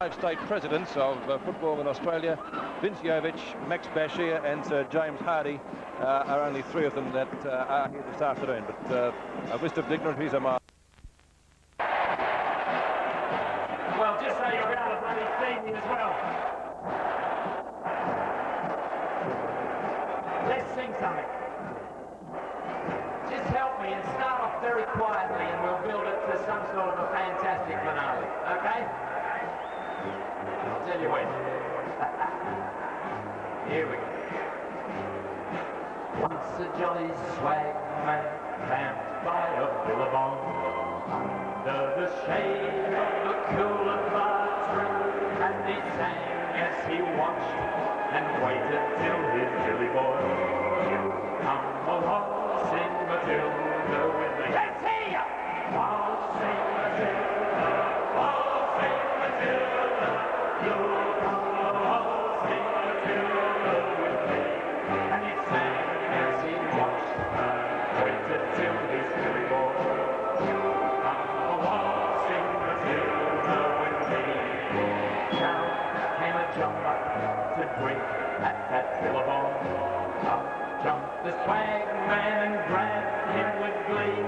5 state presidents of football in Australia, Vince Yovich, Max Bashir and Sir James Hardy are only 3 of them that are here this afternoon. But a list of dignitaries are marked. Well, just so you're out of bloody theme as well. Let's sing something. Just help me and start off very quietly and we'll build it to some sort of a fantastic finale, okay? I'll tell you when. Here we go. Once a jolly swag man camped by a billabong under the shade of the coolabah tree, and he sang as he watched and waited till his Billy boy you come along, sing Matilda with me. Let's hear ya! Oh, sing Matilda, oh, sing Matilda, you'll come along, sing Matilda with me. And he sang as he watched and waited till his Billy boy you come along, sing Matilda with me. Now came a jumper to drink at that billabong. Up jumped the swag man and grabbed him with glee,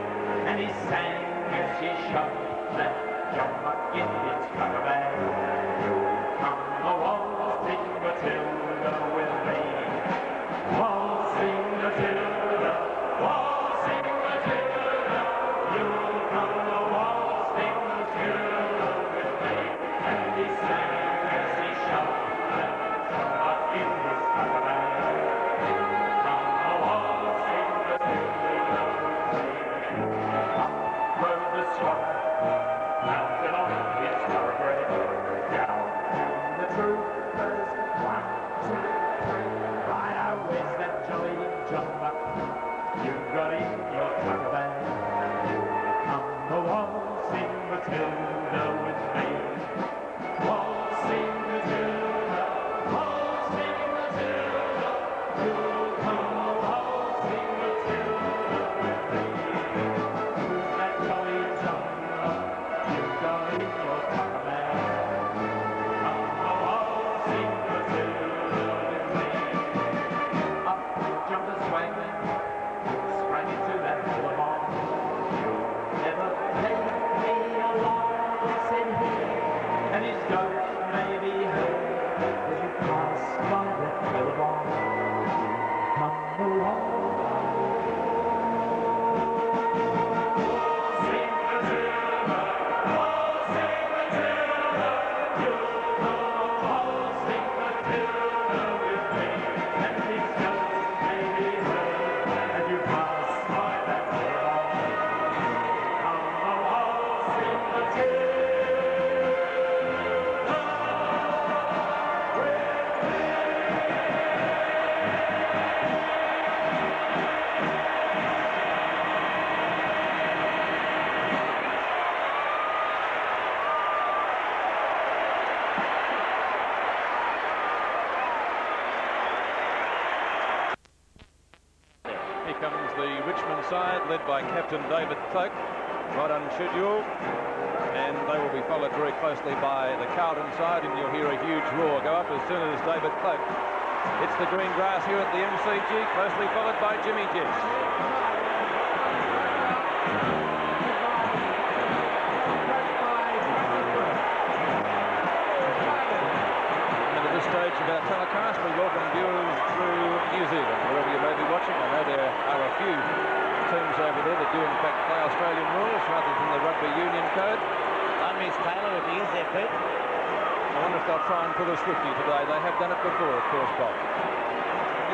and he sang as he shoved that jumper in his cover bag. You come along, sing Matilda with me. Oh, sing Matilda, oh, sing Matilda, you come along, sing Matilda with me. And he sang as he shoved that jumper in his cover bag. Mounted on his thoroughbred, down the troopers, 1, 2, 3. Right, where's that jolly jumper you got in your cover bag? You come along, sing Matilda with me. Oh, sing Matilda, oh, sing Matilda, you'll come along, sing Matilda with me. Who's that jolly jumper? Comes the Richmond side, led by Captain David Cloak, right on schedule, and they will be followed very closely by the Carlton side, and you'll hear a huge roar go up as soon as David Cloak hits the green grass here at the MCG, closely followed by Jimmy Jess. And at this stage of our telecast, we welcome viewers through New Zealand, wherever you may be watching. I know there are a few teams over there that do in fact play Australian rules rather than the rugby union code. I'm Miss Taylor with the is there, Pete? I wonder if they'll try and put us with you today. They have done it before, of course, Bob.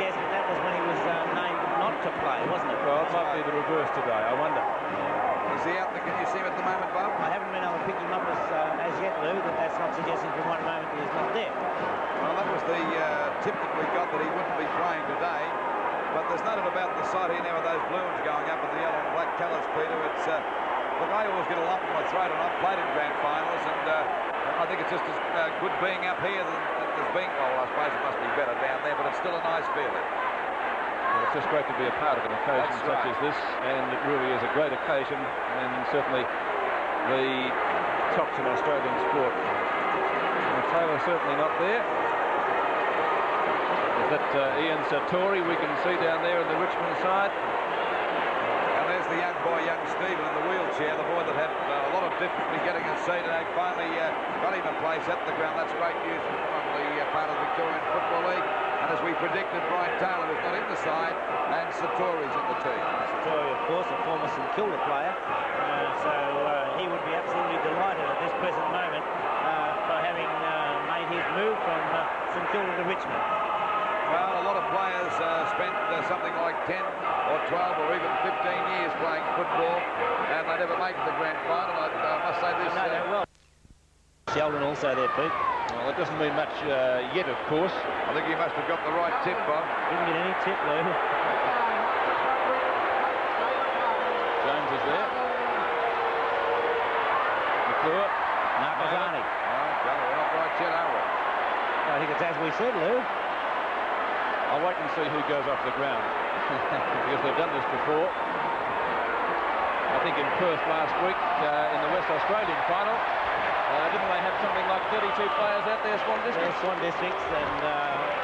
Yes, but that was when he was named not to play, wasn't it? Well, it might be the reverse today, I wonder. Is he out there? Can you see him at the moment, Bob? I haven't been able to pick him up as yet, Lou, but that's not suggesting from one moment that he's not there. Well, that was the tip that we got, that he wouldn't be playing today. But there's nothing about the side here now with those balloons going up in the yellow and black colours, Peter. It's look, I always get a lump in my throat, and I've played in grand finals, and I think it's just as good being up here as being, well, I suppose it must be better down there, but it's still a nice feeling. Well, it's just great to be a part of an occasion such as this, and it really is a great occasion, and certainly the tops in Australian sport was certainly not there. Is that Ian Sartori we can see down there on the Richmond side? And there's the young boy, young Stephen, in the wheelchair, the boy that had a lot of difficulty getting a seat, and they finally got him a place at the ground. That's great news from the part of the Victorian Football League. And as we predicted, Brian Taylor is not in the side, and Sartori's in the team. Sartori, of course, a former St Kilda player, so he would be absolutely delighted at this present moment for having made his move from St Kilda to Richmond. Well, a lot of players spent something like 10 or 12 or even 15 years playing football, and they never make the grand final. I must say this... No, well. Sheldon also there, Pete. Well, it doesn't mean much yet, of course. I think you must have got the right tip, Bob. Didn't get any tip, Lou. Jones is there. McClure. Nakazani. We're not right yet, are we? I think it's as we said, Lou. I'll wait and see who goes off the ground because they've done this before. I think in Perth last week in the West Australian final, didn't they have something like 32 players out there, Swan Districts? Yeah, Swan Districts, and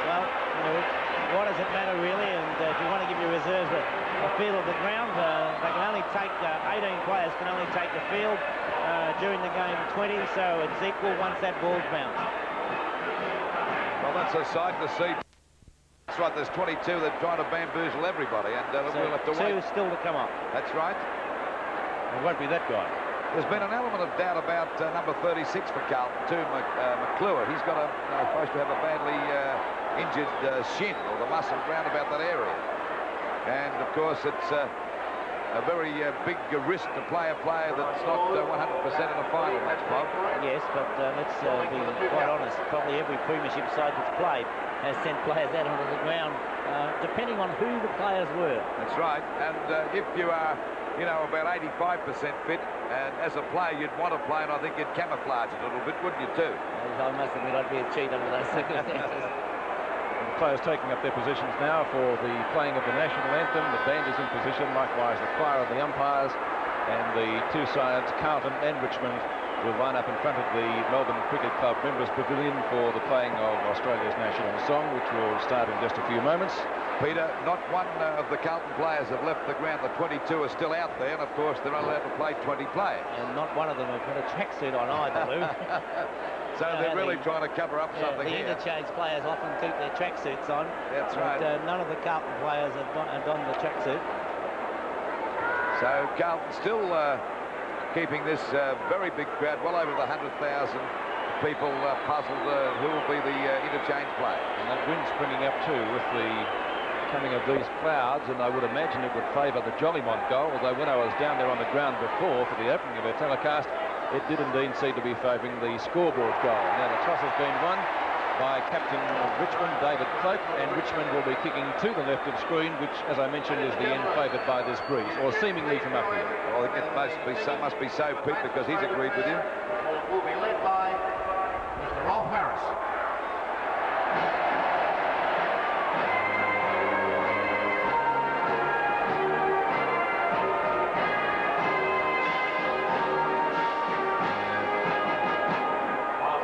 well, you know, what does it matter really? And if you want to give your reserves a feel of the ground, they can only take 18 players can only take the field during the game 20, so it's equal once that ball's bounced. Well, that's a sight to see. That's right, there's 22 that are trying to bamboozle everybody, and So we'll have to wait. two still to come up. That's right. It won't be that guy. There's been an element of doubt about number 36 for Carlton, too, McClure. He's got supposed to have a badly injured shin, or the muscle round about that area. And, of course, it's a very big risk to play a player that's not 100% in a final match, Bob. Yes, but let's be quite honest. Probably every premiership side that's played has sent players out onto the ground, depending on who the players were. That's right. And if you are, you know, about 85% fit, and as a player you'd want to play, and I think you'd camouflage it a little bit, wouldn't you, too? I must admit I'd be a cheat under those circumstances. The players taking up their positions now for the playing of the national anthem. The band is in position, likewise the choir of the umpires, and the two sides, Carlton and Richmond, will line up in front of the Melbourne Cricket Club Members Pavilion for the playing of Australia's national song, which will start in just a few moments. Peter, not one of the Carlton players have left the ground. The 22 are still out there, and of course they're not allowed to play 20 players. And not one of them have got a tracksuit on either, Lou. So they're really trying to cover up something the here. interchange players often keep their tracksuits on. That's right. But none of the Carlton players have donned the tracksuit. So Carlton still keeping this very big crowd, well over the 100,000 people puzzled who will be the interchange player. And that wind's springing up too with the coming of these clouds, and I would imagine it would favour the Jollymont goal, although when I was down there on the ground before for the opening of our telecast, it did indeed seem to be favouring the scoreboard goal. Now the toss has been won by captain of Richmond, David Cloak, and Richmond will be kicking to the left of screen, which, as I mentioned, is the end favoured by this breeze, or seemingly from up here. Well, it must be so, Pete, because he's agreed with you. Will be led by Mr. Rolf Harris. Well,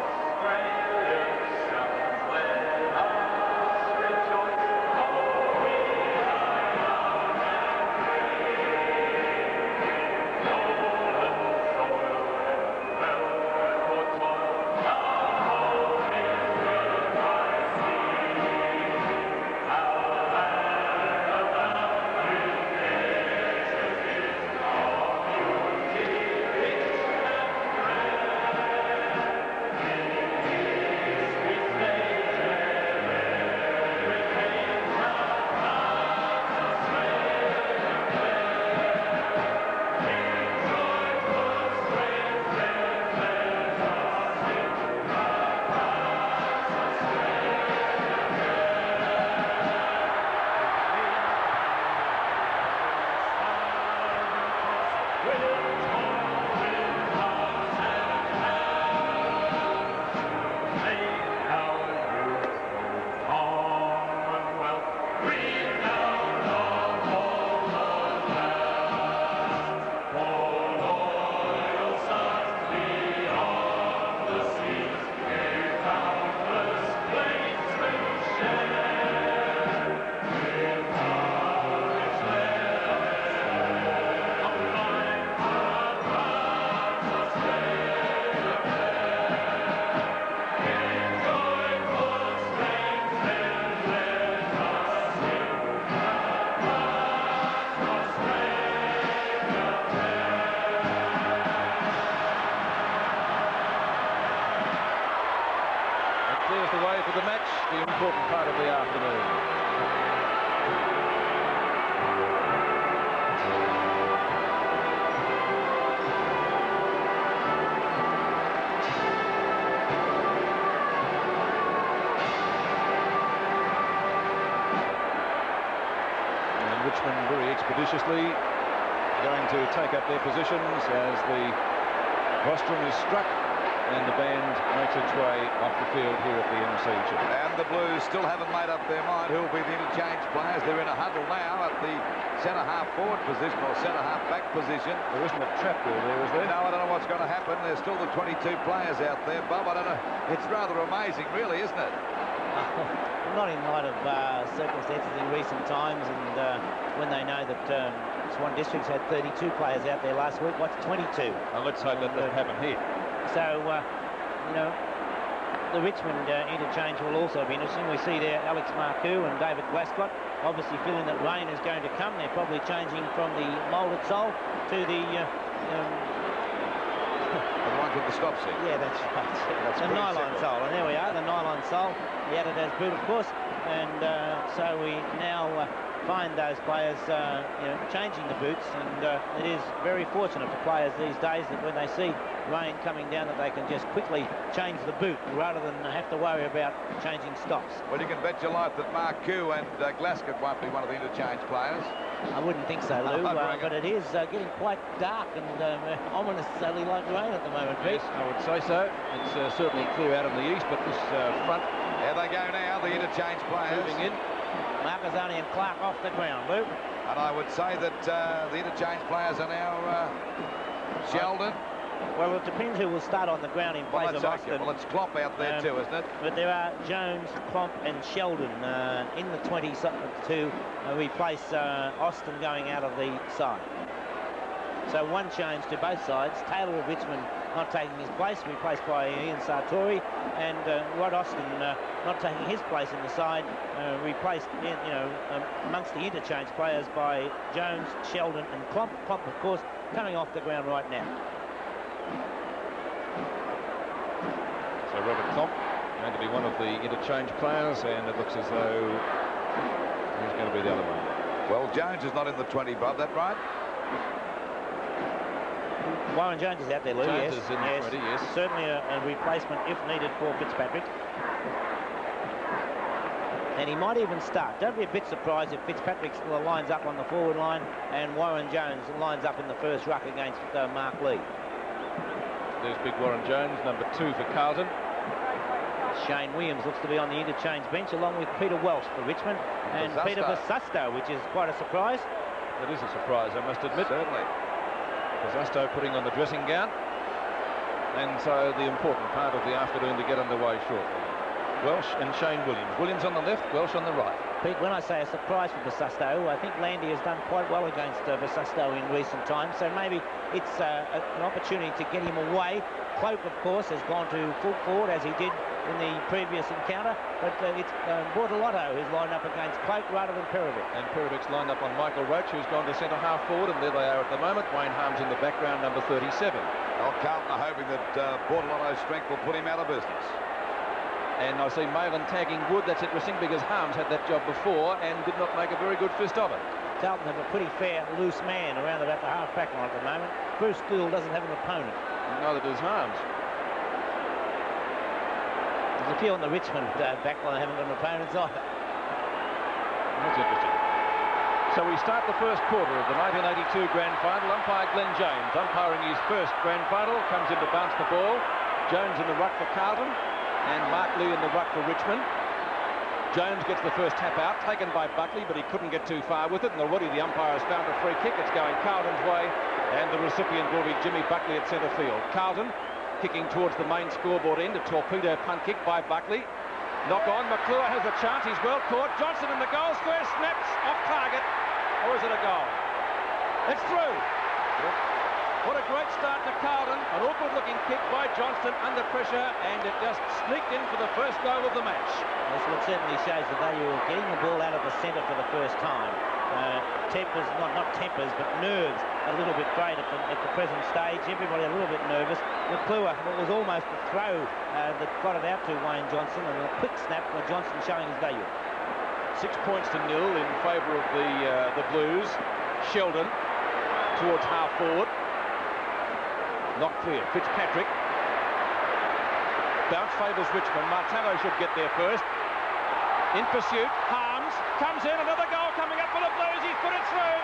clears the way for the match, the important part of the afternoon. Richmond very expeditiously going to take up their positions as the rostrum is struck and the band makes its way off the field here at the MCG. And the Blues still haven't made up their mind who will be the interchange players. They're in a huddle now at the centre-half forward position or centre-half back position. There isn't a trap ball there, is there? No, I don't know what's going to happen. There's still the 22 players out there, Bob. I don't know. It's rather amazing, really, isn't it? Not in light of circumstances in recent times, and when they know that Swan Districts had 32 players out there last week. What's 22? Well, let's hope that doesn't happen here. So, you know, the Richmond interchange will also be interesting. We see there Alex Marcoux and David Glascott, obviously feeling that rain is going to come. They're probably changing from the moulded sole to the The ones with the stop seat. yeah, that's right. That's the nylon simple. sole, and there we are, the nylon sole, the Adidas boot, of course, and so we now find those players, you know, changing the boots, and it is very fortunate for players these days that when they see rain coming down, that they can just quickly change the boot rather than have to worry about changing stops. Well, you can bet your life that Marcoux and Glascott won't be one of the interchange players. I wouldn't think so, Lou, but it is getting quite dark and ominously like rain at the moment, Pete. Yes, I would say so. It's certainly clear out in the east, but this front... There they go now, the interchange players. Moving in. Marcazzoni and Clark off the ground, Lou. And I would say that the interchange players are now Sheldon. Well, it depends who will start on the ground in place Well, of that's okay. Austin. Well, it's Klopp out there too, isn't it? But there are Jones, Klomp and Sheldon in the 20 to replace Austin going out of the side. So one change to both sides. Taylor of Richmond not taking his place, replaced by Ian Sartori, and Rod Austin not taking his place in the side, replaced amongst the interchange players by Jones, Sheldon and Klomp. Klomp, of course, coming off the ground right now. So Robert Klomp going to be one of the interchange players, and it looks as though he's going to be the other one. Well, Jones is not in the 20, Bob, that right? Warren Jones is out there, Lou. Jones Yes, is in the 20, yes. Certainly a replacement if needed for Fitzpatrick. And he might even start. Don't be a bit surprised if Fitzpatrick still lines up on the forward line and Warren Jones lines up in the first ruck against Mark Lee. There's big Warren Jones, number 2 for Carlton. Shane Williams looks to be on the interchange bench along with Peter Welsh for Richmond and Vasusto. Peter Vasusto, which is quite a surprise. That is a surprise, I must admit. Certainly. Vasusto putting on the dressing gown. And so the important part of the afternoon to get underway shortly. Welsh and Shane Williams. Williams on the left, Welsh on the right. Pete, when I say a surprise for Vasusto, I think Landy has done quite well against Vasusto in recent times, so maybe it's an opportunity to get him away. Cloak, of course, has gone to full forward as he did in the previous encounter, but it's Bortolotto who's lined up against Cloak rather than Perovic. And Perovic's lined up on Michael Roach, who's gone to centre-half forward, and there they are at the moment. Wayne Harms in the background, number 37. Well, Carlton are hoping that Bortolotto's strength will put him out of business. And I see Malin tagging Wood. That's interesting because Harms had that job before and did not make a very good fist of it. Carlton have a pretty fair loose man around about the half-back line at the moment. Bruce Gould doesn't have an opponent. Neither does Harms. There's a few on the Richmond back line haven't got an opponent either. That's interesting. So we start the first quarter of the 1982 Grand Final. Umpire Glenn James umpiring his first Grand Final. Comes in to bounce the ball. Jones in the ruck for Carlton. And Mark Lee in the ruck for Richmond. Jones gets the first tap out, taken by Buckley, but he couldn't get too far with it, and already the umpire has found a free kick. It's going Carlton's way, and the recipient will be Jimmy Buckley at centre field. Carlton kicking towards the main scoreboard end, a torpedo punt kick by Buckley. Knock on, McClure has a chance, he's well caught. Johnson in the goal square, snaps off target, or is it a goal? It's through. What a great start to Carlton. An awkward-looking kick by Johnston under pressure, and it just sneaked in for the first goal of the match. This one certainly shows the value of getting the ball out of the centre for the first time. Tempers, not tempers, but nerves a little bit great at the present stage. Everybody a little bit nervous. McClure, it was almost a throw that got it out to Wayne Johnson, and a quick snap for Johnson showing his value. 6 points to 0 in favour of the Blues. Sheldon towards half forward. Not clear. Fitzpatrick. Bounce favours Richmond. Martello should get there first. In pursuit. Harms comes in. Another goal coming up for the Blues. He's put it through.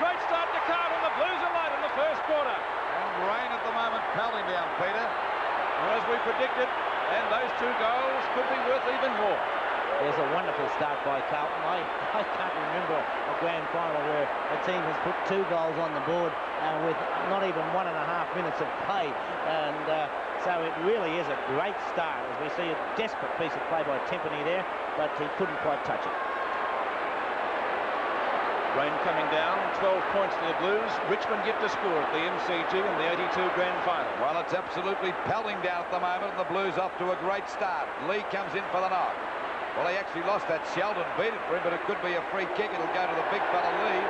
Great start to Carlton. The Blues are late in the first quarter. And rain at the moment pelting down, Peter. And as we predicted, and those 2 goals could be worth even more. There's a wonderful start by Carlton. I can't remember a grand final where a team has put 2 goals on the board with not even 1.5 minutes of play. And so it really is a great start as we see a desperate piece of play by Tempany there, but he couldn't quite touch it. Rain coming down, 12 points to the Blues. Richmond yet to score at the MCG in the 82 grand final. Well, it's absolutely pelting down at the moment, and the Blues off to a great start. Lee comes in for the knock. Well, he actually lost that. Sheldon beat it for him, but it could be a free kick. It'll go to the big fella Lee.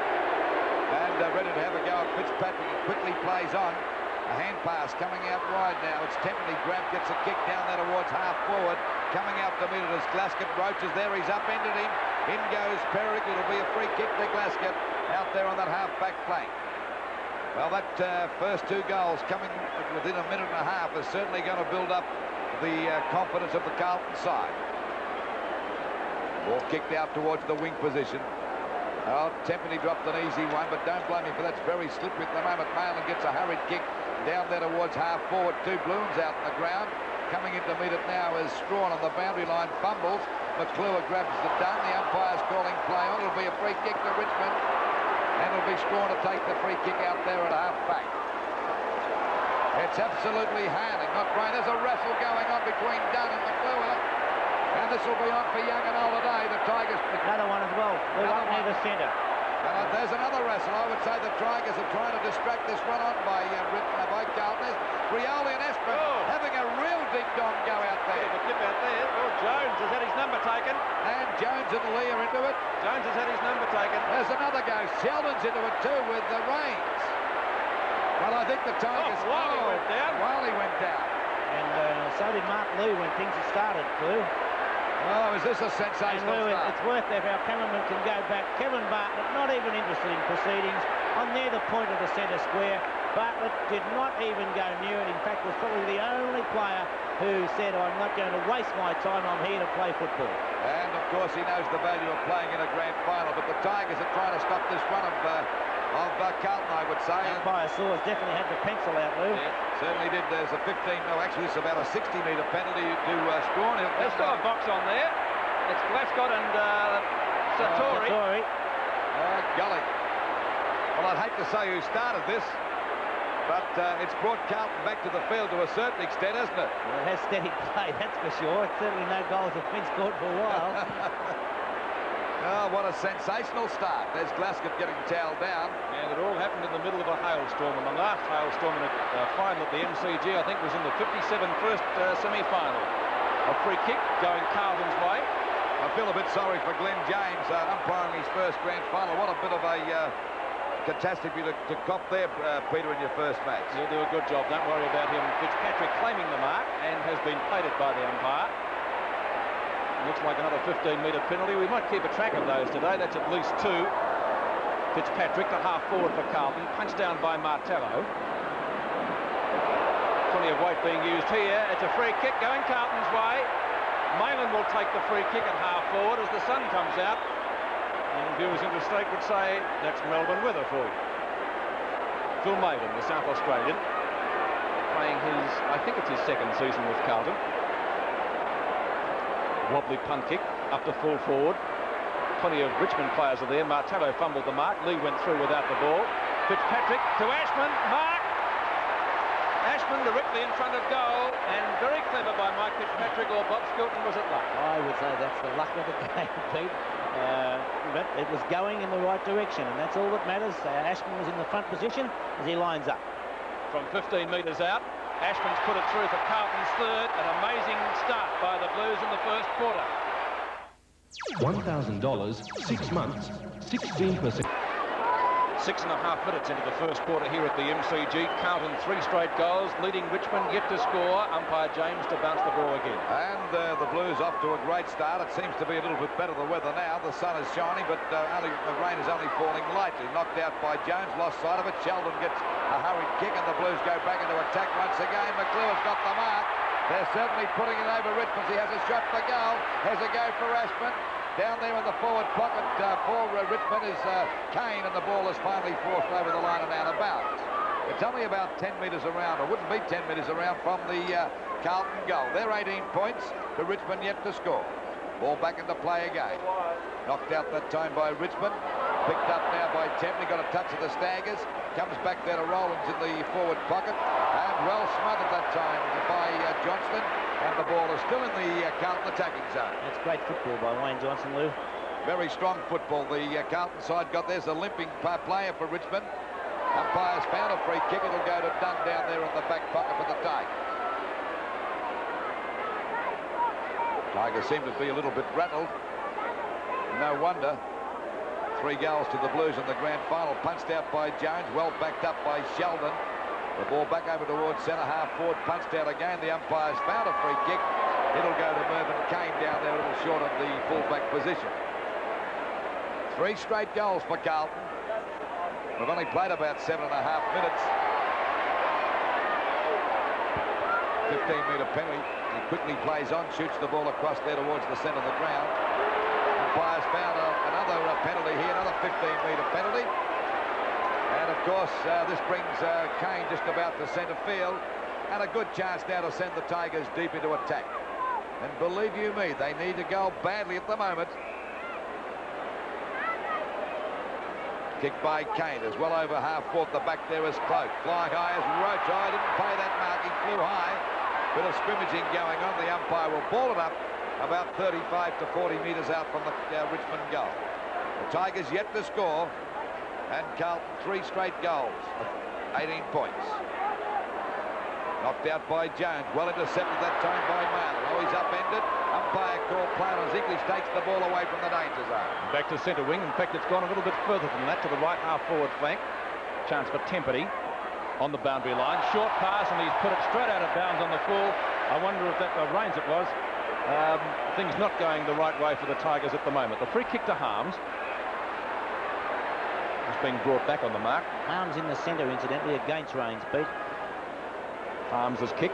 And ready to have a go at Fitzpatrick. It quickly plays on. A hand pass coming out wide now. It's Tempany. Grab gets a kick down there towards half forward. Coming out to meet it as Glasgow Roach is there. He's upended him. In goes Perrick. It'll be a free kick to Glasgow out there on that half-back flank. Well, that first 2 goals coming within a minute and a half is certainly going to build up the confidence of the Carlton side. Ball kicked out towards the wing position. Oh, Tempany dropped an easy one, but don't blame me for that's very slippery at the moment. Mayland gets a hurried kick down there towards half forward. 2 balloons out on the ground. Coming in to meet it now is Strawn on the boundary line, fumbles. McClure grabs the done. The umpire's calling play on. It'll be a free kick to Richmond. And it'll be Strawn to take the free kick out there at half-back. It's absolutely handing, not right. There's a wrestle going on between Dunn and McClure. And this will be on for Young and Old today. The Tigers... Another one as well. They're up near the centre. Well, there's another wrestle. I would say the Tigers are trying to distract this one on by Carlton. Rioli and Esper having a real ding-dong go out there. The tip out there. Well, Jones has had his number taken. And Jones and Lee are into it. Jones has had his number taken. There's another go. Sheldon's into it too with the reins. Well, I think the Tigers... Wiley went down. Wiley went down. And so did Mark Lee when things had started, Blue. Oh, is this a sensational start? It's worth if our cameraman can go back. Kevin Bartlett, not even interested in proceedings. On near the point of the centre square. Bartlett did not even go near it. In fact, was probably the only player who said, I'm not going to waste my time. I'm here to play football. And, of course, he knows the value of playing in a grand final. But the Tigers are trying to stop this run of Carlton, I would say. Umpire Saws definitely had the pencil out, Lou. Yeah, certainly did. There's a 15, no, actually it's about a 60-metre penalty to Strawn. There's still a box on there. It's Glasgow and Satori. Gully. Well, I'd hate to say who started this, but it's brought Carlton back to the field to a certain extent, hasn't it? Well, it has steady play, that's for sure. It's certainly no goals have been scored for a while. Oh, what a sensational start. There's Glasgow getting towelled down. And it all happened in the middle of a hailstorm. And the last hailstorm in a final at the MCG, I think, was in the 57 first semi-final. A free kick going Carlton's way. I feel a bit sorry for Glenn James umpiring his first grand final. What a bit of a catastrophe to cop there, Peter, in your first match. He'll do a good job. Don't worry about him. Fitzpatrick claiming the mark and has been plated by the umpire. Looks like another 15-metre penalty. We might keep a track of those today. That's at least 2. Fitzpatrick, the half forward for Carlton, punched down by Martello. Plenty of weight being used here. It's a free kick going Carlton's way. Mayland will take the free kick at half forward as the sun comes out. And viewers interstate would say that's Melbourne weather for you. Phil Maiden, the South Australian, playing his, I think it's his 2nd season with Carlton. Wobbly punt kick up to full forward. Plenty of Richmond players are there. Martello fumbled the mark. Lee went through without the ball. Fitzpatrick to Ashman. Mark! Ashman directly in front of goal. And very clever by Mike Fitzpatrick, or Bob Skilton was it luck? I would say that's the luck of the game, Pete. But it was going in the right direction, and that's all that matters. Ashman was in the front position as he lines up. From 15 metres out. Ashman's put it through for Carlton's 3rd. An amazing start by the Blues in the first quarter. $1,000, 6 months, 16%. 6.5 minutes into the first quarter here at the MCG. Carlton 3 straight goals, leading Richmond yet to score. Umpire James to bounce the ball again. And the Blues off to a great start. It seems to be a little bit better the weather now. The sun is shining, but the rain is only falling lightly. Knocked out by Jones, lost sight of it. Sheldon gets a hurried kick, and the Blues go back into attack once again. McClure's got the mark. They're certainly putting it over Richmond. He has a shot for goal. Has a go for Ashman. Down there in the forward pocket for Richmond is Kane, and the ball is finally forced over the line and out of bounds. It's only about 10 metres around, or wouldn't be 10 metres around from the Carlton goal. They're 18 points to Richmond yet to score. Ball back into play again. Knocked out that time by Richmond. Picked up now by Templey. Got a touch of the Staggers. Comes back there to Rollins in the forward pocket. And well smothered that time by Johnston. And the ball is still in the Carlton attacking zone. That's great football by Wayne Johnson, Lou. Very strong football the Carlton side got. There's a limping player for Richmond. Umpire's found a free kick. It'll go to Dunn down there in the back pocket for the Tigers. Tigers seem to be a little bit rattled. No wonder. 3 goals to the Blues in the grand final. Punched out by Jones. Well backed up by Sheldon. The ball back over towards centre-half forward. Punched out again. The umpire's found a free kick. It'll go to Mervyn Kane down there a little short of the full-back position. 3 straight goals for Carlton. We've only played about 7.5 minutes. 15-metre penalty. He quickly plays on, shoots the ball across there towards the centre of the ground. Umpire's found another penalty here, another 15-metre penalty. And of course, this brings Kane just about to centre field, and a good chance now to send the Tigers deep into attack. And believe you me, they need to go badly at the moment. Kick by Kane is well over half-court. The back there is Cloak. Flying high as Roach. Oh, didn't pay that mark. He flew high. Bit of scrimmaging going on. The umpire will ball it up about 35 to 40 metres out from the Richmond goal. The Tigers yet to score, and Carlton 3 straight goals, 18 points. Knocked out by Jones. Well intercepted that time by Marler. Oh, he's upended. Umpire call play as English takes the ball away from the danger zone. Back to centre wing. In fact, it's gone a little bit further than that to the right half-forward flank. Chance for Temperty on the boundary line. Short pass, and he's put it straight out of bounds on the full. I wonder if that Rains it was. Things not going the right way for the Tigers at the moment. The free kick to Harms. It's being brought back on the mark. Harms in the centre, incidentally, against Rains, Pete. Harms' kick.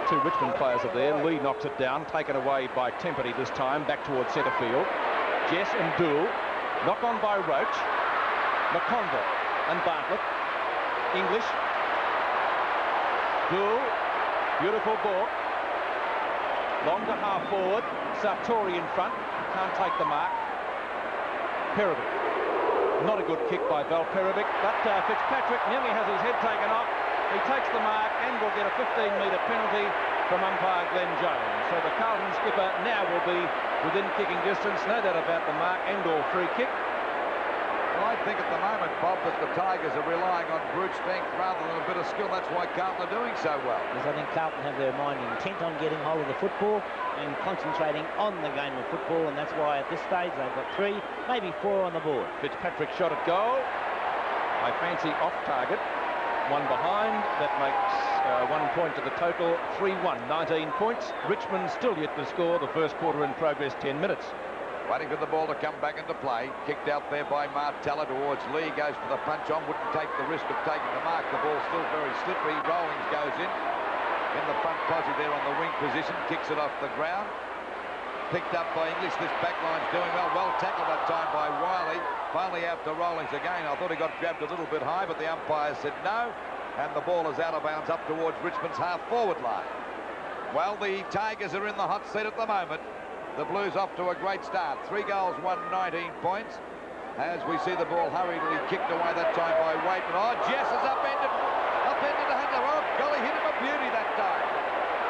2 Richmond players are there. Lee knocks it down, taken away by Temperty this time, back towards centre field. Jess and Dool. Knock on by Roach. McConville and Bartlett. English. Dool. Beautiful ball. Long to half forward. Sartori in front. Can't take the mark. Perovic. Not a good kick by Val Perovic, but Fitzpatrick nearly has his head taken off. He takes the mark and will get a 15-metre penalty from umpire Glenn Jones. So the Carlton skipper now will be within kicking distance, no doubt about the mark and or free kick. Well, I think at the moment, Bob, that the Tigers are relying on brute strength rather than a bit of skill. That's why Carlton are doing so well. Because I think Carlton have their mind intent on getting hold of the football and concentrating on the game of football, and that's why at this stage they've got 3, maybe 4 on the board. Fitzpatrick shot at goal. I fancy off target. 1 behind. That makes 1 point to the total. 3-1, 19 points. Richmond still yet to score. The first quarter in progress, 10 minutes. Waiting for the ball to come back into play. Kicked out there by Martella towards Lee. Goes for the punch on. Wouldn't take the risk of taking the mark. The ball's still very slippery. Rollins goes in the front posse there on the wing position. Kicks it off the ground. Picked up by English. This back line's doing well. Well tackled that time by Wiley. Finally out to Rollins again. I thought he got grabbed a little bit high, but the umpire said no. And the ball is out of bounds up towards Richmond's half-forward line. Well, the Tigers are in the hot seat at the moment. The Blues off to a great start. 3 goals, 19 points. As we see the ball hurriedly kicked away that time by Waitman. Oh, Jess is upended the handler. Oh, golly, hit him a beauty that time.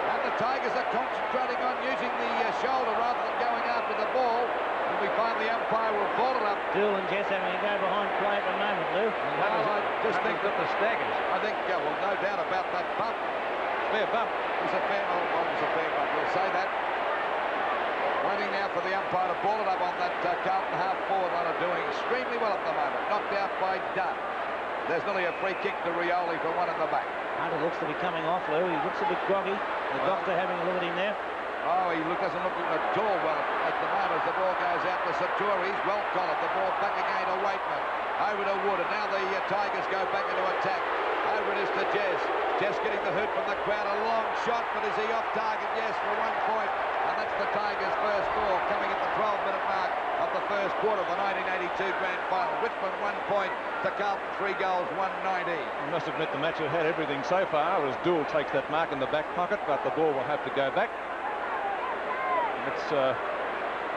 And the Tigers are concentrating on using the shoulder rather than going after the ball. And we find the umpire will ball it up. Dool and Jess having to go behind play at the moment, Lou. Well, I just think that the Staggers. I think, well, no doubt about that bump. Fair bump. It was a fair bump, we'll say that. Waiting now for the umpire to ball it up on that Carlton half-forward line, are doing extremely well at the moment. Knocked out by Dunn. There's nearly a free kick to Rioli for one in the back. Hunter looks to be coming off, Lou. He looks a bit groggy. The doctor having a look at him there. Oh, he doesn't look at all well at the moment as the ball goes out to Saturi's. Well collared. The ball back again to Waitman. Over to Wood, and now the Tigers go back into attack. Over it is to Jess. Jess getting the hoot from the crowd. A long shot, but is he off target? Yes, for 1 point. And that's the Tigers' first score, coming at the 12-minute mark of the first quarter of the 1982 grand final. Richmond 1 point to Carlton, 3 goals, 190. I must admit the match has had everything so far as Dool takes that mark in the back pocket, but the ball will have to go back. Let's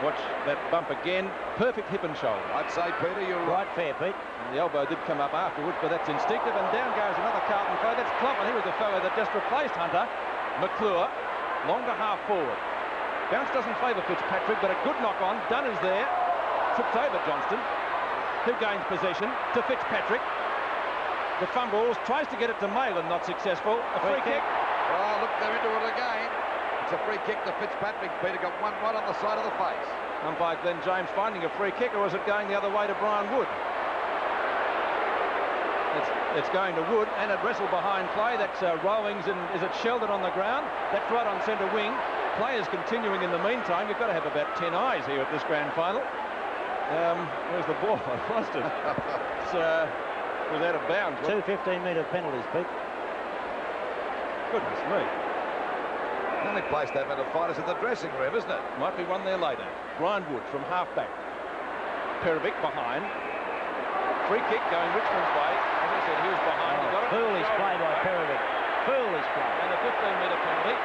watch that bump again. Perfect hip and shoulder. I'd say, Peter, you're Right fair, Pete. And the elbow did come up afterwards, but that's instinctive. And down goes another Carlton player. That's Clough, and he was the fellow that just replaced Hunter. McClure, longer half forward. Bounce doesn't favour Fitzpatrick, but a good knock on. Dunn is there. Trips over Johnston, who gains possession to Fitzpatrick. The fumbles, tries to get it to Malin, not successful. A free kick. Oh, look, they're into it again. It's a free kick to Fitzpatrick. Peter got one right on the side of the face. Umpire Glenn James finding a free kick, or is it going the other way to Brian Wood? It's going to Wood, and it wrestled behind play. That's Rowings, and is it Sheldon on the ground? That's right on centre wing. Players continuing in the meantime. You've got to have about 10 eyes here at this grand final. Where's the ball? I lost it. It's was out of bounds. 2 15-metre penalties, Pete. Goodness me. The only place they've had a fight is in the dressing room, isn't it? Might be one there later. Brian Wood from half-back. Perovic behind. Free kick going Richmond's way. As I said, he was behind. He got it. Foolish play by Perovic. Foolish play. And a 15-metre penalty.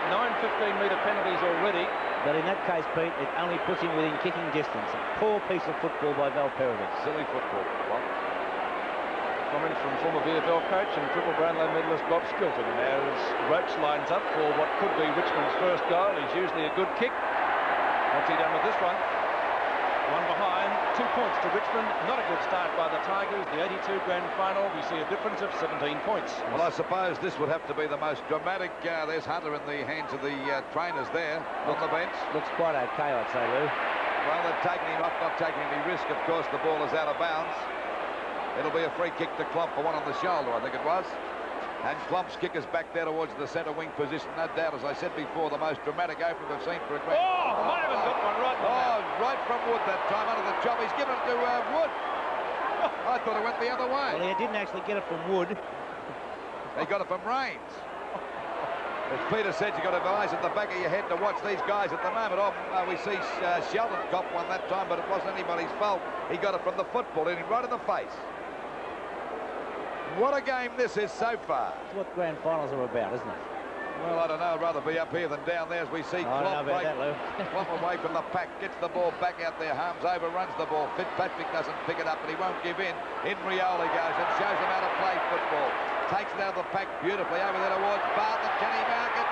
9 15-metre penalties already. But in that case, Pete, it only puts him within kicking distance. A poor piece of football by Val Perovic. Silly football. Well, Comments from former VFL coach and Triple Brownlow medalist Bob Skilton. As Roach lines up for what could be Richmond's first goal. He's usually a good kick. What's he done with this one? One behind, 2 points to Richmond. Not a good start by the Tigers. The 82 grand final, we see a difference of 17 points. well, I suppose this would have to be the most dramatic. There's Hunter in the hands of the trainers there on the bench. Looks quite okay, I'd say, Lou. Well, they're taking him off, not taking any risk. Of course, the ball is out of bounds. It'll be a free kick to Klopp for one on the shoulder, I think it was. And Klopp's kick is back there towards the centre wing position. No doubt, as I said before, the most dramatic opening we've seen for a grand. Oh, might have got one right. Right from Wood that time, under the chop. He's given it to Wood. I thought it went the other way. Well, he didn't actually get it from Wood. He got it from Raines. As Peter said, you've got to have eyes at the back of your head to watch these guys at the moment. We see Sheldon cop one that time, but it wasn't anybody's fault. He got it from the football, hitting right in the face. What a game this is so far. That's what grand finals are about, isn't it? Well, I don't know. I'd rather be up here than down there as we see Klopp break Klopp away from the pack, gets the ball back out there. Harms overruns the ball. Fitzpatrick doesn't pick it up, but he won't give in. In Rioli goes and shows him how to play football. Takes it out of the pack beautifully over there towards Bartlett. Can he mark it?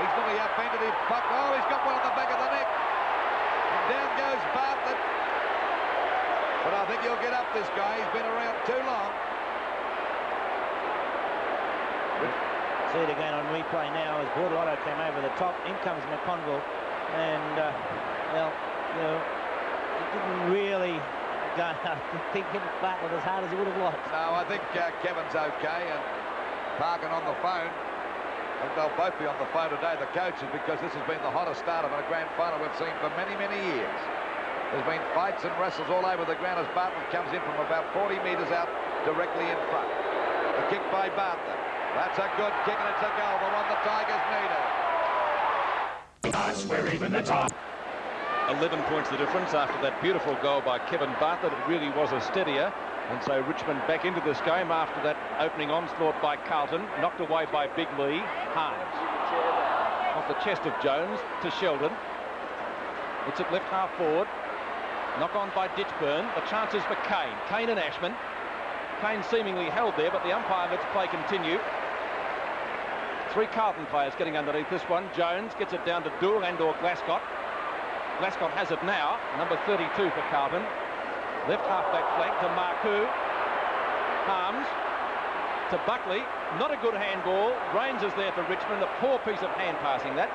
He's nearly upended his puck. Oh, he's got one on the back of the neck. And down goes Bartlett. But I think he'll get up, this guy. He's been around too long. See it again on replay now as Bordelotto came over the top. In comes McConville. And, well, you know, he didn't really go think him Bartlett as hard as he would have liked. No, I think Kevin's okay. And Parkin on the phone. I think they'll both be on the phone today, the coaches, because this has been the hottest start of a grand final we've seen for many, many years. There's been fights and wrestles all over the ground as Bartlett comes in from about 40 metres out directly in front. The kick by Bartlett. That's a good kick, and it's a goal, the one the Tigers needed. That's where even the top. 11 points the difference after that beautiful goal by Kevin Bartlett. It really was a steadier. And so Richmond back into this game after that opening onslaught by Carlton. Knocked away by Big Lee. Harms. Off the chest of Jones to Sheldon. It's at left half forward. Knock on by Ditchburn. The chances for Kane. Kane and Ashman. Kane seemingly held there, but the umpire lets play continue. 3 Carlton players getting underneath this one. Jones gets it down to Dool and or Glascott. Glascott has it now. Number 32 for Carlton. Left half-back flank to Marcoux. Harms to Buckley. Not a good handball. Raines is there for Richmond. A poor piece of hand passing that.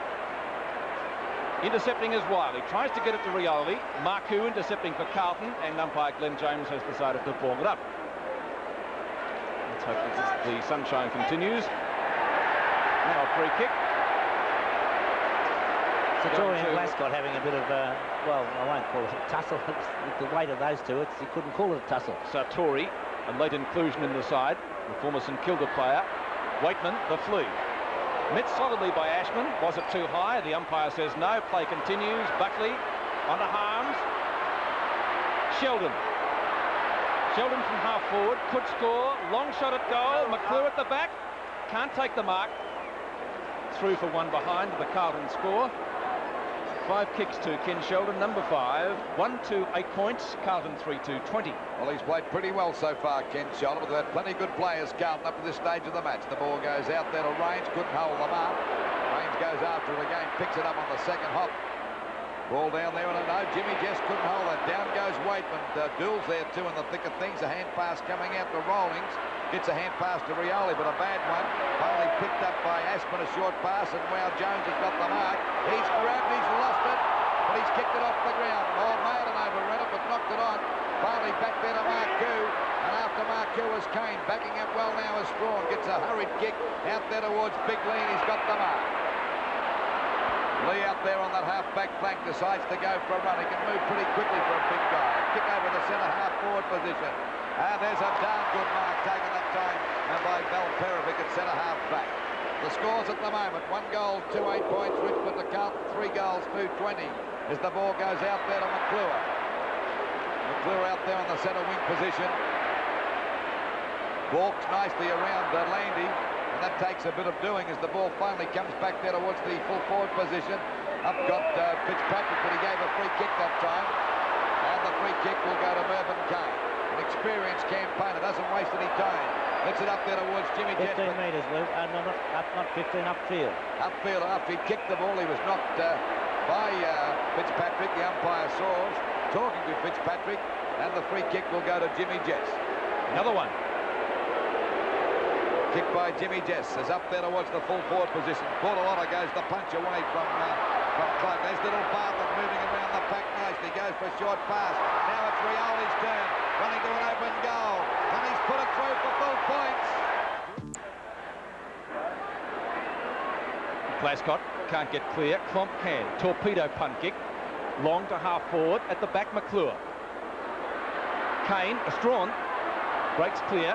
Intercepting is Wiley. Tries to get it to Rioli. Marcoux intercepting for Carlton, and umpire Glenn James has decided to ball it up. Let's hope that the sunshine continues. Now a free kick. So Torian Glascott having a bit of, well, I won't call it a tussle. With the weight of those two, you couldn't call it a tussle. Sartori, a late inclusion in the side. The former St Kilda player. Waitman, the flea. Met solidly by Ashman. Was it too high? The umpire says no. Play continues. Buckley onto Harms. Sheldon. Sheldon from half forward. Could score. Long shot at goal. McClure at the back. Can't take the mark. Through for one behind the Carlton score. 5 kicks to Ken Sheldon, number 5. 1-2, 8 points. Carlton 3-2, 20. Well, he's played pretty well so far, Ken Sheldon, but they've had plenty of good players, Carlton, up to this stage of the match. The ball goes out there to Rains, couldn't hold them up. Rains goes after it again, picks it up on the second hop. Ball down there, and a no. Jimmy just couldn't hold it. Down goes Waitman. Doole's there too in the thick of things. A hand pass coming out to Rawlings. Gets a hand pass to Rioli, but a bad one. Finally picked up by Ashman, a short pass, and wow, Jones has got the mark. He's grabbed, he's lost it, but he's kicked it off the ground. Oh, Maiden overran it, but knocked it on. Finally back there to Marcoux, and after Marcoux is Kane. Backing up well now is Strawn. Gets a hurried kick out there towards Big Lee, and he's got the mark. Lee out there on that half-back flank decides to go for a run. He can move pretty quickly for a big guy. Kick over the centre half-forward position. And there's a darn good mark taken that time by Val Perovic at centre half-back. The scores at the moment, 1 goal, 2 8 points. Richmond to Carlton, 3 goals, 2 20. As the ball goes out there to McClure. McClure out there on the centre wing position. Walks nicely around Landy. And that takes a bit of doing as the ball finally comes back there towards the full forward position. Up got Fitzpatrick, but he gave a free kick that time. And the free kick will go to Mervyn Kane. An experienced campaigner, doesn't waste any time. Lets it up there towards Jimmy 15 Jet. metres, Luke. No, not 15, upfield. Upfield, after he kicked the ball, he was knocked by Fitzpatrick. The umpire saw us talking to Fitzpatrick, and the free kick will go to Jimmy Jess. Another one. Kick by Jimmy Jess is up there towards the full forward position. Bortolotta goes the punch away from Clark. There's little Bartlett moving around the pack nicely. Goes for a short pass. Now it's Rioli's turn. Running to an open goal. And he's put it through for full points. Glascott can't get clear. Klomp can. Torpedo punt kick. Long to half forward. At the back, McClure. Kane, Strawn. Breaks clear.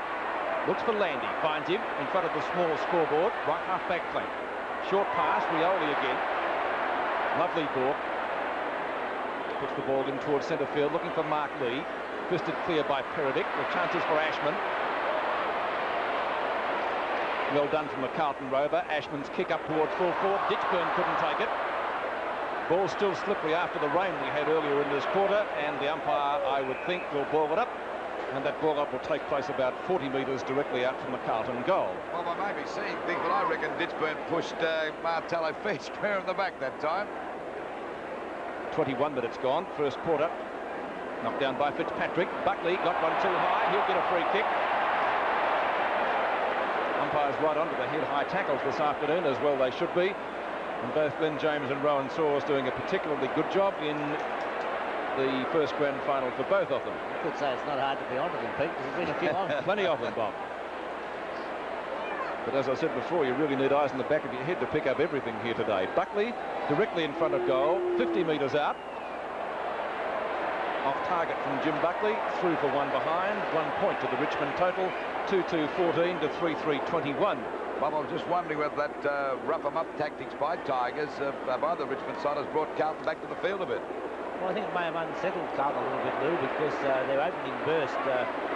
Looks for Landy, finds him in front of the small scoreboard, right half-back flank. Short pass, Rioli again. Lovely ball. Puts the ball in towards centre field, looking for Mark Lee. Twisted clear by Perovic. The chances for Ashman. Well done from the Carlton rover. Ashman's kick up towards full forward. Ditchburn couldn't take it. Ball still slippery after the rain we had earlier in this quarter, and the umpire, I would think, will ball it up. And that ball up will take place about 40 metres directly out from the Carlton goal. Well, I may be seeing things, but I reckon Ditchburn pushed Martello feet square in the back that time. 21 minutes gone, first quarter. Knocked down by Fitzpatrick. Buckley got one too high. He'll get a free kick. Umpires right onto the head-high tackles this afternoon, as well they should be. And both Glenn James and Rowan Saws doing a particularly good job in the first grand final for both of them. I could say it's not hard to be onto them, Pete, because there's been a few on. Plenty of them, Bob. But as I said before, you really need eyes in the back of your head to pick up everything here today. Buckley directly in front of goal, 50 metres out. Off target from Jim Buckley, through for one behind. 1 point to the Richmond total, 2-2-14 to 3-3-21. Bob, I was just wondering whether that rough-em-up tactics by Tigers, by the Richmond side, has brought Carlton back to the field a bit. Well, I think it may have unsettled Carlton a little bit, Lou, because their opening burst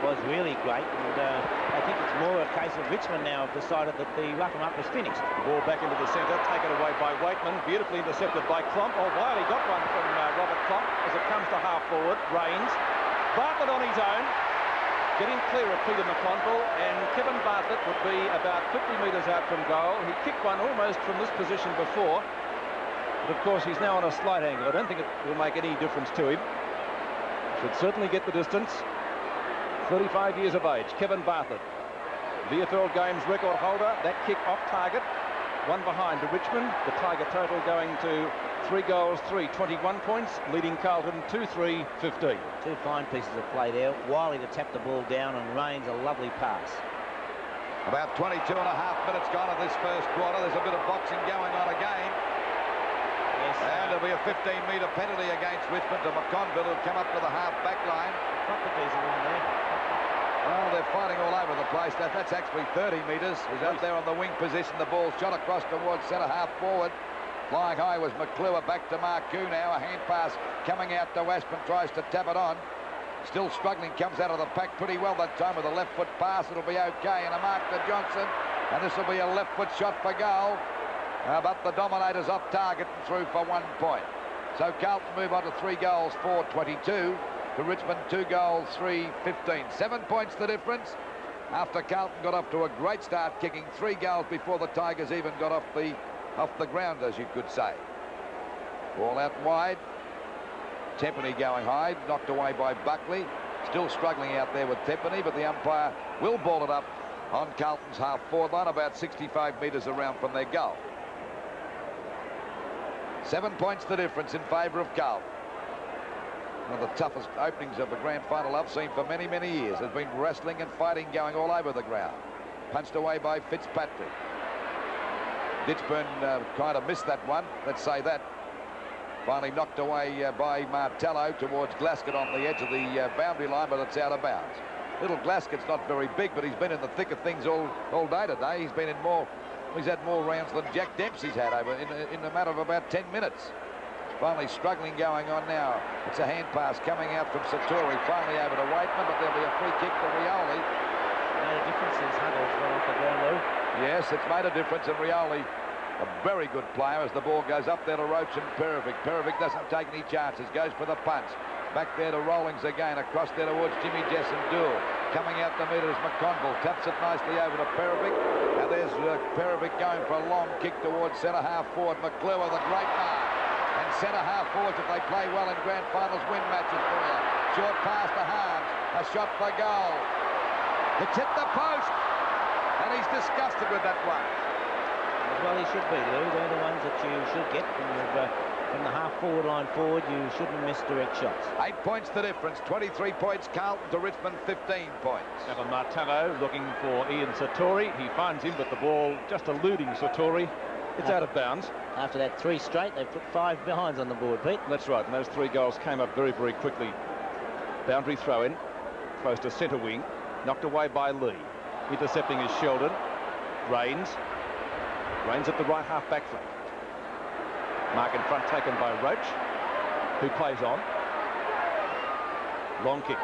was really great, and I think it's more a case of Richmond now have decided that the rough-em-up is finished. The ball back into the centre, taken away by Waitman, beautifully intercepted by Klomp. Oh, Wiley got one from Robert Klomp as it comes to half-forward. Rains. Bartlett on his own, getting clear of Peter McConville, and Kevin Bartlett would be about 50 metres out from goal. He kicked one almost from this position before. But of course, he's now on a slight angle. I don't think it will make any difference to him. Should certainly get the distance. 35 years of age, Kevin Bartlett. VFL Games record holder. That kick off target. one behind to Richmond. The Tiger total going to 3 goals, 21 points, leading Carlton 2-3, 15. Two fine pieces of play there. Wiley to tap the ball down, and Rains a lovely pass. About 22 and a half minutes gone in this first quarter. There's a bit of boxing going on again. Yes, And there'll be a 15-metre penalty against Richmond to McConville, who'll come up to the half-back line. Cockatoos are in there. Well, they're fighting all over the place. That's actually 30 metres. He's out there on the wing position. The ball shot across towards centre-half forward. Flying high was McClure, back to Marcoux now. A hand pass coming out to Westman, tries to tap it on. Still struggling, comes out of the pack pretty well that time with a left foot pass. It'll be okay, and a mark to Johnson. And this will be a left foot shot for goal. But the Dominator's off target and through for 1 point. So Carlton move on to 3 goals, 4-22. To Richmond, 2 goals, 3-15. 7 points the difference. After Carlton got off to a great start, kicking 3 goals before the Tigers even got off the ground, as you could say. Ball out wide. Tempany going high, knocked away by Buckley. Still struggling out there with Tempany, but the umpire will ball it up on Carlton's half-forward line, about 65 metres around from their goal. 7 points the difference in favour of Carlton. One of the toughest openings of the grand final I've seen for many, many years. There's been wrestling and fighting going all over the ground. Punched away by Fitzpatrick. Ditchburn kind of missed that one, let's say that. Finally knocked away by Martello towards Glasgow on the edge of the boundary line, but it's out of bounds. Little Glasgott's not very big, but he's been in the thick of things all day today. He's been in he's had more rounds than Jack Dempsey's had over in a matter of about 10 minutes. Finally struggling going on now. It's a hand pass coming out from Satori, finally over to Waitman, but there'll be a free kick to Rioli. Made a difference since Huddle's gone off the ground, Lou. Yes, it's made a difference, and Rioli, a very good player, as the ball goes up there to Roach and Perovic. Perovic doesn't take any chances, goes for the punch. Back there to Rawlings again, across there towards Jimmy Jess and Dool. Coming out the metre is McConville, taps it nicely over to Perovic. Now there's Perovic going for a long kick towards centre-half forward. McClure with a great mark. And centre-half forwards, if they play well in grand finals, win matches for you. Short pass to Harms, a shot for goal. It's hit the post, and he's disgusted with that one. Well, he should be, Lou. They're the ones that you should get from the half-forward line forward. You shouldn't miss direct shots. 8 points the difference. 23 points Carlton to Richmond, 15 points. Now Martello looking for Ian Satori. He finds him, but the ball just eluding Satori. It's out of bounds. After that 3 straight, they put 5 behinds on the board, Pete. That's right, and those 3 goals came up very, very quickly. Boundary throw-in, close to centre wing, knocked away by Lee. Intercepting is Sheldon. Rains at the right half-back flank. Mark in front taken by Roach, who plays on. Long kick.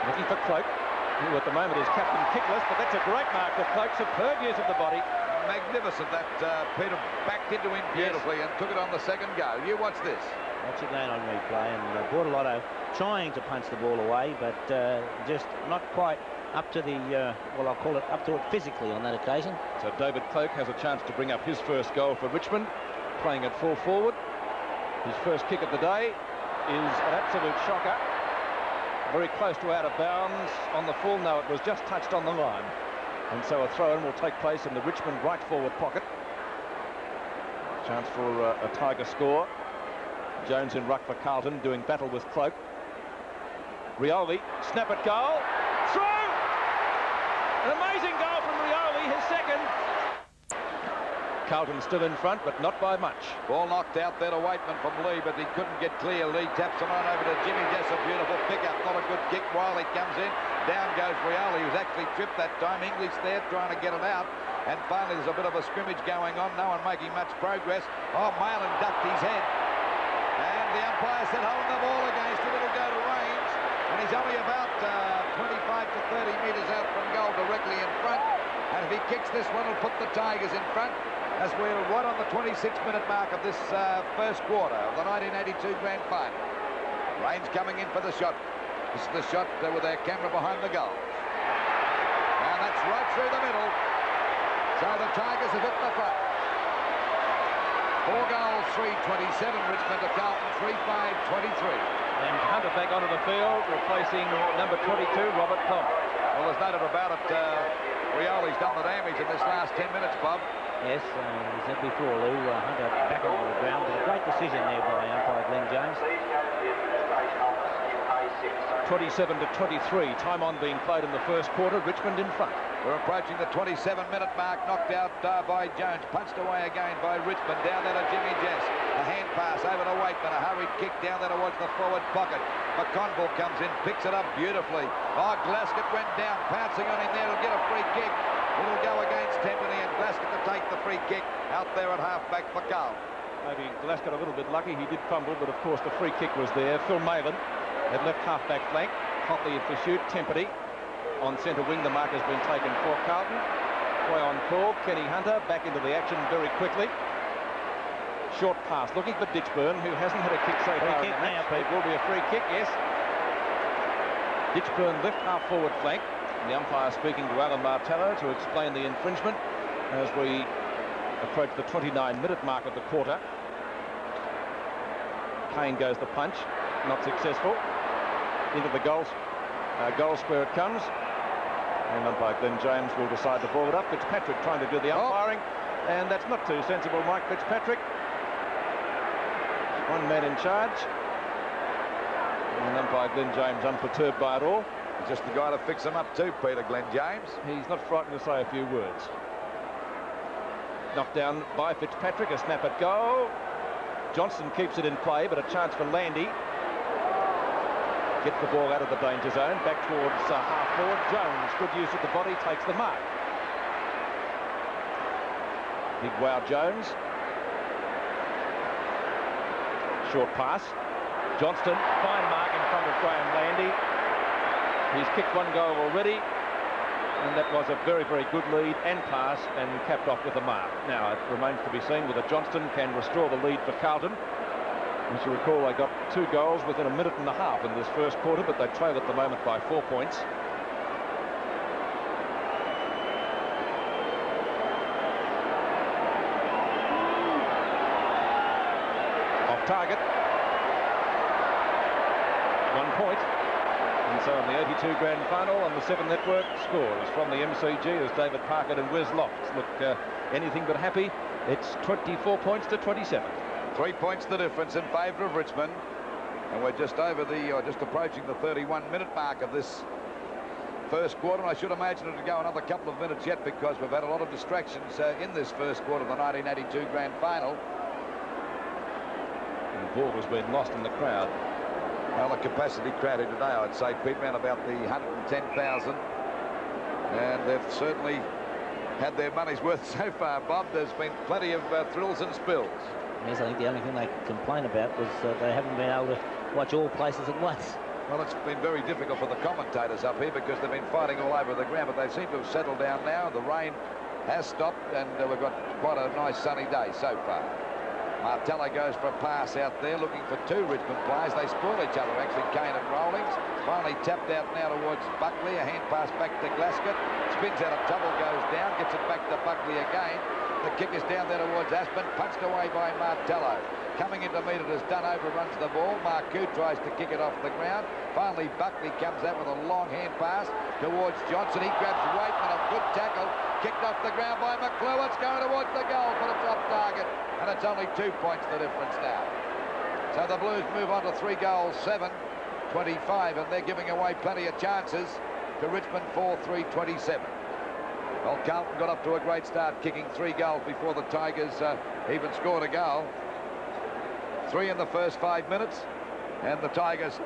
Looking for Cloak, who at the moment is captain kickless, but that's a great mark for Cloak. Superb use of the body. Magnificent. That Peter backed into him beautifully and took it on the second go. You watch this. Watch again on replay, and Bortolotto trying to punch the ball away, but just not quite up to the, well, I'll call it up to it physically on that occasion. So David Cloak has a chance to bring up his first goal for Richmond, playing at full forward. His first kick of the day is an absolute shocker. Very close to out of bounds on the full. No, it was just touched on the line. And so a throw-in will take place in the Richmond right forward pocket. Chance for a Tiger score. Jones in ruck for Carlton, doing battle with Cloak. Rioli, snap at goal. Through! An amazing goal from Rioli, his second. Carlton still in front, but not by much. Ball knocked out there to Waitman from Lee, but he couldn't get clear. Lee taps him on over to Jimmy Jess. A beautiful pick-up, not a good kick. Wiley comes in. Down goes Rioli, who's actually tripped that time. English there trying to get it out. And finally, there's a bit of a scrimmage going on. No one making much progress. Oh, Malin ducked his head. And the umpire said, hold the ball against him. It'll go to range. And he's only about 25 to 30 metres out from goal, directly in front. And if he kicks this one, it'll put the Tigers in front, as we're right on the 26-minute mark of this first quarter of the 1982 Grand Final. Rains coming in for the shot. This is the shot with their camera behind the goal. And that's right through the middle. So the Tigers have hit the front. 4 goals, 3-27. Richmond to Carlton, 3-5-23. And Hunter back onto the field, replacing number 22, Robert Pond. Well, there's no doubt about it. Rioli's done the damage in this last 10 minutes, Bob. Yes, we said before, Lou, Hunter back onto the ground, but a great decision there by umpire Glenn James. 27 to 23, time on being played in the first quarter. Richmond in front. We're approaching the 27-minute mark. Knocked out by Jones. Punched away again by Richmond. Down there to Jimmy Jess. A hand pass over to Waitman. A hurried kick down there towards the forward pocket. McConville comes in, picks it up beautifully. Oh, Glasgow went down. Pouncing on him there. He'll get a free kick. It'll go against Tempany, and Glasgow to take the free kick out there at half-back for Carlton. Maybe Glasgow a little bit lucky. He did fumble, but of course the free kick was there. Phil Maven at left half-back flank. Hotley in pursuit. Tempany on centre wing. The mark has been taken for Carlton. Boy on call. Kenny Hunter back into the action very quickly. Short pass looking for Ditchburn, who hasn't had a kick so far. It will be a free kick, yes. Ditchburn left half forward flank. And the umpire speaking to Alan Martello to explain the infringement as we approach the 29-minute mark of the quarter. Kane goes the punch, not successful. Into the goal square it comes. And umpire Glenn James will decide to ball it up. Fitzpatrick trying to do the umpiring. And that's not too sensible, Mike Fitzpatrick. One man in charge. And umpire Glenn James unperturbed by it all. Just the guy to fix him up too, Peter, Glenn James. He's not frightened to say a few words. Knocked down by Fitzpatrick. A snap at goal. Johnston keeps it in play, but a chance for Landy. Gets the ball out of the danger zone. Back towards half forward. Jones, good use of the body, takes the mark. Big wow Jones. Short pass. Johnston, fine mark in front of Graham Landy. He's kicked one goal already, and that was a very, very good lead and pass, and capped off with a mark. Now, it remains to be seen whether Johnston can restore the lead for Carlton. As you recall, they got 2 goals within a minute and a half in this first quarter, but they trail at the moment by 4 points. Off target. 1 point. And so in the 82 Grand Final on the 7 Network, scores from the MCG as David Parker and Wes Lofts look anything but happy. It's 24 points to 27. 3 points the difference in favour of Richmond. And we're just over just approaching the 31-minute mark of this first quarter. And I should imagine it'll go another couple of minutes yet, because we've had a lot of distractions in this first quarter of the 1982 Grand Final. And the ball has been lost in the crowd. Well, the capacity crowd here today, I'd say, Pete, around about the 110,000. And they've certainly had their money's worth so far, Bob. There's been plenty of thrills and spills. Yes, I think the only thing they complain about was they haven't been able to watch all places at once. Well, it's been very difficult for the commentators up here because they've been fighting all over the ground, but they seem to have settled down now. The rain has stopped, and we've got quite a nice sunny day so far. Martello goes for a pass out there, looking for 2 Richmond players. They spoil each other, actually, Kane and Rawlings. Finally tapped out now towards Buckley. A hand pass back to Glasgow. Spins out of trouble, goes down, gets it back to Buckley again. The kick is down there towards Aspen, punched away by Martello. Coming in to meet it as Dunn overruns the ball. Marcoux tries to kick it off the ground. Finally, Buckley comes out with a long hand pass towards Johnson. He grabs Waitman, a good tackle. Kicked off the ground by McClure. It's going towards the goal, but it's off target. And it's only 2 points the difference now. So the Blues move on to 3 goals, 7-25, and they're giving away plenty of chances to Richmond 4-3-27. Well, Carlton got up to a great start, kicking 3 goals before the Tigers even scored a goal. 3 in the first 5 minutes, and the Tigers,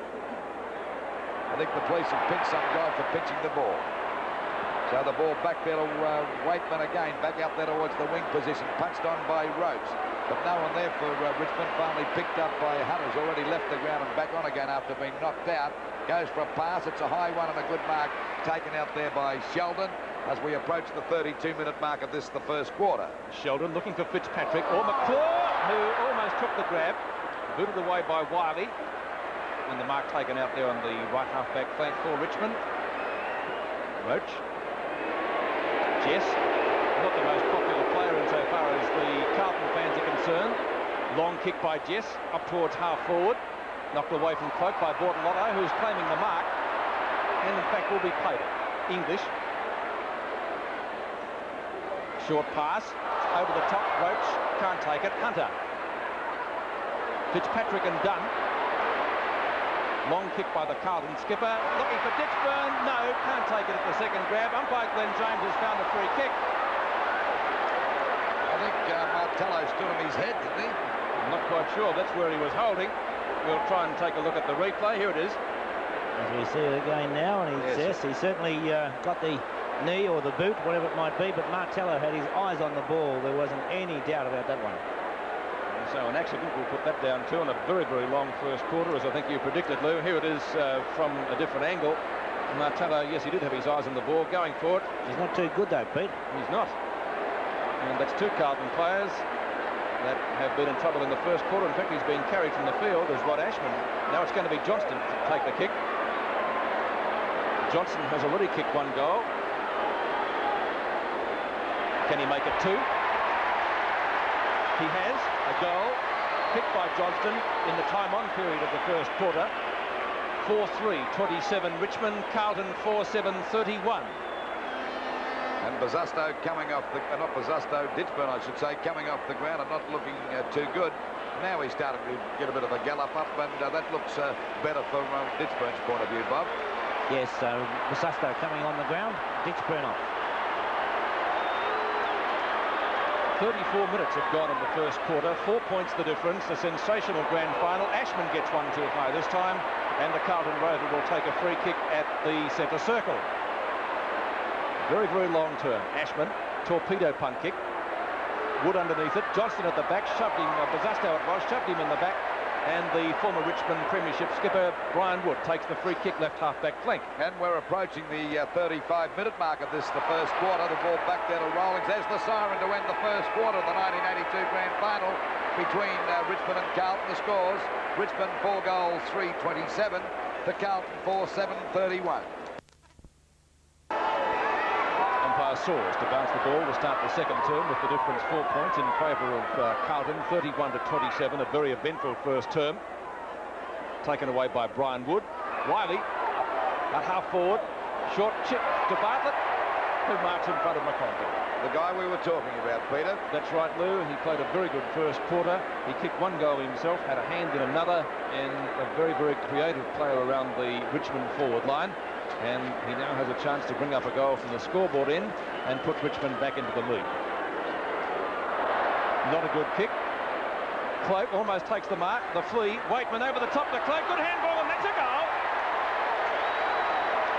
I think the police have pinched some guy for pitching the ball. So the ball back there to Waitman again, back out there towards the wing position, punched on by Ropes. But no one there for Richmond, finally picked up by Hunter's already left the ground and back on again after being knocked out. Goes for a pass, it's a high one and a good mark taken out there by Sheldon as we approach the 32-minute mark of this, the first quarter. Sheldon looking for Fitzpatrick, or McClure, who almost took the grab, booted away by Wiley, and the mark taken out there on the right half-back flank for Richmond. Roach. Jess, not the most popular player insofar as the Carlton fans are concerned. Long kick by Jess, up towards half-forward. Knocked away from Cloak by Bortolotto, who's claiming the mark, and in fact will be paid it. English. Short pass. Over the top. Roach can't take it. Hunter. Fitzpatrick and Dunn. Long kick by the Carlton skipper. Looking for Ditchburn. No, can't take it at the second grab. Umpire Glenn James has found a free kick. I think Martello stood on his head, didn't he? I'm not quite sure. That's where he was holding. We'll try and take a look at the replay. Here it is. As we see it again now, and he certainly got the knee or the boot, whatever it might be, but Martello had his eyes on the ball. There wasn't any doubt about that one. And so an accident, we'll put that down too, on a very, very long first quarter, as I think you predicted, Lou. Here it is from a different angle. Martello, yes, he did have his eyes on the ball, going for it. He's not too good though, Pete. He's not. And that's two Carlton players that have been in trouble in the first quarter. In fact, he's been carried from the field as Rod Ashman. Now it's going to be Johnston to take the kick. Johnson has already kicked one goal. Can he make it two? He has a goal kicked by Johnston in the time-on period of the first quarter. 4-3, 27 Richmond, Carlton 4-7, 31. And Bosustow coming off the, not Bosustow, Ditchburn I should say, coming off the ground and not looking too good. Now he's starting to get a bit of a gallop up, and that looks better from Ditchburn's point of view, Bob. Yes, Bosustow coming on the ground, Ditchburn off. 34 minutes have gone in the first quarter. 4 points the difference. The sensational grand final. Ashman gets one too high this time, and the Carlton Rover will take a free kick at the centre circle. Very, very long term. Ashman, torpedo punt kick. Wood underneath it. Johnston at the back, shoved him, Bosustow it was, shoved him in the back. And the former Richmond Premiership skipper, Brian Wood, takes the free kick left half-back flank. And we're approaching the 35-minute mark of this, the first quarter. The ball back there to Rawlings. There's the siren to end the first quarter of the 1982 grand final between Richmond and Carlton. The scores, Richmond 4 goals, 3-27. To Carlton 4-7-31. Soares to bounce the ball to start the second term with the difference 4 points in favour of Carlton, 31-27, a very eventful first term. Taken away by Brian Wood. Wiley at half forward, short chip to Bartlett, who marks in front of McConville. The guy we were talking about, Peter. That's right, Lou. He played a very good first quarter. He kicked one goal himself, had a hand in another, and a very, very creative player around the Richmond forward line. And he now has a chance to bring up a goal from the scoreboard end and put Richmond back into the lead. Not a good kick. Cloak almost takes the mark. The flea. Waitman over the top to Cloak. Good handball, and that's a goal.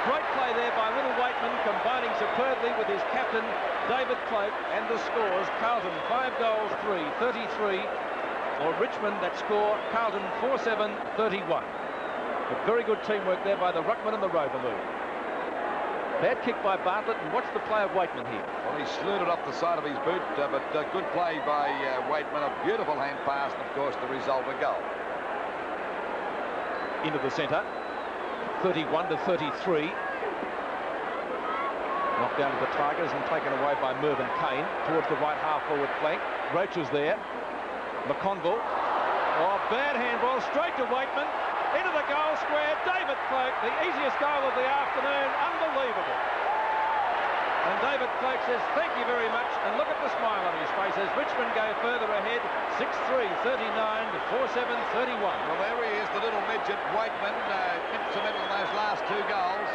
Great play there by little Waitman, combining superbly with his captain, David Cloak, and the scores. Carlton 5 goals, 3, 33. Or Richmond that score, Carlton 4-7, 31. But very good teamwork there by the ruckman and the rover, Lou. Bad kick by Bartlett, and watch the play of Waitman here. Well, he slewed it off the side of his boot, but good play by Waitman. A beautiful hand pass, and of course the result, a goal. Into the centre, 31-33. Knocked down to the Tigers and taken away by Mervyn Kane towards the right half forward flank. Roach is there. McConville. Oh, bad handball, straight to Waitman. Into the goal square, David Cloak, the easiest goal of the afternoon, unbelievable. And David Cloak says, thank you very much, and look at the smile on his face as Richmond go further ahead, 6-3, 39-4-7, 31. Well, there he is, the little midget, Waitman, instrumental in those last two goals.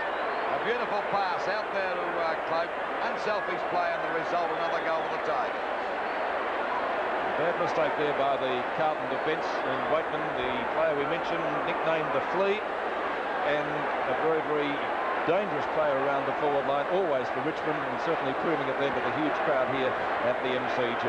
A beautiful pass out there to Cloak, unselfish play, and the result, another goal for the Tigers. Bad mistake there by the Carlton defence, and Waitman, the player we mentioned, nicknamed the Flea, and a very, very dangerous player around the forward line, always for Richmond, and certainly proving it then with a huge crowd here at the MCG.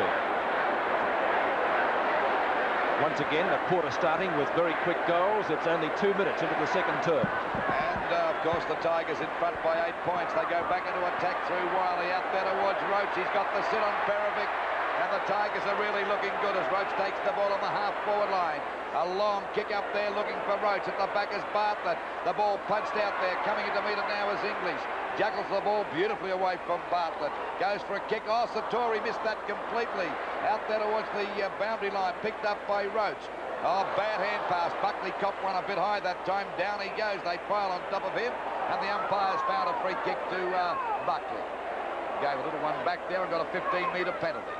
Once again, a quarter starting with very quick goals. It's only 2 minutes into the second term. And, of course, the Tigers in front by 8 points. They go back into attack through Wiley, out there towards Roach. He's got the sit on Perovic. And the Tigers are really looking good as Roach takes the ball on the half-forward line. A long kick up there looking for Roach. At the back is Bartlett. The ball punched out there. Coming in to meet it now is English. Juggles the ball beautifully away from Bartlett. Goes for a kick. Oh, Satori missed that completely. Out there towards the boundary line. Picked up by Roach. Oh, bad hand pass. Buckley copped one a bit high that time. Down he goes. They pile on top of him. And the umpires found a free kick to Buckley. gave a little one back there and got a 15-metre penalty.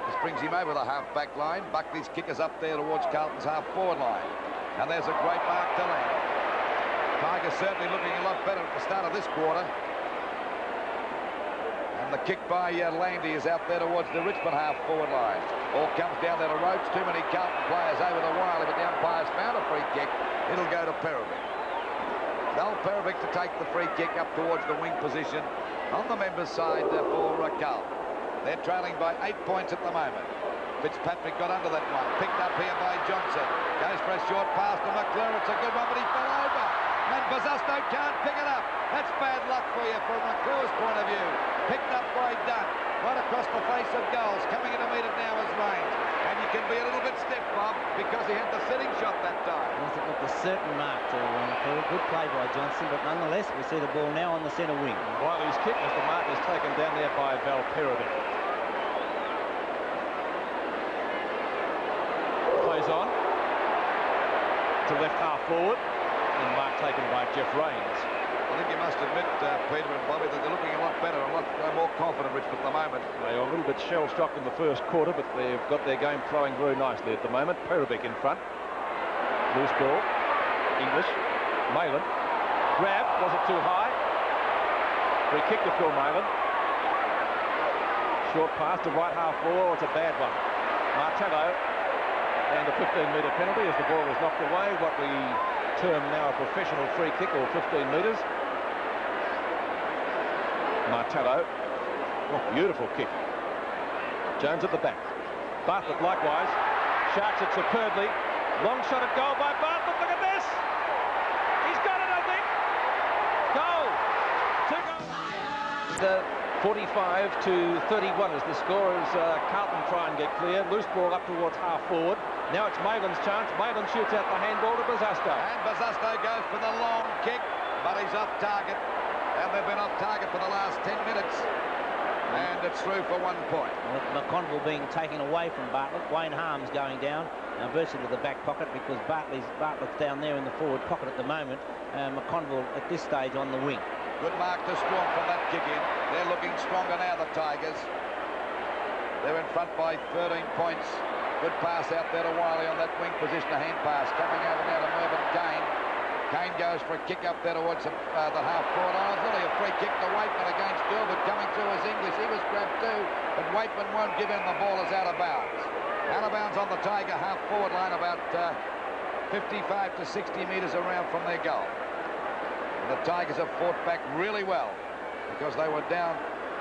This brings him over the half-back line. Buckley's kick is up there towards Carlton's half-forward line. And there's a great mark to land. Tigers certainly looking a lot better at the start of this quarter. And the kick by Landy is out there towards the Richmond half-forward line. All comes down there to Roach. Too many Carlton players over the Wiley, but the umpire's found a free kick. It'll go to Perovic. They'll Perovic to take the free kick up towards the wing position on the members' side for Carlton. They're trailing by 8 points at the moment. Fitzpatrick got under that one. Picked up here by Johnson. Goes for a short pass to McClure. It's a good one, but he fell over. And Bosusto can't pick it up. That's bad luck for you from McClure's point of view. Picked up by Dunn. Right across the face of goals. Coming in to meet it now is Rains. And you can be a little bit stiff, Bob, because he had the sitting shot that time. Yes, it looked a certain mark to McClure. Good play by Johnson, but nonetheless, we see the ball now on the centre wing. Wiley's kick as the mark is taken down there by Val Perovic. Plays on to left half forward, and mark taken by Jeff Rains. I think you must admit, Peter and Bobby, that they're looking a lot better, a lot more confident, Richmond, at the moment. They are a little bit shell-shocked in the first quarter, but they've got their game flowing very nicely at the moment. Perovic in front. Loose ball. English. Malin. Grab. Was it too high? Free kick to Phil Malin. Short pass to right half forward. It's a bad one. Martello. And a 15-metre penalty as the ball was knocked away. What we term now a professional free kick, or 15 metres. Martello. Oh, beautiful kick. Jones at the back. Bartlett likewise. Sharks it superbly. Long shot at goal by Bartlett. Look at this. He's got it, I think. Goal. 2 goals. 45 to 31 is the score as Carlton try and get clear. Loose ball up towards half forward. Now it's Malin's chance. Malin shoots out the handball to Bosusto. And Bosusto goes for the long kick, but he's off target. And they've been off target for the last 10 minutes. And it's through for 1 point. With McConville being taken away from Bartlett, Wayne Harms going down, virtually to the back pocket, because Bartlett's down there in the forward pocket at the moment. McConville at this stage on the wing. Good mark to Storm from that kick in. They're looking stronger now, the Tigers. They're in front by 13 points. Good pass out there to Wiley on that wing position, a hand pass. Coming over now to Mervyn Kane. Kane goes for a kick up there towards the half-forward line. It's really a free kick to Waitman against Gilbert. Coming through is English. He was grabbed too, but Waitman won't give him the ball. As out of bounds. Out of bounds on the Tiger half-forward line, about 55 to 60 metres around from their goal. And the Tigers have fought back really well because they were down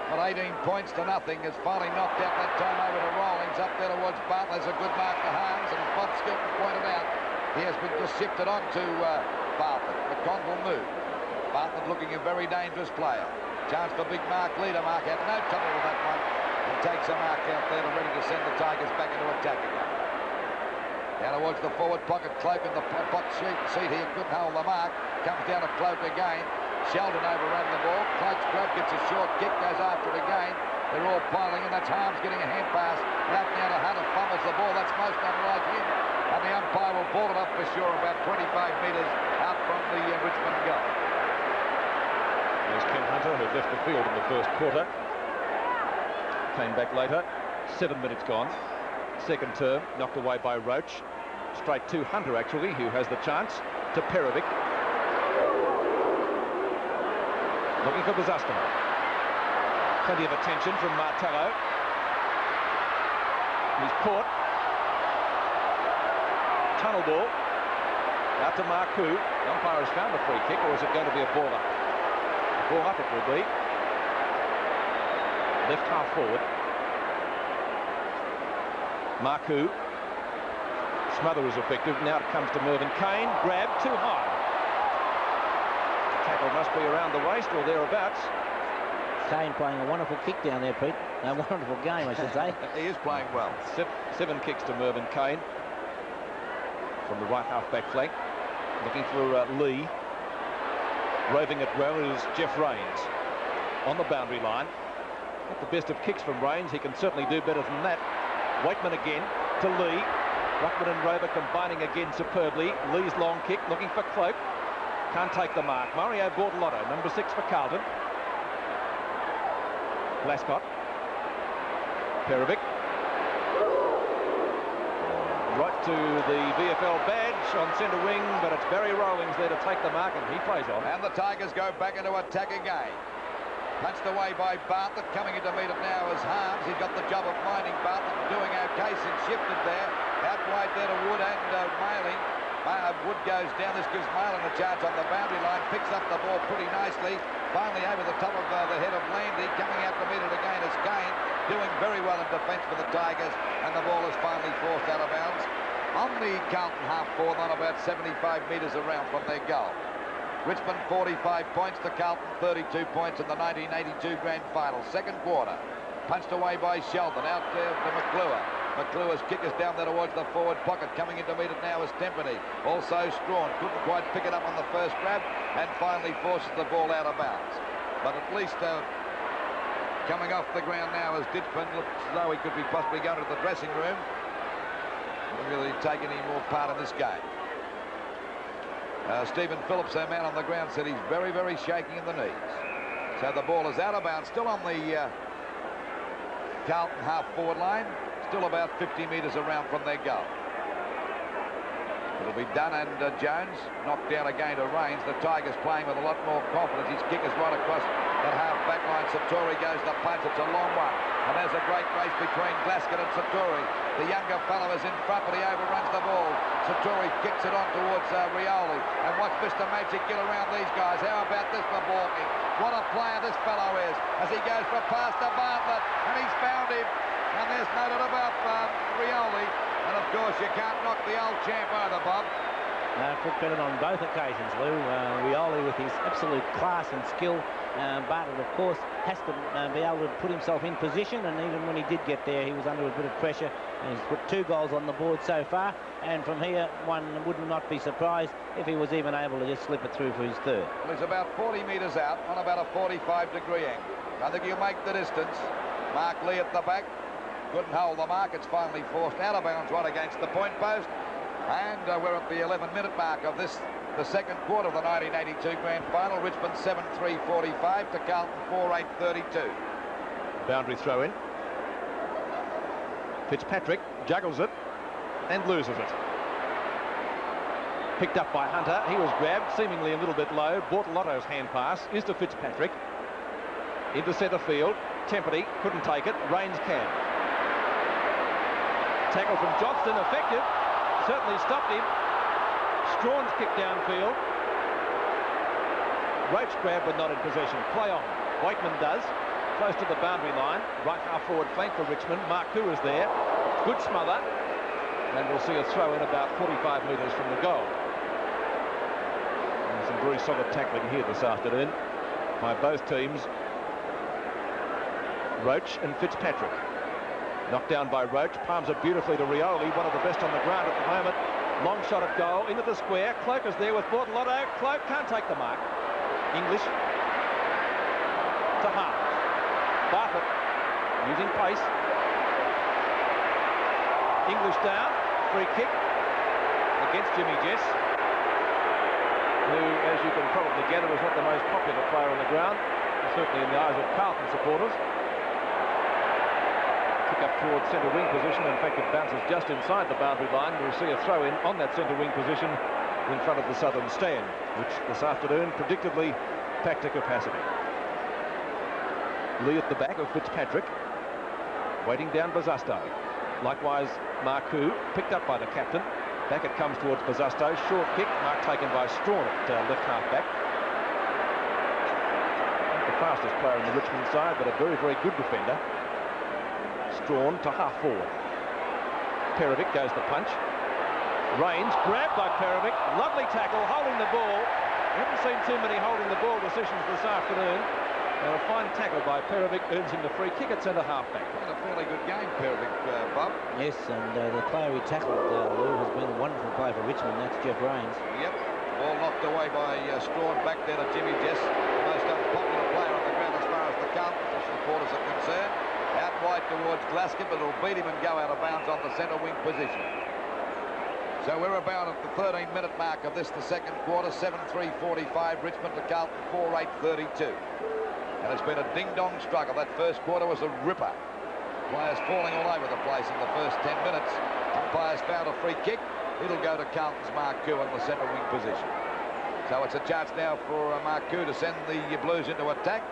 at 18 points to nothing. Has finally knocked out that time over to Rawlings. Up there towards Bartlett. There's a good mark to Harms, and as Bob Skilton pointed out, he has been just shifted on to Bartlett. McConville moved. Bartlett looking a very dangerous player. Chance for big Mark Leader. Mark had no trouble with that one and takes a mark out there and ready to send the Tigers back into attack again. Down towards the forward pocket. Cloak in the box seat here. Couldn't hold the mark. Comes down to Cloak again. Sheldon overran the ball. Cloak's grab, gets a short kick, goes after it again. They're all piling in. That's Harms getting a hand pass. Out now to Hunter, fumbles the ball. That's most unlike him. And the umpire will ball it up for sure about 25 metres out from the Richmond goal. There's Ken Hunter, who left the field in the first quarter. Came back later. 7 minutes gone. Second term, knocked away by Roach. Straight to Hunter, actually, who has the chance. To Perovic. Looking for Bosusto. Plenty of attention from Martello. He's caught. Tunnel ball. Out to Marcoux. The umpire has found a free kick, or is it going to be a ball up? A ball up it will be. Left half forward. Marcoux. Smother is effective. Now it comes to Mervyn Kane. Grab too high. Tackle must be around the waist or thereabouts. Kane playing a wonderful kick down there, Pete. A wonderful game, I should say. He is playing well. 7 kicks to Mervyn Kane from the right half-back flank. Looking for Lee. Roving it well is Jeff Rains on the boundary line. Not the best of kicks from Rains. He can certainly do better than that. Waitman again to Lee. Ruckman and Rover combining again superbly. Lee's long kick, looking for Cloak. Can't take the mark. Mario Bortolotto, number 6 for Carlton. Glascott. Perovic. Right to the VFL badge on centre wing, but it's Barry Rowlings there to take the mark, and he plays on. And the Tigers go back into attack again. Punched away by Bartlett. Coming in to meet it now is Harms. He's got the job of finding Bartlett and doing okay since shifted there. Out wide there to Wood and Mailing. Wood goes down. This gives Mailing a chance on the boundary line. Picks up the ball pretty nicely. Finally over the top of the head of Landy. Coming out to meet it again is Kane. Doing very well in defence for the Tigers. And the ball is finally forced out of bounds. On the Carlton half-forward, on about 75 metres around from their goal. Richmond 45 points to Carlton 32 points in the 1982 grand final. Second quarter. Punched away by Sheldon. Out there to McClure. McClure's kick is down there towards the forward pocket. Coming in to meet it now is Tempany. Also Strawn. Couldn't quite pick it up on the first grab and finally forces the ball out of bounds. But at least coming off the ground now is Ditchman. Looks as though he could be possibly going to the dressing room. Not really take any more part in this game. Stephen Phillips, our man on the ground, said he's very, very shaky in the knees. So the ball is out of bounds, still on the Carlton half-forward line, still about 50 metres around from their goal. It'll be done, and Jones knocked down again to Rains. The Tigers playing with a lot more confidence. His kick is right across that half-back line. Satori goes to punch. It's a long one. And there's a great race between Glascott and Satori. The younger fellow is in front, but he overruns the ball. Satori kicks it on towards Rioli. And watch Mr. Magic get around these guys. How about this for Borky? What a player this fellow is as he goes for a pass to Bartlett. And he's found him. And there's no doubt about Rioli. And of course, you can't knock the old champ either, Bob. Full credit on both occasions, Lou. Rioli with his absolute class and skill. Bartlett, of course, has to be able to put himself in position, and even when he did get there, he was under a bit of pressure. And he's put 2 goals on the board so far, and from here, one would not be surprised if he was even able to just slip it through for his third. Well, he's about 40 metres out on about a 45-degree angle. I think he'll make the distance. Mark Lee at the back. Couldn't hold the mark. It's finally forced out of bounds right against the point post. And we're at the 11-minute mark of this, the second quarter of the 1982 grand final. Richmond 7-3-45 to Carlton 4-8-32. Boundary throw in. Fitzpatrick juggles it and loses it. Picked up by Hunter. He was grabbed, seemingly a little bit low. Bortolotto's hand pass is to Fitzpatrick. Into centre field. Tempany couldn't take it. Rains can. Tackle from Johnston, effective. Certainly stopped him. Strawn's kick downfield. Roach grab but not in possession. Play on. Wakeman does. Close to the boundary line. Right half forward flank for Richmond. Marku is there. Good smother. And we'll see a throw in about 45 metres from the goal. And some very solid tackling here this afternoon by both teams. Roach and Fitzpatrick. Knocked down by Roach, palms it beautifully to Rioli, one of the best on the ground at the moment. Long shot at goal, into the square. Cloak is there with Bortolotto. Cloak can't take the mark. English to Harms. Bartlett using pace. English down, free kick against Jimmy Jess, who, as you can probably gather, was not the most popular player on the ground, certainly in the eyes of Carlton supporters. Up towards centre wing position. In fact, it bounces just inside the boundary line. We'll see a throw in on that centre wing position in front of the southern stand, which this afternoon predictably packed to capacity. Lee at the back of Fitzpatrick, waiting down Bazasto. Likewise, Marku picked up by the captain. Back it comes towards Bazasto. Short kick, mark taken by Strawn at left half back. Not the fastest player on the Richmond side, but a very, very good defender. Strawn to half forward. Perovic goes the punch. Rains grabbed by Perovic. Lovely tackle, holding the ball. Haven't seen too many holding the ball decisions this afternoon. And a fine tackle by Perovic earns him the free kick at centre half back. It's a fairly good game, Perovic, Bob. Yes, and the player he tackled, Lou, has been a wonderful player for Richmond. That's Jeff Rains. Yep. Ball knocked away by Strawn back there to Jimmy Jess, the most unpopular player on the ground as far as the Carlton supporters are concerned. Out wide towards Glasgow, but it'll beat him and go out of bounds on the centre wing position. So we're about at the 13-minute mark of this, the second quarter. 7-3-45, Richmond to Carlton 4-8-32. And it's been a ding-dong struggle. That first quarter was a ripper. Players falling all over the place in the first 10 minutes. Umpires found a free kick. It'll go to Carlton's Marcoux in the centre wing position. So it's a chance now for Marcoux to send the Blues into attack.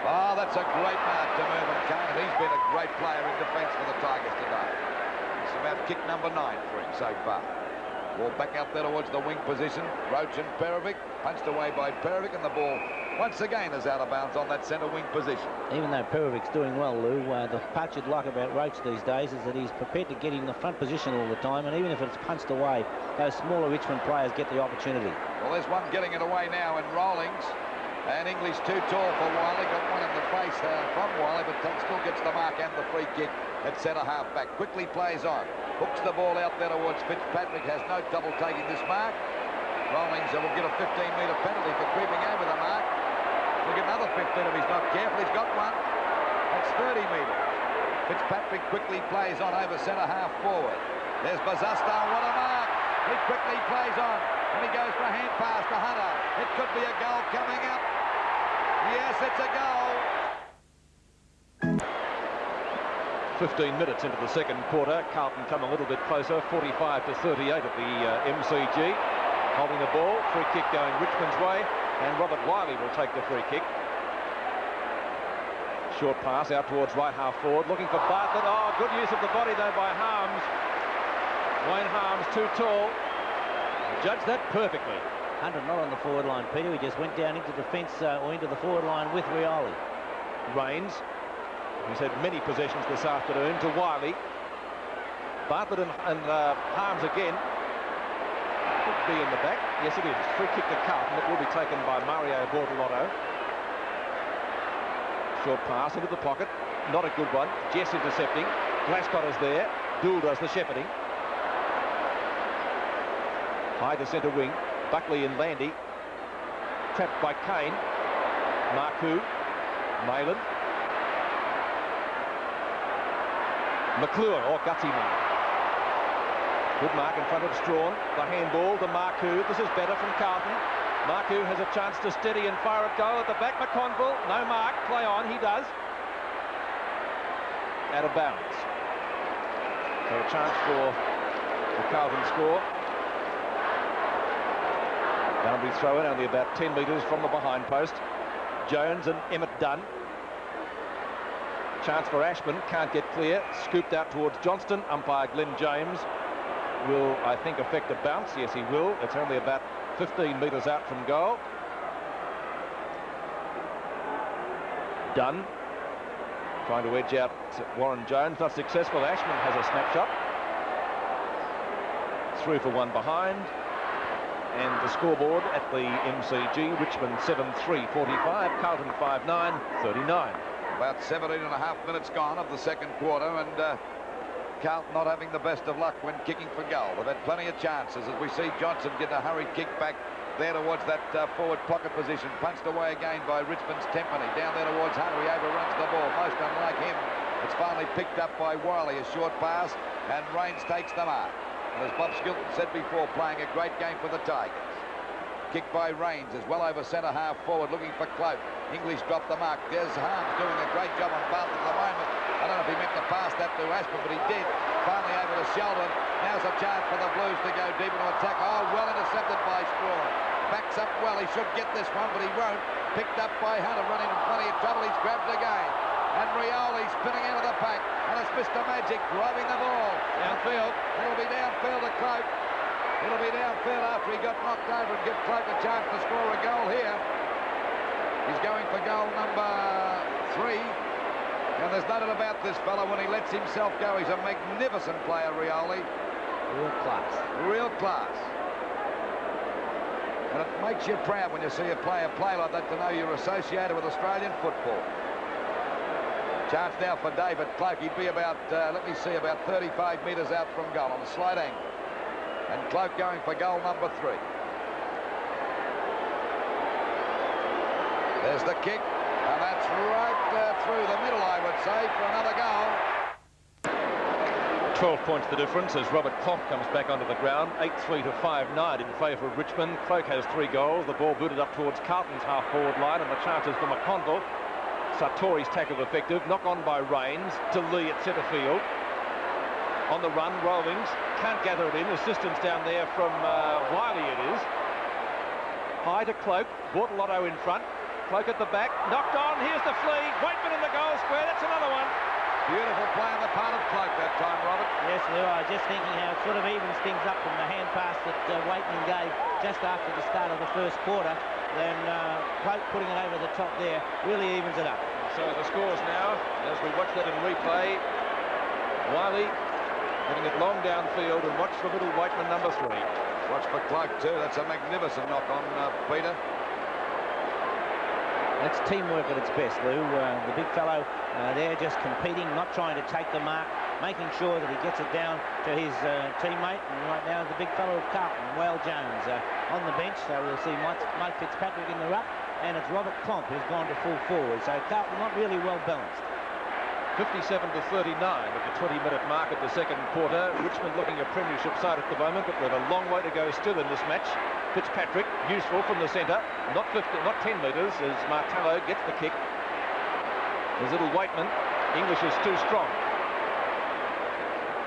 Oh, that's a great mark to Mervyn Kane, and he's been a great player in defence for the Tigers today. It's about kick number 9 for him so far. Ball back out there towards the wing position. Roach and Perovic, punched away by Perovic, and the ball once again is out of bounds on that centre wing position. Even though Perovic's doing well, Lou, the part you'd like about Roach these days is that he's prepared to get in the front position all the time, and even if it's punched away, those smaller Richmond players get the opportunity. Well, there's one getting it away now in Rawlings, and English too tall for Wiley. Got one in the face from Wiley, but still gets the mark and the free kick at centre half back. Quickly plays on, hooks the ball out there towards Fitzpatrick, has no trouble taking this mark. Rawlings will get a 15-metre penalty for creeping over the mark. He'll get another 15 if he's not careful. He's got one. That's 30 metres. Fitzpatrick quickly plays on over centre half forward. There's Bazastar. What a mark. He quickly plays on, and he goes for a hand pass to Hunter. It could be a goal coming up. Yes, it's a goal. 15 minutes into the second quarter. Carlton come a little bit closer, 45-38 at the MCG. Holding the ball, free kick going Richmond's way, and Robert Wiley will take the free kick. Short pass out towards right half forward, looking for Bartlett. Oh, good use of the body though by Harms. Wayne Harms too tall. Judged that perfectly. Hunter not on the forward line, Peter. He just went down into defence or into the forward line with Rioli. Rains, who's had many possessions this afternoon, to Wiley. Bartlett and Harms again. Could be in the back. Yes, it is. Free kick to Carlton. It will be taken by Mario Bortolotto. Short pass into the pocket. Not a good one. Jess intercepting. Glascott is there. Dool does the shepherding. High to centre wing. Buckley and Landy. Trapped by Kane. Marcoux. Malin. McClure. Oh, gutsy mark. Good mark in front of Strawn. The handball to Marcoux. This is better from Carlton. Marcoux has a chance to steady and fire a goal at the back. McConville. No mark. Play on. He does. Out of bounds. So a chance for the Carlton score. Boundary throw in, only about 10 metres from the behind post. Jones and Emmett Dunn. Chance for Ashman. Can't get clear. Scooped out towards Johnston. Umpire Glenn James will, I think, affect a bounce. Yes, he will. It's only about 15 metres out from goal. Dunn trying to edge out Warren Jones. Not successful. Ashman has a snapshot. Through for one behind. And the scoreboard at the MCG, Richmond 7-3-45, Carlton 5-9-39. About 17 and a half minutes gone of the second quarter, and Carlton not having the best of luck when kicking for goal. They've had plenty of chances as we see Johnson get a hurried kick back there towards that forward pocket position. Punched away again by Richmond's Tempany. Down there towards Hunter. He overruns the ball. Most unlike him. It's finally picked up by Wiley. A short pass, and Rains takes the mark. And as Bob Skilton said before, playing a great game for the Tigers. Kick by Rains is well over centre half forward, looking for Cloak. English dropped the mark. There's Harms doing a great job on Bartlett at the moment. I don't know if he meant to pass that to Ashman, but he did. Finally over to Sheldon. Now's a chance for the Blues to go deep into attack. Oh, well intercepted by Strawn. Backs up well. He should get this one, but he won't. Picked up by Hunter, running in plenty of trouble. He's grabbed again. And Rioli spinning out of the pack. And it's Mr. Magic driving the ball downfield. It'll be downfield to Cloak. It'll be downfield after he got knocked over and give Cloak a chance to score a goal here. He's going for goal number 3. And there's nothing about this fella when he lets himself go. He's a magnificent player, Rioli. Real class. Real class. And it makes you proud when you see a player play like that to know you're associated with Australian football. Chance now for David Cloak. He'd be about, let me see, about 35 metres out from goal on a slight angle. And Cloak going for goal number 3. There's the kick. And that's right through the middle, I would say, for another goal. 12 points the difference as Robert Clough comes back onto the ground. 8-3 to 5-9 in favour of Richmond. Clough has 3 goals. The ball booted up towards Carlton's half-forward line, and the chances for McConville. Sartori's tackle effective. Knock on by Rains to Lee at centre field. On the run, Rovings can't gather it in. Assistance down there from Wiley it is. High to Cloak. Bought Lotto in front. Cloak at the back. Knocked on. Here's the flea. Waitman in the goal square. That's another one. Beautiful play on the part of Cloak that time, Robert. Yes, Lou, I was just thinking how it sort of evens things up from the hand pass that Waitman gave just after the start of the first quarter. Then Cloak putting it over the top there really evens it up. So the scores now, as we watch that in replay, Wiley getting it long downfield, and watch for middle Waitman number 3. Watch for Cloak too. That's a magnificent knock on Peter. That's teamwork at its best, Lou. The big fellow there just competing, not trying to take the mark, making sure that he gets it down to his teammate. And right now the big fellow of Carlton, Whale Jones, on the bench. So we'll see Mike Fitzpatrick in the ruck, and it's Robert Clomp who's gone to full forward. So Carlton not really well balanced. 57 to 39 at the 20-minute mark of the second quarter. Richmond looking a premiership side at the moment, but with a long way to go still in this match. Fitzpatrick, useful from the centre, not 10 metres as Martello gets the kick. There's little Waitman. English is too strong.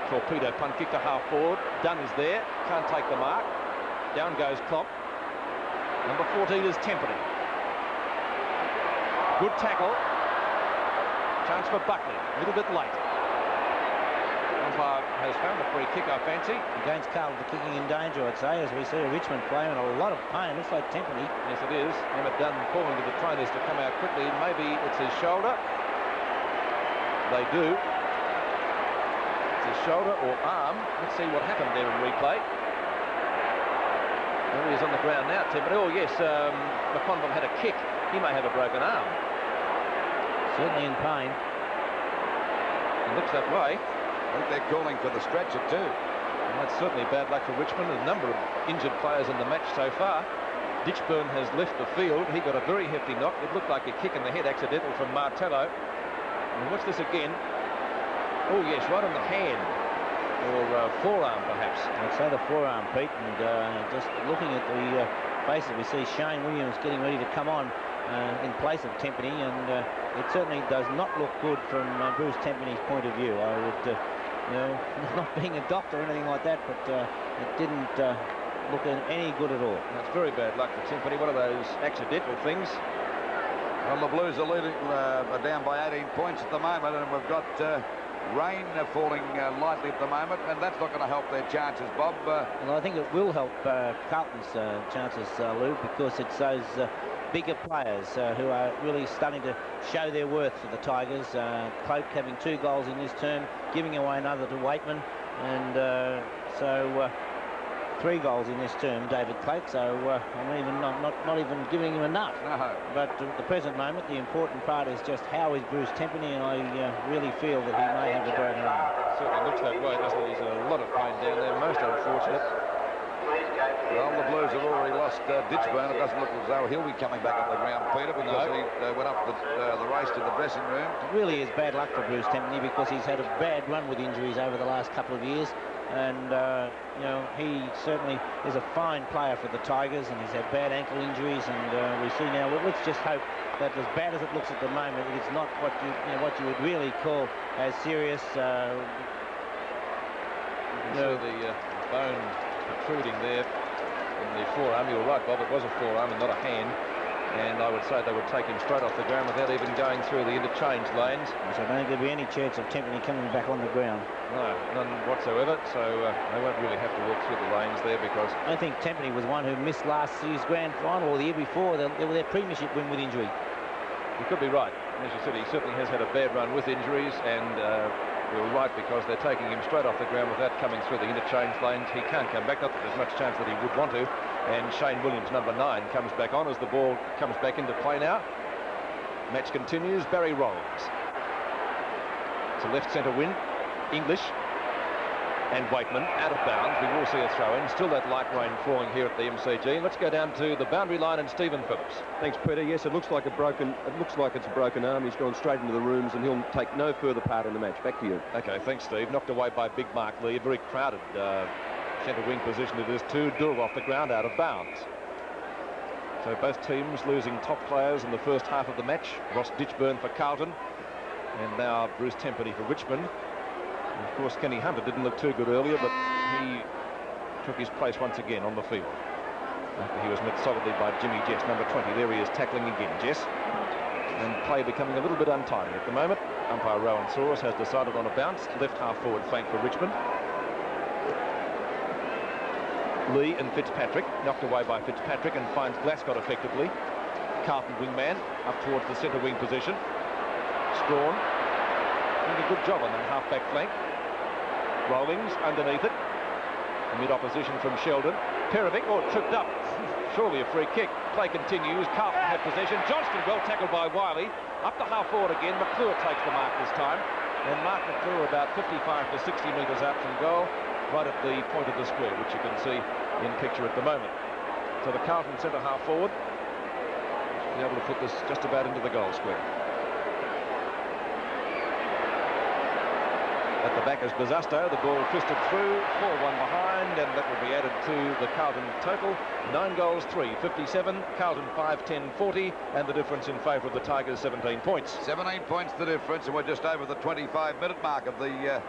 Torpedo punt kick to half forward. Dunn is there, can't take the mark. Down goes Klopp. Number 14 is Tempany. Good tackle. Chance for Buckley, a little bit late. Umpire has found a free kick, I fancy. Against Carlton, the kicking in danger, I'd say, as we see a Richmond player in a lot of pain. Looks like Tempany. Yes, it is. Emmett Dunn calling to the trainers to come out quickly. Maybe it's his shoulder. They do. It's his shoulder or arm. Let's see what happened there in replay. There he is on the ground now, Tempany. Oh, yes, McConville had a kick. He may have a broken arm. Certainly in pain. It looks that way. I think they're calling for the stretcher too. And that's certainly bad luck for Richmond. A number of injured players in the match so far. Ditchburn has left the field. He got a very hefty knock. It looked like a kick in the head accidental from Martello. And watch this again. Oh yes, right on the hand. Or forearm perhaps. I'd say the forearm, Pete. And just looking at the faces, we see Shane Williams getting ready to come on in place of Tempany, and it certainly does not look good from Bruce Tempany's point of view. I would, not being a doctor or anything like that, but it didn't look any good at all. That's very bad luck for Tempany. One of those accidental things. Well, the Blues are leading, are down by 18 points at the moment, and we've got rain falling lightly at the moment, and that's not going to help their chances, Bob. Well, I think it will help Carlton's chances, Lou, because it's those bigger players who are really starting to show their worth for the Tigers. Cloak having 2 goals in this term, giving away another to Waitman, and so 3 goals in this term, David Cloak. So I'm even not even giving him enough. No. But at the present moment, the important part is just how is Bruce Tempany, and I really feel that he may have a broken arm. Certainly looks that way, doesn't it? He's in a lot of pain down there. Most unfortunate. Well, the Blues have already lost Ditchburn. It doesn't look as though he'll be coming back on the ground, Peter, because he went up the race to the dressing room. It really is bad luck for Bruce Tempany because he's had a bad run with injuries over the last couple of years. And, he certainly is a fine player for the Tigers, and he's had bad ankle injuries. And we see now, let's just hope that as bad as it looks at the moment, it's not what you would really call as serious. You can see the bone protruding there in the forearm. You're right, Bob, it was a forearm and not a hand, and I would say they would take him straight off the ground without even going through the interchange lanes. So I don't think there'll be any chance of Tempany coming back on the ground. No, none whatsoever, so they won't really have to walk through the lanes there because... I think Tempany was one who missed last year's grand final or the year before, their premiership win with injury. You could be right. As you said, he certainly has had a bad run with injuries, and you're right, because they're taking him straight off the ground without coming through the interchange lanes. He can't come back, not that there's much chance that he would want to. And Shane Williams, number 9, comes back on as the ball comes back into play now. Match continues. Barry Rolls. It's a left centre win. English. and Waitman out of bounds. We will see a throw-in. Still that light rain falling here at the MCG. Let's go down to the boundary line and Stephen Phillips. Thanks, Peter. Yes, it looks like it's a broken arm. He's gone straight into the rooms, and he'll take no further part in the match. Back to you. Okay, thanks, Steve. Knocked away by Big Mark Lee. A very crowded centre wing position it is too. Dool off the ground out of bounds. So both teams losing top players in the first half of the match. Ross Ditchburn for Carlton, and now Bruce Tempany for Richmond. And of course, Kenny Hunter didn't look too good earlier, but he took his place once again on the field after he was met solidly by Jimmy Jess, number 20. There he is tackling again, Jess. And play becoming a little bit untidy at the moment. Umpire Rowan Soros has decided on a bounce. Left half forward flank for Richmond. Lee and Fitzpatrick, knocked away by Fitzpatrick, and finds Glascott effectively. Carlton wingman up towards the centre wing position. Strawn doing a good job on that half-back flank. Rollings underneath it. Mid opposition from Sheldon. Perovic, tripped up. Surely a free kick. Play continues. Carlton had possession. Johnston well tackled by Wiley. Up to half forward again. McClure takes the mark this time. And Mark McClure about 55 to 60 metres out from goal, right at the point of the square, which you can see in picture at the moment. So the Carlton centre half forward should be able to put this just about into the goal square. At the back is Bazasto. The ball fisted through, 4-1 behind, and that will be added to the Carlton total. 9 goals, 3, 57. Carlton 5, 10, 40, and the difference in favour of the Tigers, 17 points. 17 points the difference, and we're just over the 25-minute mark of the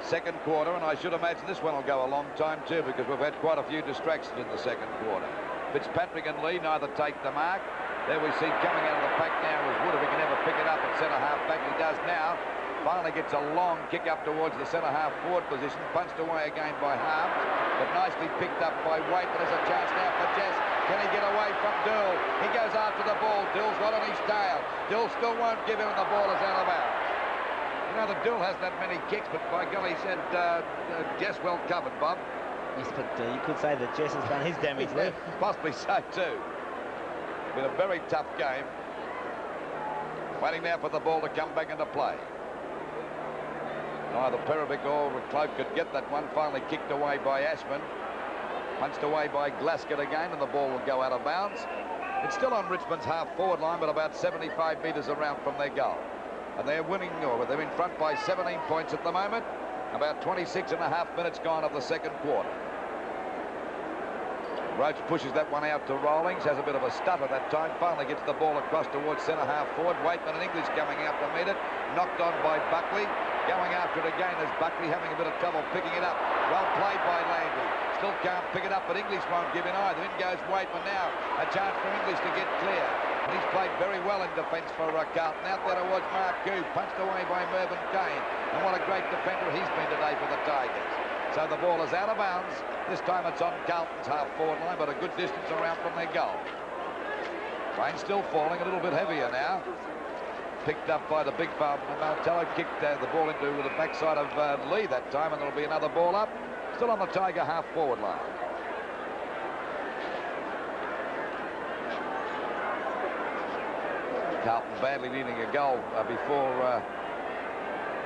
second quarter, and I should imagine this one will go a long time too, because we've had quite a few distractions in the second quarter. Fitzpatrick and Lee neither take the mark. There we see coming out of the pack now is Wood, if he can ever pick it up at centre half back. He does now. Finally gets a long kick up towards the centre half forward position, punched away again by Harms, but nicely picked up by Waite. There's a chance now for Jess. Can he get away from Dool? He goes after the ball. Dool's got on his tail. Dool still won't give him, and the ball is out of bounds. You know that Dool hasn't had many kicks, but by golly, said Jess well covered, Bob. Yes, but you could say that Jess has done his damage there. Possibly so too. Been a very tough game. Waiting now for the ball to come back into play. Neither Perovic or Cloak could get that one. Finally kicked away by Ashman. Punched away by Glasgow again, and the ball will go out of bounds. It's still on Richmond's half-forward line, but about 75 metres around from their goal. And they're winning, or they're in front by 17 points at the moment. About 26 and a half minutes gone of the second quarter. Roach pushes that one out to Rollings, has a bit of a stutter that time, finally gets the ball across towards centre half forward. Waitman and English coming out to meet it, knocked on by Buckley. Going after it again as Buckley having a bit of trouble picking it up. Well played by Landry. Still can't pick it up, but English won't give in either. In goes Waitman now. A chance for English to get clear. And he's played very well in defence for Carlton. Out there towards Mark Coo, punched away by Mervyn Kane. And what a great defender he's been today for the Tigers. So the ball is out of bounds. This time it's on Carlton's half-forward line, but a good distance around from their goal. Rain still falling, a little bit heavier now. Picked up by the big farm. Martello kicked the ball into the backside of Lee that time, and there'll be another ball up. Still on the Tiger half-forward line. Carlton badly needing a goal before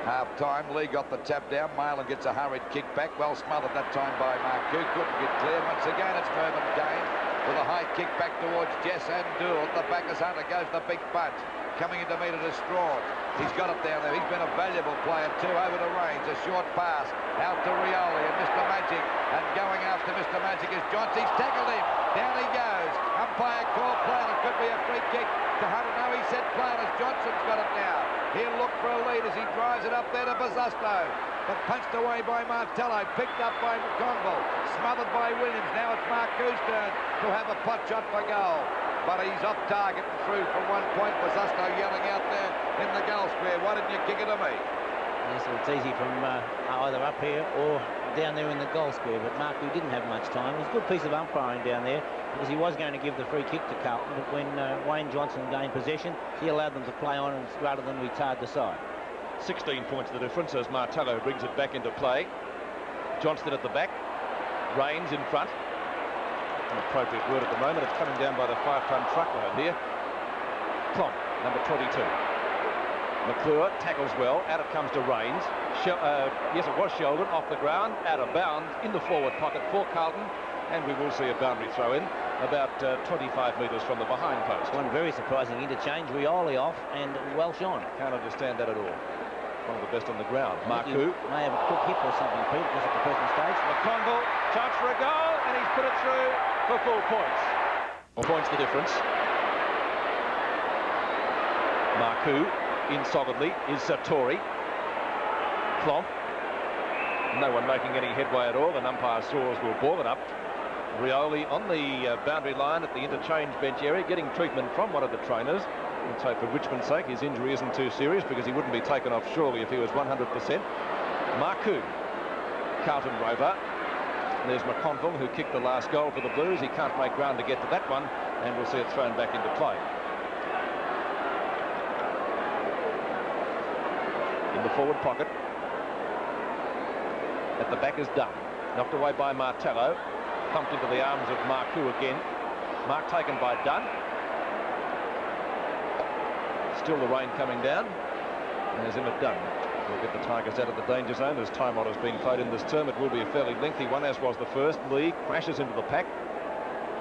half-time. Lee got the tap down. Marlon gets a hurried kick back. Well smothered that time by Marcoux. Couldn't get clear. Once again, it's Mervyn Kane with a high kick back towards Jess and Dool. At the back as Hunter goes the big punch. Coming in to meet it is Strawn. He's got it down there. He's been a valuable player too. Over to range. A short pass out to Rioli and Mr. Magic. And going after Mr. Magic is Johnson. He's tackled him. Down he goes. Umpire call play. It could be a free kick to Hunter. No, he said play as Johnson's got it now. He'll look for a lead as he drives it up there to Bazasto. But punched away by Martello. Picked up by McConville. Smothered by Williams. Now it's Marcou's turn to have a pot shot for goal. But he's off target and through from 1 point. Bazasto yelling out there in the goal square. Why didn't you kick it to me? Yes, it's easy from either up here or down there in the goal square. But Marcoux didn't have much time. It was a good piece of umpiring down there because he was going to give the free kick to Carlton. But when Wayne Johnson gained possession, he allowed them to play on rather than retard the side. 16 points the difference as Martello brings it back into play. Johnston at the back. Rains in front. An appropriate word at the moment. It's coming down by the 5-ton truckload here. Plonk, number 22. McClure tackles well. Out it comes to Rains. Yes, it was Sheldon off the ground, out of bounds in the forward pocket for Carlton, and we will see a boundary throw in about 25 metres from the behind post. One very surprising interchange. Rioli off and Welsh on. Can't understand that at all. One of the best on the ground. Marku may have a quick hip or something, Pete, just at the present stage. McConville, chance for a goal, and he's put it through for 4 points. 4 points the difference. Marku in solidly is Sartori. Plomp. No one making any headway at all. The umpire saws will ball it up. Rioli on the boundary line at the interchange bench area, getting treatment from one of the trainers. Let's hope for Richmond's sake his injury isn't too serious, because he wouldn't be taken off surely if he was 100%. Marku, Carlton rover. There's McConville, who kicked the last goal for the Blues. He can't make ground to get to that one, and we'll see it thrown back into play. In the forward pocket. At the back is Dunn. Knocked away by Martello. Pumped into the arms of Marku again. Mark taken by Dunn. Still the rain coming down. And there's Emmett Dunn. We'll get the Tigers out of the danger zone as time orders being played in this term. It will be a fairly lengthy one, as was the first. Lee crashes into the pack.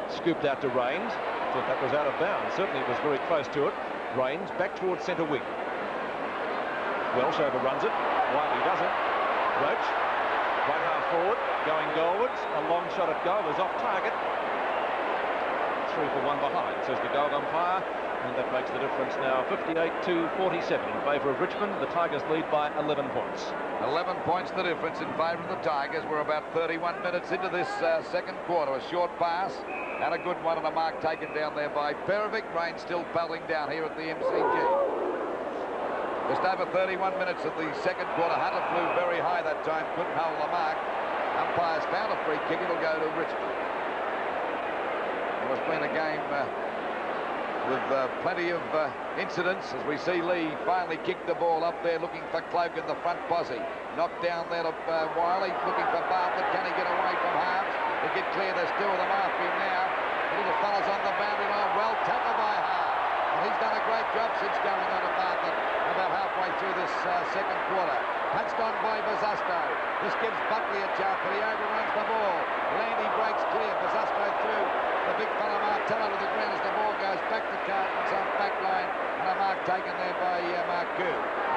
Scooped out to Rains. Thought that was out of bounds. Certainly it was very close to it. Rains back towards centre wing. Welsh overruns it. Wiley doesn't. Roach, right half forward, going goalwards. A long shot at goal is off target. 3 for 1 behind, says the goal umpire. And that makes the difference now 58-47 in favour of Richmond. The Tigers lead by 11 points. 11 points the difference in favour of the Tigers. We're about 31 minutes into this second quarter. A short pass and a good one, and a mark taken down there by Perovic. Rain still pelting down here at the MCG. Just over 31 minutes of the second quarter. Hunter flew very high that time, couldn't hold the mark. Umpires found a free kick. It'll go to Richmond. Well, it's been a game with plenty of incidents, as we see Lee finally kick the ball up there, looking for Cloak in the front posse. Knocked down there to Wiley, looking for Bartlett. Can he get away from Harms? To get clear, there's two of them after him now. The little fella's on the boundary line. Well tackled by Harms. And he's done a great job since going on to Bartlett about halfway through this second quarter. Punched on by Bazasto. This gives Buckley a chance, but he overruns the ball. Landy breaks clear. Bazasto through the big fella Martello to the ground as the ball goes back to Carlton's back line, and a mark taken there by Marku.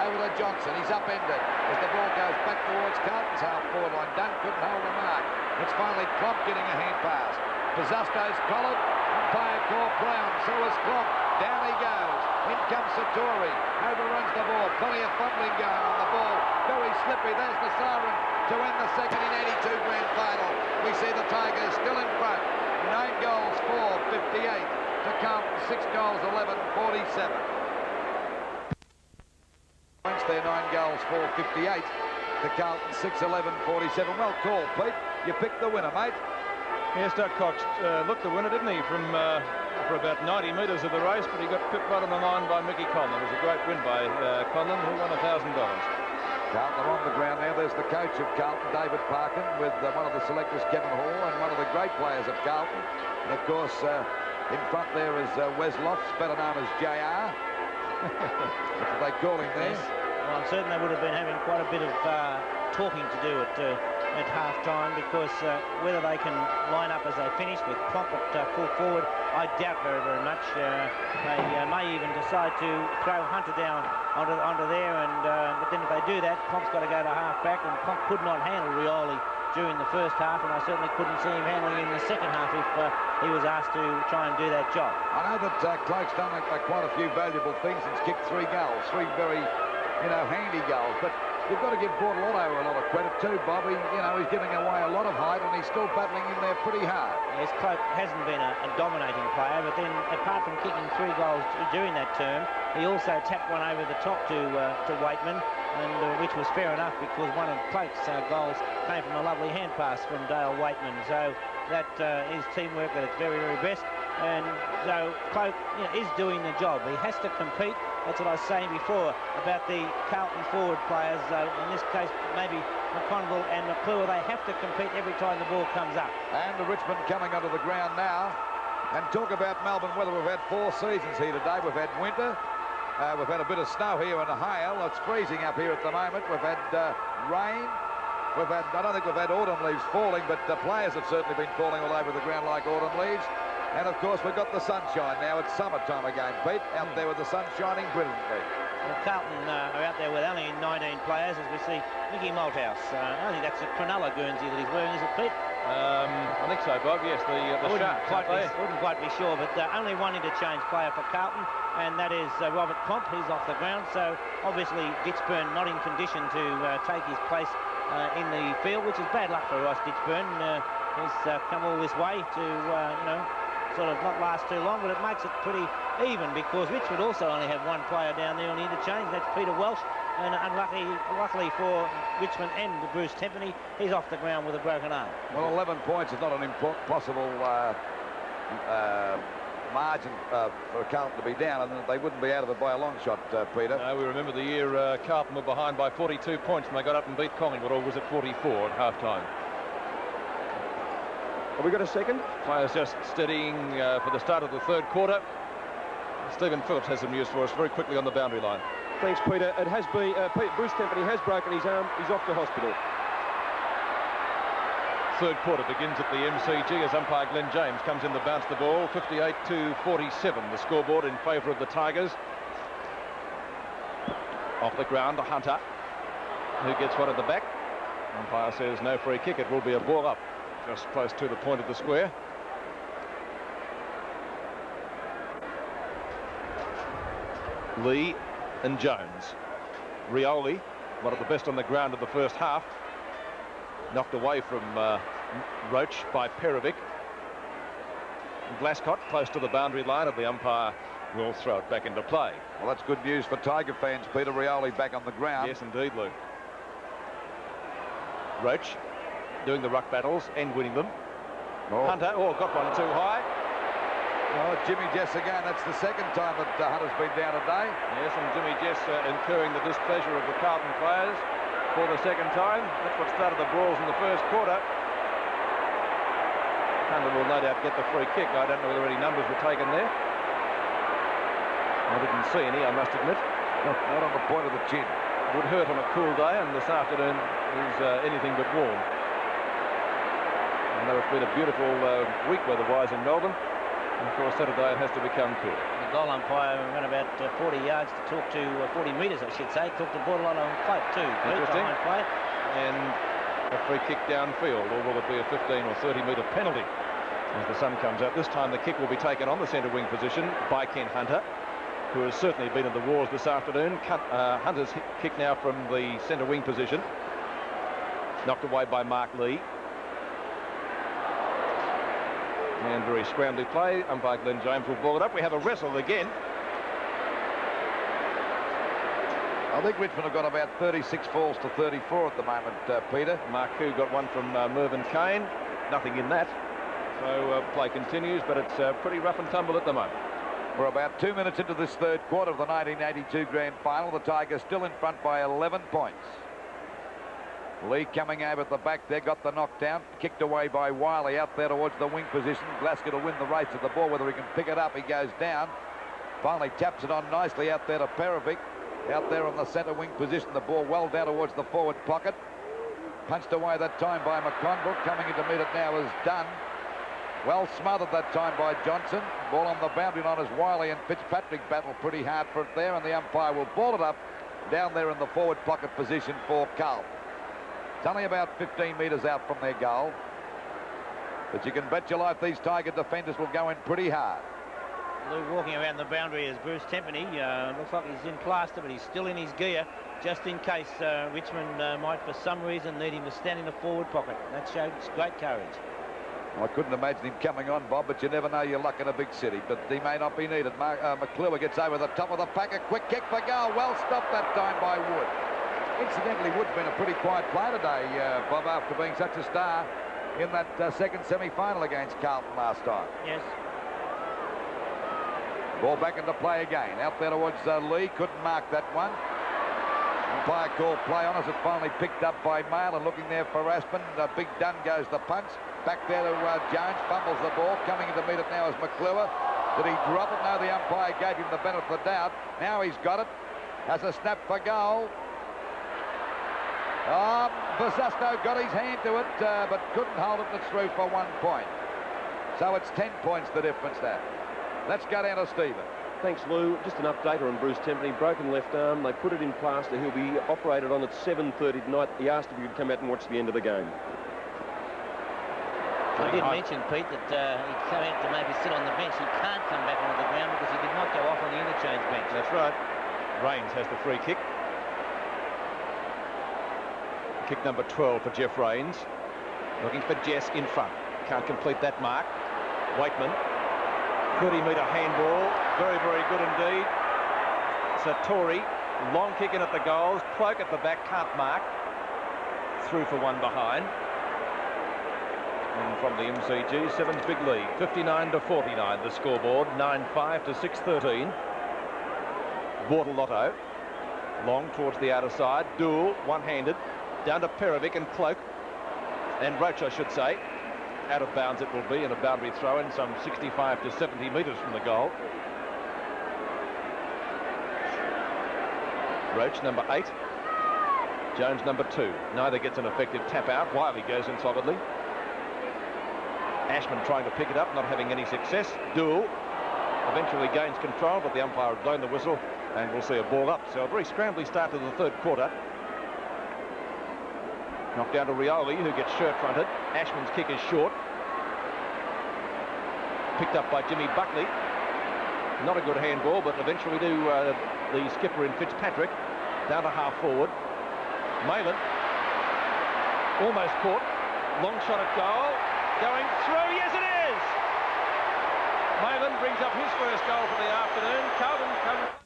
Over to Johnson. He's upended as the ball goes back towards Carlton's half-forward line. Dunn couldn't hold the mark. It's finally Klomp getting a hand pass. Bazasto's collared. Umpire call play on. So is Klomp. Down he goes. In comes Sartori. Overruns the ball. Plenty of fumbling going on the ball. Very slippery. There's the siren to end the second in 82 grand final. We see the Tigers still in front. 9 goals, 4-58 to Carlton. 6 goals, 11-47. Points there, 9 goals, 4-58 to Carlton. 6-11-47. Well called, Pete. You picked the winner, mate. Yes, Doug Cox looked the winner, didn't he, from for about 90 metres of the race, but he got pipped right on the line by Mickey Conlon. It was a great win by Conlon, who won $1,000. Carlton are on the ground now. There's the coach of Carlton, David Parkin, with one of the selectors, Kevin Hall, and one of the great players of Carlton. And, of course, in front there is Wes Lofts, better known as JR. That's what they call him there. Yes. Well, I'm certain they would have been having quite a bit of talking to do at half-time, because whether they can line up as they finish with Plomp at full forward, I doubt very, very much. They may even decide to throw Hunter down onto there, and but then if they do that, Plomp's got to go to half-back, and Plomp could not handle Rioli during the first half, and I certainly couldn't see him handling in the second half if he was asked to try and do that job. I know that Cloak's done quite a few valuable things. He's kicked 3 goals, 3 very, handy goals, but you've got to give Bortolotto a lot of credit too, Bobby. He's giving away a lot of height, and he's still battling in there pretty hard. Yes, Cloak hasn't been a dominating player, but then apart from kicking 3 goals during that term, he also tapped one over the top to Waitman, and which was fair enough, because one of Cloak's goals came from a lovely hand pass from Dale Waitman. So that is teamwork at its very, very best. And so Cloak is doing the job. He has to compete. That's what I was saying before about the Carlton forward players. In this case, maybe McConville and McClure, they have to compete every time the ball comes up. And the Richmond coming onto the ground now. And talk about Melbourne weather. We've had 4 seasons here today. We've had winter, We've had a bit of snow here and a hail. It's freezing up here at the moment. We've had rain. I don't think we've had autumn leaves falling, but the players have certainly been falling all over the ground like autumn leaves. And, of course, we've got the sunshine now. It's summertime again, Pete, out there with the sun shining brilliantly. Well, Carlton are out there with only 19 players, as we see Mickey Malthouse. I think that's a Cronulla Guernsey that he's wearing, is it, Pete? I think so, Bob. Yes, the Sharks. Wouldn't quite be sure, but only one interchange player for Carlton, and that is Robert Comp. He's off the ground, so obviously Ditchburn not in condition to take his place in the field, which is bad luck for Ross Ditchburn. He's come all this way to, sort of not last too long, but it makes it pretty even because Richmond also only have one player down there on the interchange. That's Peter Welsh, and luckily for Richmond and Bruce Tempany, he's off the ground with a broken arm. Well, 11 points is not an impossible margin for Carlton to be down, and they wouldn't be out of it by a long shot, Peter. No, we remember the year Carlton were behind by 42 points and they got up and beat Collingwood, or was it 44 at half-time? Have we got a second? Players just steadying for the start of the third quarter. Stephen Phillips has some news for us very quickly on the boundary line. Thanks, Peter. It has been Bruce Tempany has broken his arm. He's off to hospital. Third quarter begins at the MCG as umpire Glenn James comes in to bounce the ball. 58-47, the scoreboard in favour of the Tigers. Off the ground, Hunter, who gets one at the back. Umpire says no free kick. It will be a ball up, just close to the point of the square. Lee and Jones. Rioli, one of the best on the ground in the first half. Knocked away from Roach by Perovic. Glascott close to the boundary line, and the umpire will throw it back into play. Well, that's good news for Tiger fans. Peter Rioli back on the ground. Yes, indeed, Lou. Roach doing the ruck battles and winning them. Hunter, got one too high. Oh, Jimmy Jess again. That's the second time that Hunter's been down today. Yes, and Jimmy Jess incurring the displeasure of the Carlton players for the second time. That's what started the brawls in the first quarter. Hunter will no doubt get the free kick. I don't know whether any numbers were taken there. I didn't see any, I must admit. Not on the point of the chin. Would hurt on a cool day, and this afternoon is anything but warm. I know it's been a beautiful week weather-wise in Melbourne. And of course, Saturday it has to become cool. The goal umpire ran about 40 yards to talk to 40 metres, I should say. Talked to borderline on plate too. Interesting. Plate. And a free kick downfield, or will it be a 15 or 30-metre penalty as the sun comes out? This time the kick will be taken on the centre wing position by Ken Hunter, who has certainly been in the wars this afternoon. Hunter's kick now from the centre wing position. Knocked away by Mark Lee. And very scrambly play. Umpire Glenn James will ball it up. We have a wrestle again. I think Richmond have got about 36 falls to 34 at the moment, Peter. Marku got one from Mervyn Kane. Nothing in that. So play continues, but it's pretty rough and tumble at the moment. We're about 2 minutes into this third quarter of the 1982 Grand Final. The Tigers still in front by 11 points. Lee coming over at the back there, got the knockdown, kicked away by Wiley out there towards the wing position. Glasgow to win the race to the ball. Whether he can pick it up, he goes down. Finally taps it on nicely out there to Perovic. Out there on the centre wing position, the ball well down towards the forward pocket. Punched away that time by McConville. Coming in to meet it now is Dunn. Well smothered that time by Johnson. Ball on the boundary line as Wiley and Fitzpatrick battle pretty hard for it there, and the umpire will ball it up down there in the forward pocket position for Carlton. It's only about 15 metres out from their goal, but you can bet your life these Tiger defenders will go in pretty hard. Lou walking around the boundary is Bruce Tempany. Looks like he's in plaster, but he's still in his gear, just in case Richmond might, for some reason, need him to stand in the forward pocket. That shows great courage. I couldn't imagine him coming on, Bob, but you never know your luck in a big city. But he may not be needed. McClure gets over the top of the pack. A quick kick for goal. Well stopped that time by Wood. Incidentally, Wood's been a pretty quiet player today, Bob, after being such a star in that second semi-final against Carlton last time. Yes. Ball back into play again. Out there towards Lee. Couldn't mark that one. Umpire called play on us. It's finally picked up by Mail, and looking there for Aspen. Big Dunn goes the punch. Back there to Jones. Fumbles the ball. Coming in to meet it now is McClure. Did he drop it? No, the umpire gave him the benefit of the doubt. Now he's got it. Has a snap for goal. Basasco got his hand to it, but couldn't hold it. It's through for 1 point. So it's 10 points the difference there. Let's go down to Stephen. Thanks, Lou. Just an update on Bruce Tempany. Broken left arm. They put it in plaster. He'll be operated on at 7:30 tonight. He asked if he could come out and watch the end of the game. I did mention, Pete, that he'd come out to maybe sit on the bench. He can't come back onto the ground because he did not go off on the interchange bench. That's right. Rains has the free kick. Kick number 12 for Jeff Rains. Looking for Jess in front. Can't complete that mark. Waitman. 30-metre handball. Very, very good indeed. Satori. Long kick in at the goals. Cloak at the back. Can't mark. Through for one behind. And from the MCG, 7's big lead. 59-49 the scoreboard. 9-5 to 6-13. Bortolotto. Long towards the outer side. Duel. One-handed. Down to Perovic and Cloak. And Roach, I should say. Out of bounds it will be, and a boundary throw in some 65 to 70 metres from the goal. Roach, number 8. Jones, number 2. Neither gets an effective tap out. Wiley goes in solidly. Ashman trying to pick it up, not having any success. Duel eventually gains control, but the umpire has blown the whistle, and we'll see a ball up. So a very scrambly start to the third quarter. Knocked down to Rioli, who gets shirt-fronted. Ashman's kick is short. Picked up by Jimmy Buckley. Not a good handball, but eventually to the skipper in Fitzpatrick. Down to half-forward. Malin. Almost caught. Long shot at goal. Going through. Yes, it is! Malin brings up his first goal for the afternoon. Carlton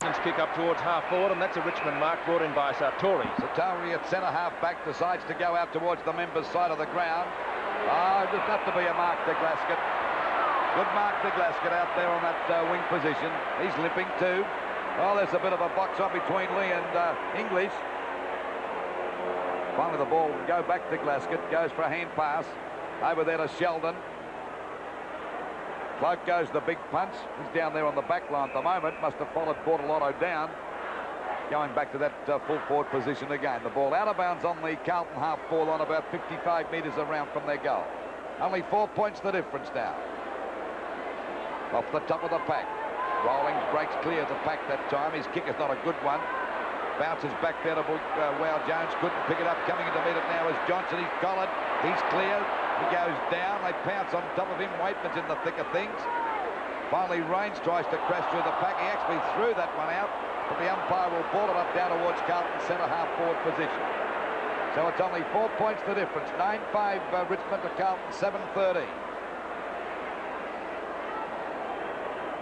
comes kick up towards half-forward, and that's a Richmond mark brought in by Sartori. Satori at centre-half back decides to go out towards the members' side of the ground. There's got to be a mark to Glasgow. Good mark to Glasgow out there on that wing position. He's limping too. Oh, there's a bit of a box on between Lee and English. Finally the ball will go back to Glasgow. Goes for a hand pass. Over there to Sheldon. Cloak goes the big punch. He's down there on the back line at the moment. Must have followed Bortolotto down. Going back to that full forward position again. The ball out of bounds on the Carlton half-ball on about 55 metres around from their goal. Only 4 points the difference now. Off the top of the pack. Rawlings breaks clear of the pack that time. His kick is not a good one. Bounces back there to Wow Jones. Couldn't pick it up. Coming into meet it now is Johnson. He's collared. He's clear. He goes down. They pounce on top of him. Waitman's in the thick of things. Finally, Rains tries to crash through the pack. He actually threw that one out, but the umpire will ball it up down towards Carlton's centre-half forward position. So it's only 4 points the difference. 9-5 Richmond to Carlton, 7-13.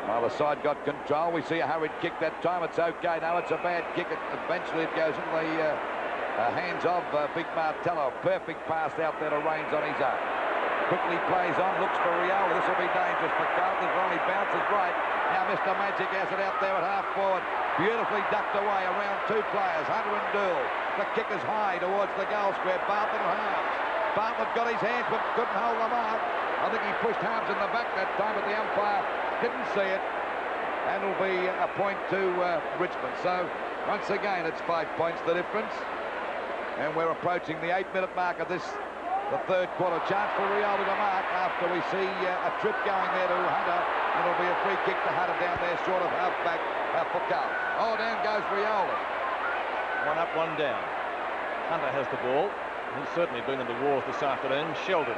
Well, the side got control. We see a hurried kick that time. It's okay. No, it's a bad kick. Eventually it goes into the hands of Big Martello. Perfect pass out there to Rains on his own. Quickly plays on, looks for Rioli. This will be dangerous for Carlton. Ronnie bounces right. Now Mr. Magic has it out there at half forward. Beautifully ducked away around two players, Hunter and Dool. The kick is high towards the goal square. Bartlett and Harms. Bartlett got his hands but couldn't hold them up. I think he pushed Harms in the back that time, but the umpire didn't see it. And it'll be a point to Richmond. So once again, it's 5 points the difference. And we're approaching the 8-minute mark of this, the third quarter. Chance for Rioli to mark after we see a trip going there to Hunter. And it'll be a free kick to Hunter down there, short of half-back for Carlton. Oh, down goes Rioli. One up, one down. Hunter has the ball. He's certainly been in the wars this afternoon. Sheldon.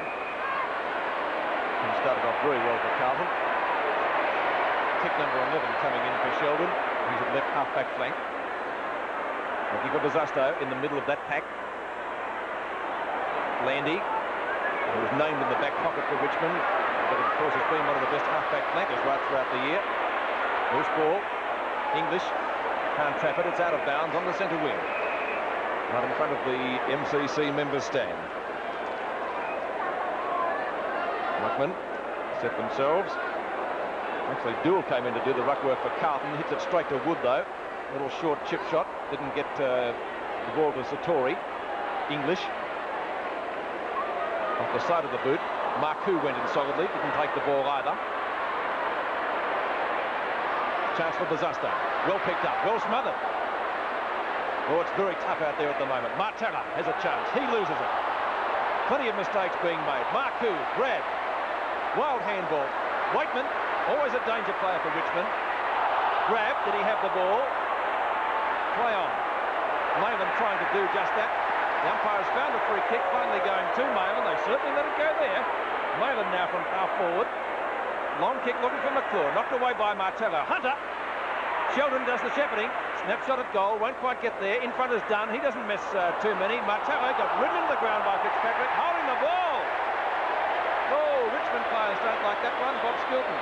He started off very well for Carlton. Kick number 11 coming in for Sheldon. He's at left half-back flank. Looking for Bazasto in the middle of that pack. Landy, who was named in the back pocket for Richmond, but of course has been one of the best half-back flankers right throughout the year. Loose ball. English can't trap it. It's out of bounds on the centre wing. Right in front of the MCC members stand. Ruckman set themselves. Actually, Dool came in to do the ruck work for Carlton. Hits it straight to Wood, though. Little short chip shot. Didn't get the ball to Satori. English. Off the side of the boot. Marku went in solidly. Didn't take the ball either. Chance for Bazusta. Well picked up, well smothered. Oh, it's very tough out there at the moment. Martella has a chance. He loses it. Plenty of mistakes being made. Marku, grab. Wild handball. Waitman, always a danger player for Richmond. Grab, did he have the ball? Play on. Malin trying to do just that. The umpire has found a free kick, finally going to Malin. They certainly let it go there. Malin now from half forward. Long kick looking for McClure. Knocked away by Martello. Hunter. Sheldon does the shepherding. Snapshot at goal. Won't quite get there. In front is Dunn. He doesn't miss too many. Martello got ridden into the ground by Fitzpatrick. Holding the ball. Oh, Richmond players don't like that one. Bob Skilton.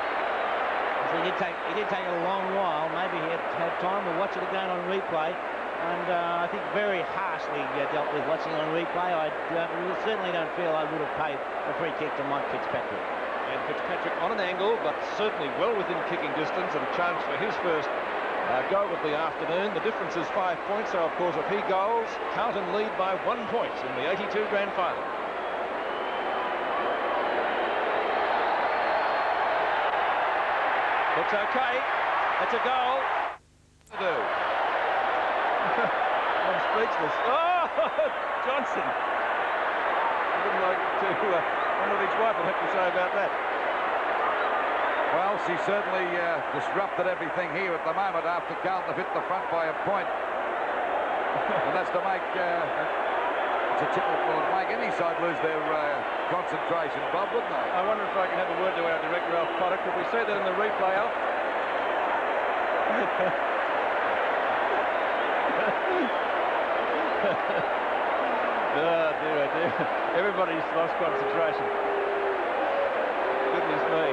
So he did take a long while. Maybe he had time to watch it again on replay. And I think very harshly dealt with watching on replay. I certainly don't feel I would have paid a free kick to Mike Fitzpatrick. And Fitzpatrick on an angle, but certainly well within kicking distance, and a chance for his first go of the afternoon. The difference is 5 points, so of course if he goals, Carlton lead by 1 point in the 82 grand final. Looks okay. That's a goal. I'm speechless. Oh, Johnson. I wouldn't like to wonder what his wife will have to say about that. Well, she certainly disrupted everything here at the moment after Carlton have hit the front by a point. And that's to make will make any side lose their concentration, Bob, wouldn't they? I wonder if I can have a word to our director, Rolf Harris. Could we see that in the replay, Alf? Oh, dear, oh dear. Everybody's lost concentration. Goodness me.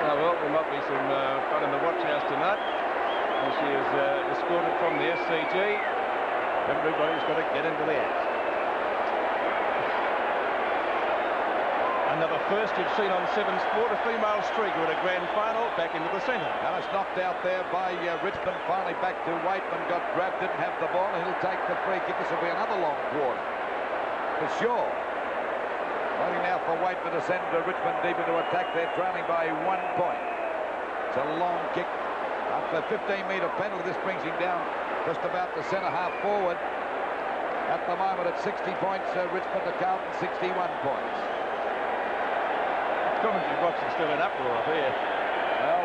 Oh, well, there might be some fun in the watch house tonight. And she is escorted from the SCG. Everybody's got to get into the act. Another first you've seen on 7 Sport, a female streaker at a grand final, back into the centre. And it's knocked out there by Richmond, finally back to Waitman, got grabbed, didn't have the ball, and he'll take the free kick. This will be another long quarter, for sure. Waiting now for Waitman to send Richmond deep into attack. They're trailing by 1 point. It's a long kick. After a 15-metre penalty, this brings him down just about the centre half forward. At the moment, at 60 points, Richmond to Carlton, 61 points. Commentary box is still in uproar up here. Well,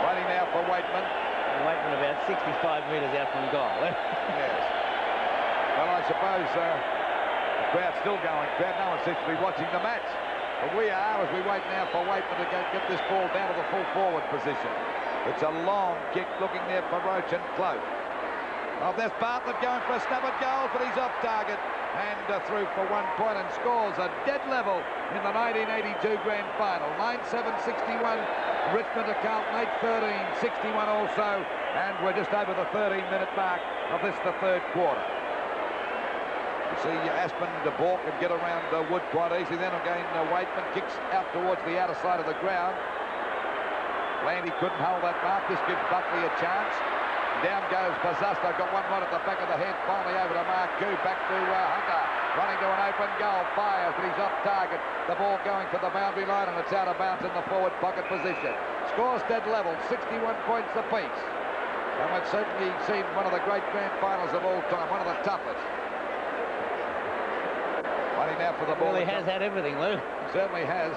waiting now for Waitman. Waitman about 65 metres out from goal. Yes. Well, I suppose the crowd's still going. No one seems to be watching the match. But we are, as we wait now for Waitman to get this ball down to the full forward position. It's a long kick looking there for Roach and Cloak. Oh, there's Bartlett going for a snap at goal, but he's off target. And through for 1 point and scores a dead level in the 1982 grand final. 9-7-61, Richmond to Carlton, 8-13-61 also. And we're just over the 13-minute mark of this, the third quarter. You see Aspen de Boer can get around Wood quite easily. Then again, Waitman kicks out towards the outer side of the ground. Landy couldn't hold that mark. This gives Buckley a chance. Down goes Bazusta, got one right at the back of the head, finally over to Marku, back to Hunter, running to an open goal, fires, but he's off target. The ball going for the boundary line, and it's out of bounds in the forward pocket position. Scores dead level, 61 points apiece. And we've certainly seen one of the great grand finals of all time, one of the toughest. Running now for the ball. Well, he has had everything, Lou. Certainly has.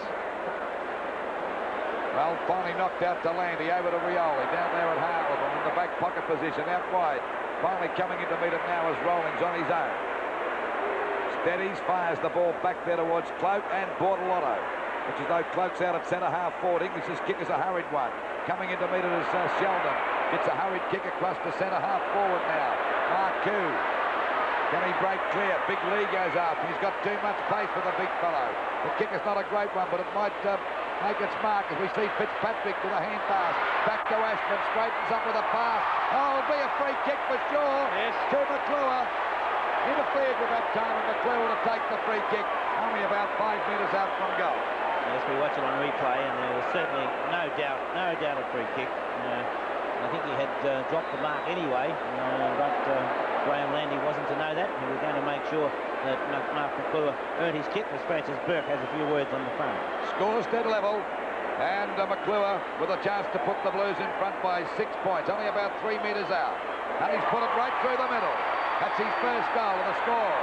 Well, finally knocked out to Landy, over to Rioli, down there at Harlton in the back pocket position, out wide. Finally coming in to meet it now as Rawlings on his own. Steadies, fires the ball back there towards Cloak and Bortolotto, which is though Cloak's out at centre half forward. English's kick is a hurried one. Coming in to meet it is Sheldon. Gets a hurried kick across to centre half forward now. Marku. Can he break clear? Big Lee goes up. He's got too much pace for the big fellow. The kick is not a great one, but it might make its mark as we see Fitzpatrick with a hand pass. Back to Ashton, straightens up with a pass. Oh, it'll be a free kick for sure. Yes. To McClure. Interfered with that time, and McClure to take the free kick. Only about 5 metres out from goal. Yes, we watch it on replay, and there was certainly no doubt a free kick. I think he had dropped the mark anyway, but Graham Landy wasn't to know that. He was going to make sure that Mark McClure earned his kick, as Francis Burke has a few words on the phone. Scores dead level. And McClure with a chance to put the Blues in front by 6 points, only about 3 metres out. And he's put it right through the middle. That's his first goal of the score.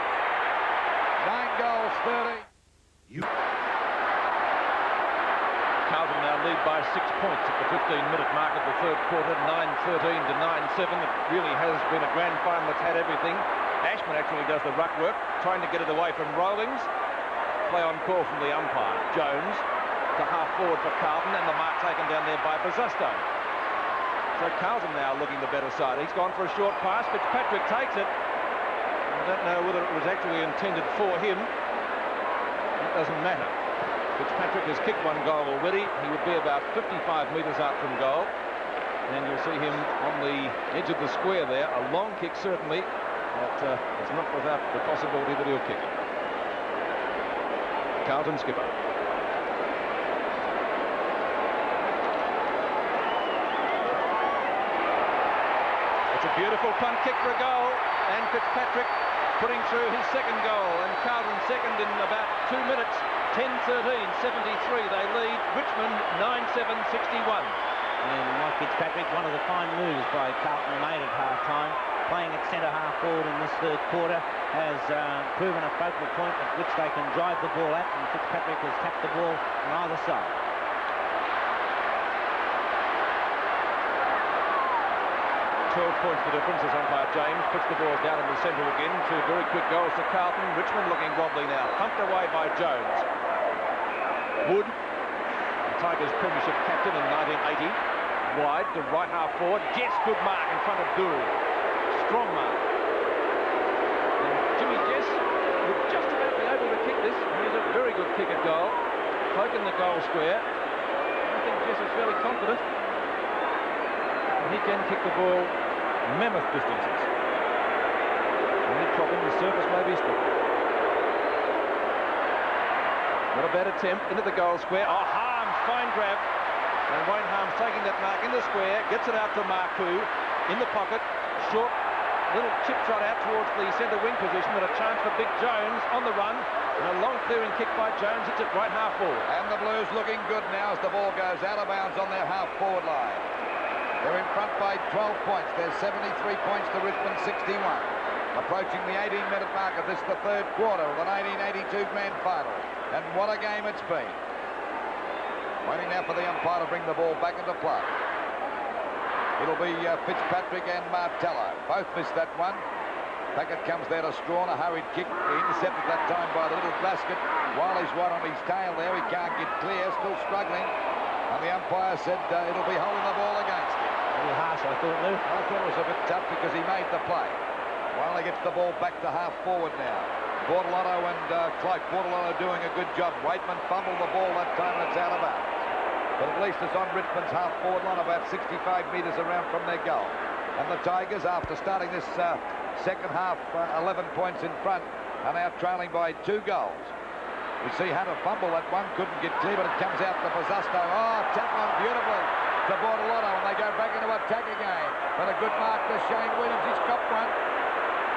9 goals, 30. Carlton now lead by 6 points at the 15-minute mark of the third quarter, 9-13 to 9-7. It really has been a grand final that's had everything. Ashman actually does the ruck work, trying to get it away from Rawlings. Play on call from the umpire. Jones to half forward for Carlton, and the mark taken down there by Bozzusto. So Carlton now looking the better side. He's gone for a short pass. Fitzpatrick takes it. I don't know whether it was actually intended for him. It doesn't matter. Fitzpatrick has kicked 1 goal already. He would be about 55 metres out from goal. And you'll see him on the edge of the square there. A long kick, certainly, but it's not without the possibility that he'll kick it. Carlton skipper. It's a beautiful punt kick for a goal. And Fitzpatrick putting through his second goal. And Carlton second in about 2 minutes. 10-13, 73. They lead Richmond 9-7, 61. And Mike Fitzpatrick, one of the fine moves by Carlton made at half-time, playing at centre-half forward in this third quarter, has proven a focal point at which they can drive the ball at, and Fitzpatrick has tapped the ball on either side. 12 points the difference as umpire James puts the ball down in the centre again. 2 very quick goals to Carlton. Richmond looking wobbly now. Pumped away by Jones. Wood, the Tigers' premiership captain in 1980. Wide to right half forward. Jess, good mark in front of Gould. Strong mark. And Jimmy Jess would just about be able to kick this. He's a very good kick at goal. Poking the goal square. I think Jess is fairly confident. He can kick the ball mammoth distances. Only problem, the surface may be slippery. Not a bad attempt into the goal square. Oh, Harms, fine grab. And Wayne Harms taking that mark in the square, gets it out to Marku in the pocket. Short little chip shot out towards the centre wing position, but a chance for Big Jones on the run. And a long clearing kick by Jones. It's at right half forward. And the Blues looking good now as the ball goes out of bounds on their half forward line. They're in front by 12 points. There's 73 points to Richmond 61. Approaching the 18-minute mark of this, the third quarter of the 1982 grand final. And what a game it's been. Waiting now for the umpire to bring the ball back into play. It'll be Fitzpatrick and Martello. Both missed that one. Packett comes there to Strawn, a hurried kick. Intercepted that time by the little Glasgow. Wiley's right on his tail there. He can't get clear, still struggling. And the umpire said it'll be holding the ball against him. A little harsh, I thought, Lou. I thought it was a bit tough because he made the play. Wiley gets the ball back to half forward now. Bortolotto and Cloak. Bortolotto doing a good job. Waitman fumbled the ball that time and it's out of bounds. But at least it's on Richmond's half forward line, about 65 metres around from their goal. And the Tigers, after starting this second half 11 points in front, are now trailing by 2 goals. We see Hunter fumble that one, couldn't get clear, but it comes out to Bozzusto. Oh, tap on beautifully to Bortolotto, and they go back into attack again. But a good mark to Shane Williams. He's copped one,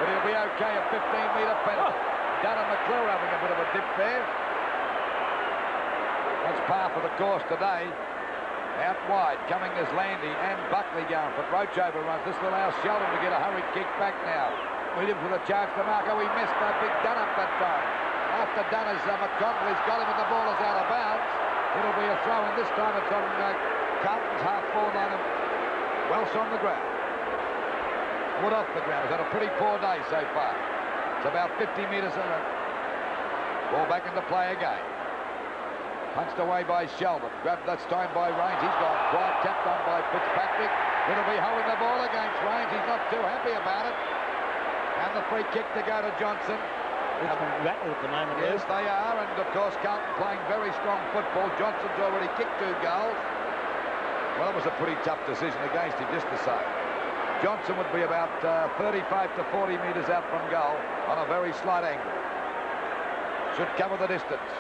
but he'll be okay. A 15-metre penalty. Dunn and McClure having a bit of a dip there. That's par for the course today. Out wide, coming is Landy and Buckley going for Roach overruns. This will allow Sheldon to get a hurried kick back now. Williams with a charge to mark. Oh, he missed that big Dunn up that time. After Dunn is McConville's got him and the ball is out of bounds. It'll be a throw, and this time it's on Carlton's half-forward line. Welsh on the ground. Wood off the ground. He's had a pretty poor day so far. It's about 50 metres in it. Ball back into play again. Punched away by Sheldon. Grabbed this time by Rains. He's gone quiet. Tapped on by Fitzpatrick. It'll be holding the ball against Rains. He's not too happy about it. And the free kick to go to Johnson. Richmond rattled at the moment. Yes, they are, and of course Carlton playing very strong football. Johnson's already kicked 2 goals. Well, it was a pretty tough decision against him, just to say. Johnson would be about 35 to 40 metres out from goal on a very slight angle. Should cover the distance.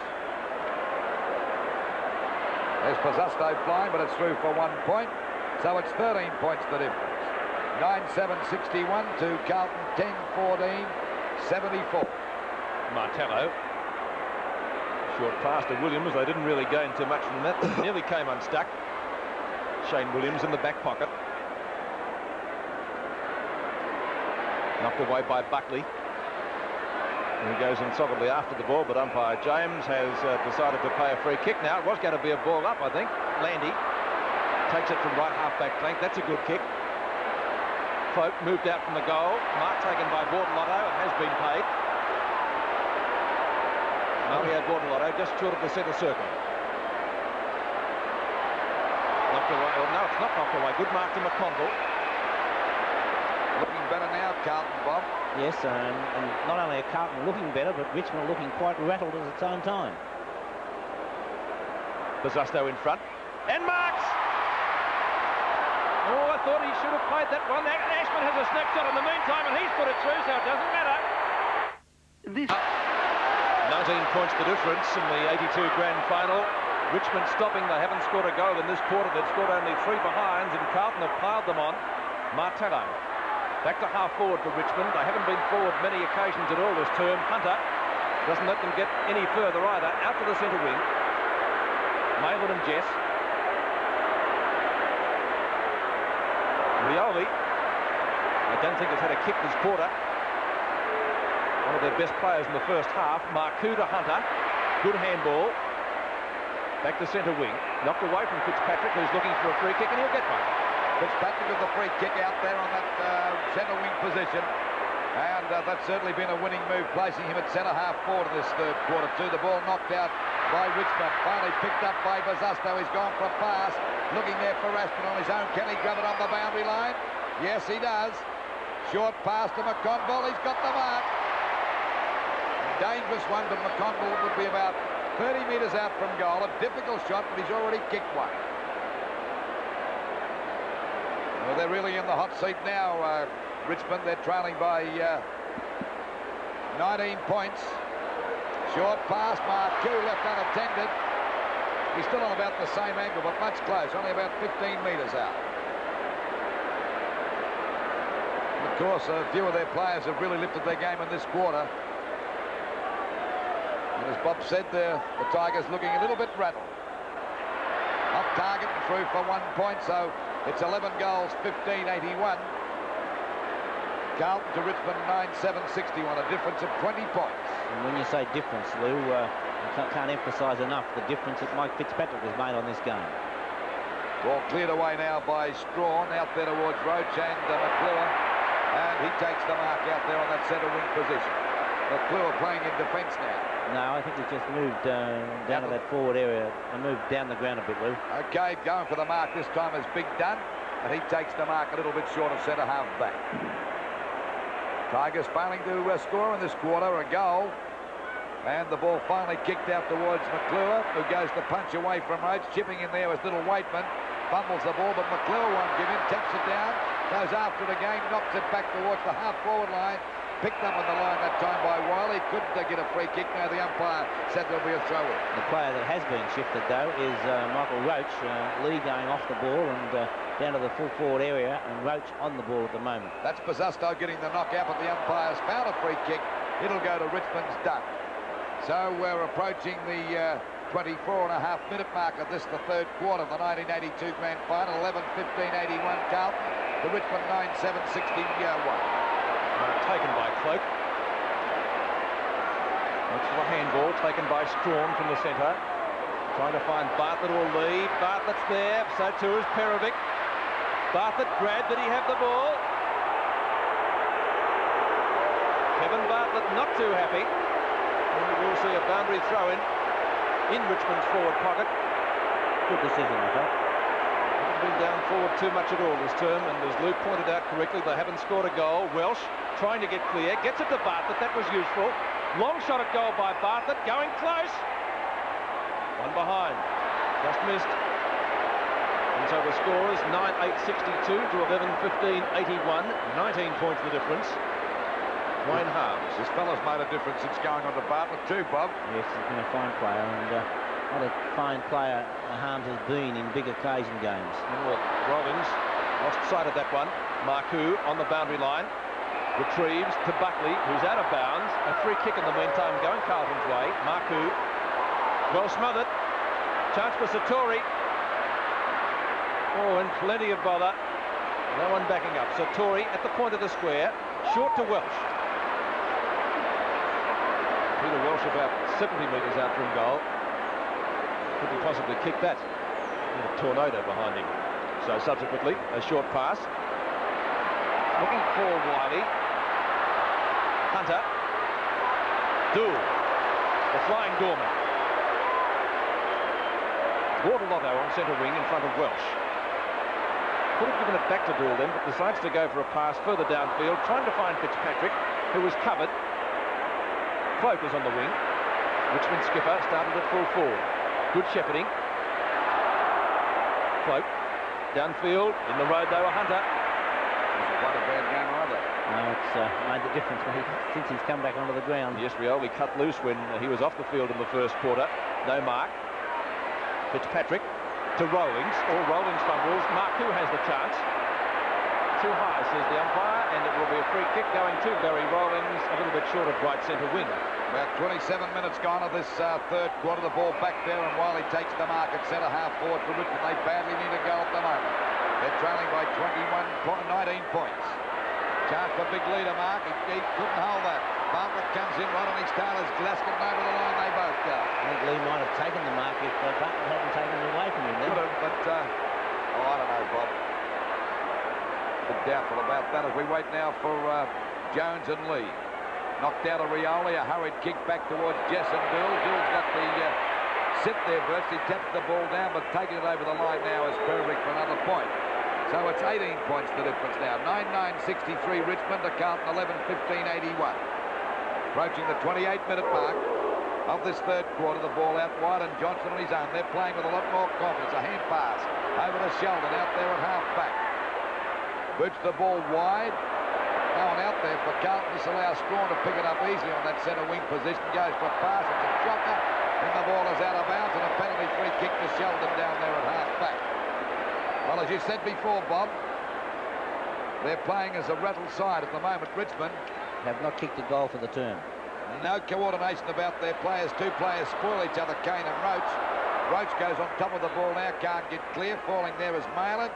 There's Bozzusto flying, but it's through for 1 point. So it's 13 points the difference. 9-7-61 to Carlton 10-14-74. Martello Short pass to Williams. They didn't really gain too much from that. Nearly came unstuck. Shane Williams in the back pocket. Knocked away by Buckley. And he goes in solidly after the ball, but umpire James has decided to play a free kick now. It was going to be a ball up, I think. Landy takes it from right half-back flank. That's a good kick. Cloak moved out from the goal. Mark taken by Bortolotto. It has been paid. No, he had Bortolotto just short of the centre circle. Knocked away. Well, no, it's not knocked away. Good mark to McConville. Looking better now, Carlton, Bob. Yes, and not only are Carlton looking better, but Richmond looking quite rattled at its own time. Buzusto in front. And marks! Oh, I thought he should have played that one. Ashman has a snapshot in the meantime, and he's put it through, so it doesn't matter. 19 points the difference in the 82 grand final. Richmond stopping. They haven't scored a goal in this quarter. They've scored only 3 behinds, and Carlton have piled them on. Martello back to half forward for Richmond. They haven't been forward many occasions at all this term. Hunter doesn't let them get any further either. Out to the centre wing. Mayland and Jess. Rioli, I don't think has had a kick this quarter. One of their best players in the first half. Marcoux to Hunter. Good handball. Back to centre wing. Knocked away from Fitzpatrick, who's looking for a free kick, and he'll get one. Fitzpatrick with the free kick out there on that centre wing position. And that's certainly been a winning move, placing him at centre half forward in this third quarter too. The ball knocked out by Richmond. Finally picked up by Buzusto. He's gone for a pass. Looking there for Ashton on his own. Can he grab it on the boundary line? Yes, he does. Short pass to McConville. He's got the mark. Dangerous one, but McConville would be about 30 metres out from goal. A difficult shot, but he's already kicked one. Well, they're really in the hot seat now, Richmond. They're trailing by 19 points. Short pass, Marcoux left unattended. He's still on about the same angle, but much close, only about 15 metres out. And of course, a few of their players have really lifted their game in this quarter. And as Bob said, the Tigers looking a little bit rattled. Off target and through for 1 point, so it's 11 goals, 15-81. Carlton to Richmond 9-7-61, a difference of 20 points. And when you say difference, Lou, I can't emphasise enough the difference that Mike Fitzpatrick has made on this game. Ball cleared away now by Strawn, out there towards Roach and McClure. And he takes the mark out there on that centre wing position. McClure playing in defence now. No, I think he's just moved down to that forward area and moved down the ground a bit, Lou. Okay, going for the mark this time is Big Dunn, and he takes the mark a little bit short of centre half back. Tigers failing to score in this quarter, a goal. And the ball finally kicked out towards McClure, who goes to punch away from Roach. Chipping in there was little Waitman. Fumbles the ball, but McClure won't give in. Taps it down, goes after it again, knocks it back towards the half-forward line. Picked up on the line that time by Wiley. Couldn't get a free kick. Now the umpire said there'll be a throw-in. The player that has been shifted, though, is Michael Roach. Lee going off the ball and down to the full forward area, and Roach on the ball at the moment. That's Buzusto getting the knockout, but the umpire's found a free kick. It'll go to Richmond's Dunn. So we're approaching the 24.5-minute mark of this, the third quarter of the 1982 grand final. 11-15-81 Carlton. The Richmond 9-7-61. Taken by Cloak. That's the handball taken by Strawn from the centre. Trying to find Bartlett or Lee. Bartlett's there, so too is Perovic. Bartlett grabbed, did he have the ball? Kevin Bartlett not too happy. And we'll see a boundary throw in Richmond's forward pocket. Good decision, I thought. Been down forward too much at all this term, and as Luke pointed out correctly, they haven't scored a goal. Welsh trying to get clear, gets it to Bartlett. That was useful. Long shot at goal by Bartlett, going close. One behind, just missed. And so the score is 9-8-62 to 11-15-81. 19 points the difference. Wayne Harms. This fella's made a difference since going on to Bartlett too, Bob. Yes, he's been a fine player, and what a fine player Harms has been in big occasion games. Well, Rollins lost sight of that one. Marcoux on the boundary line. Retrieves to Buckley, who's out of bounds. A free kick in the meantime going Carlton's way. Marcoux Well smothered. Chance for Satori. Oh, and plenty of bother. No one backing up. Satori at the point of the square. Short to Welsh. Peter Welsh about 70 metres out from goal. Couldn't possibly kick that. A tornado behind him. So subsequently, a short pass. Looking for Wiley. Hunter. Dool. The flying doorman. Waterlotto on centre wing in front of Welsh. Could have given it back to Dool then, but decides to go for a pass further downfield, trying to find Fitzpatrick, who was covered. Cloak is on the wing. Richmond skipper started at full forward. Good shepherding. Cloak. Downfield. In the road though, a Hunter. Hasn't quite a bad game either. No, it's made the difference since he's come back onto the ground. Yes, Rioli cut loose when he was off the field in the first quarter. No mark. Fitzpatrick to Rawlings. All Rawlings fumbles. Marku has the chance. Too high, says the umpire, and it will be a free kick going to Barry Rawlings, a little bit short of right centre wing. About 27 minutes gone of this third quarter. The ball back there, and Wiley takes the mark at centre half forward for Richmond. They badly need a goal at the moment. They're trailing by 19 points. Chance for big leader mark. He couldn't hold that. Bartlett comes in right on his tail as Glasgow over the line. They both go. I think Lee might have taken the mark if Bartlett hadn't taken it away from him then. Could have, but I don't know, Bob. A bit doubtful about that as we wait now for Jones and Lee. Knocked out of Rioli, a hurried kick back towards Jess and Dill. Dill's got the sit there, virtually taps the ball down, but taking it over the line now is Perevic for another point. So it's 18 points the difference now. 9-9-63 Richmond to Carlton 11-15-81. Approaching the 28-minute mark of this third quarter. The ball out wide and Johnson on his own. They're playing with a lot more confidence. A hand pass over to Sheldon out there at half back. Boots the ball wide. No one out there for Carlton. This allows Strawn to pick it up easily on that centre wing position. Goes for a pass. It's a shocker. And the ball is out of bounds and a penalty free kick to Sheldon down there at half back. Well, as you said before, Bob, they're playing as a rattled side at the moment. Richmond Have not kicked a goal for the term. no coordination about their players. Two players spoil each other, Kane and Roach. Roach goes on top of the ball now, can't get clear. Falling there is Malin.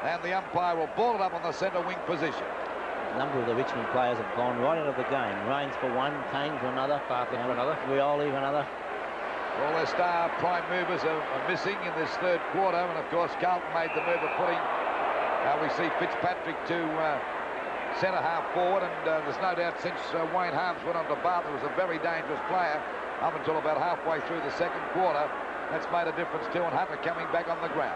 And the umpire will ball it up on the centre wing position. A number of the Richmond players have gone right out of the game. Rains for one, Kane for another, Bartlett for another. Rioli for another. All their star prime movers are missing in this third quarter, and of course Carlton made the move of putting, we see Fitzpatrick to centre half forward, and there's no doubt since Wayne Harms went on to Bartlett, was a very dangerous player up until about halfway through the second quarter. That's made a difference too, and Hunter coming back on the ground.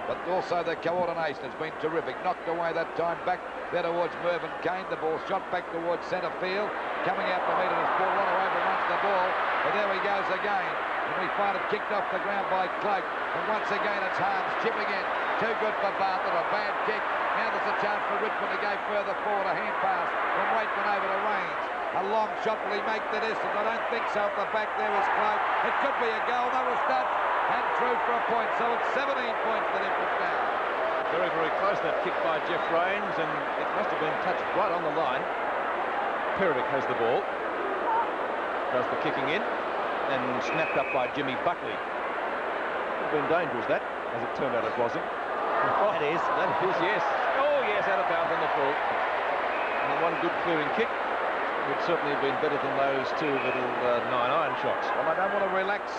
But also their coordination has been terrific. Knocked away that time back there towards Mervyn Kane. The ball shot back towards centre field. Coming out to meet it as Paul overruns the ball. But there he goes again. And we find it kicked off the ground by Cloak. And once again it's Harms chipping in. Too good for Bartlett. A bad kick. Now there's a chance for Richmond to go further forward. A hand pass from Waitman over to Rains. A long shot. Will he make the distance? I don't think so. At the back there is Cloak. It could be a goal. That was touched. And through for a point. So it's 17 points the difference now. Very, very close, that kick by Jeff Rains, and it must have been touched right on the line. Perevic has the ball. Does the kicking in. And snapped up by Jimmy Buckley. Would have been dangerous, that. As it turned out, it wasn't. That is, yes. Oh, yes, out of bounds on the full. And one good clearing kick would certainly have been better than those two little 9-iron shots. Well, I don't want to relax,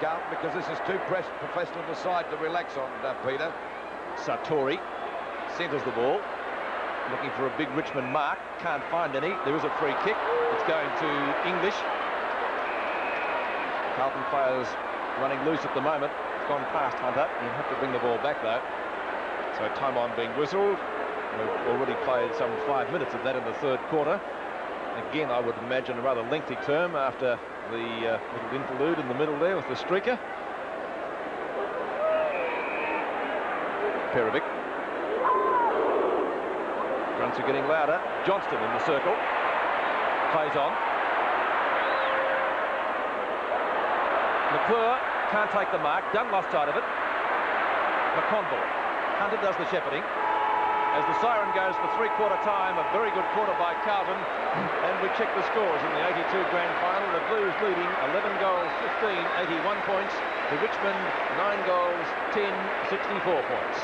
Carlton, because this is too professional a side to relax on, Peter. Satori centres the ball. Looking for a big Richmond mark. Can't find any. There is a free kick. It's going to English. Carlton players running loose at the moment. It's gone past Hunter. You'll have to bring the ball back, though. So time on being whistled. We've already played some 5 minutes of that in the third quarter. Again, I would imagine a rather lengthy term after the little interlude in the middle there with the streaker. Perevic. Grunts are getting louder. Johnston in the circle. Plays on. McClure can't take the mark. Dunn lost sight of it. McConville. Hunter does the shepherding. as the siren goes for three-quarter time. A very good quarter by Carlton. And we check the scores in the 82 grand final. The Blues leading 11 goals, 15, 81 points. To Richmond, 9 goals, 10, 64 points.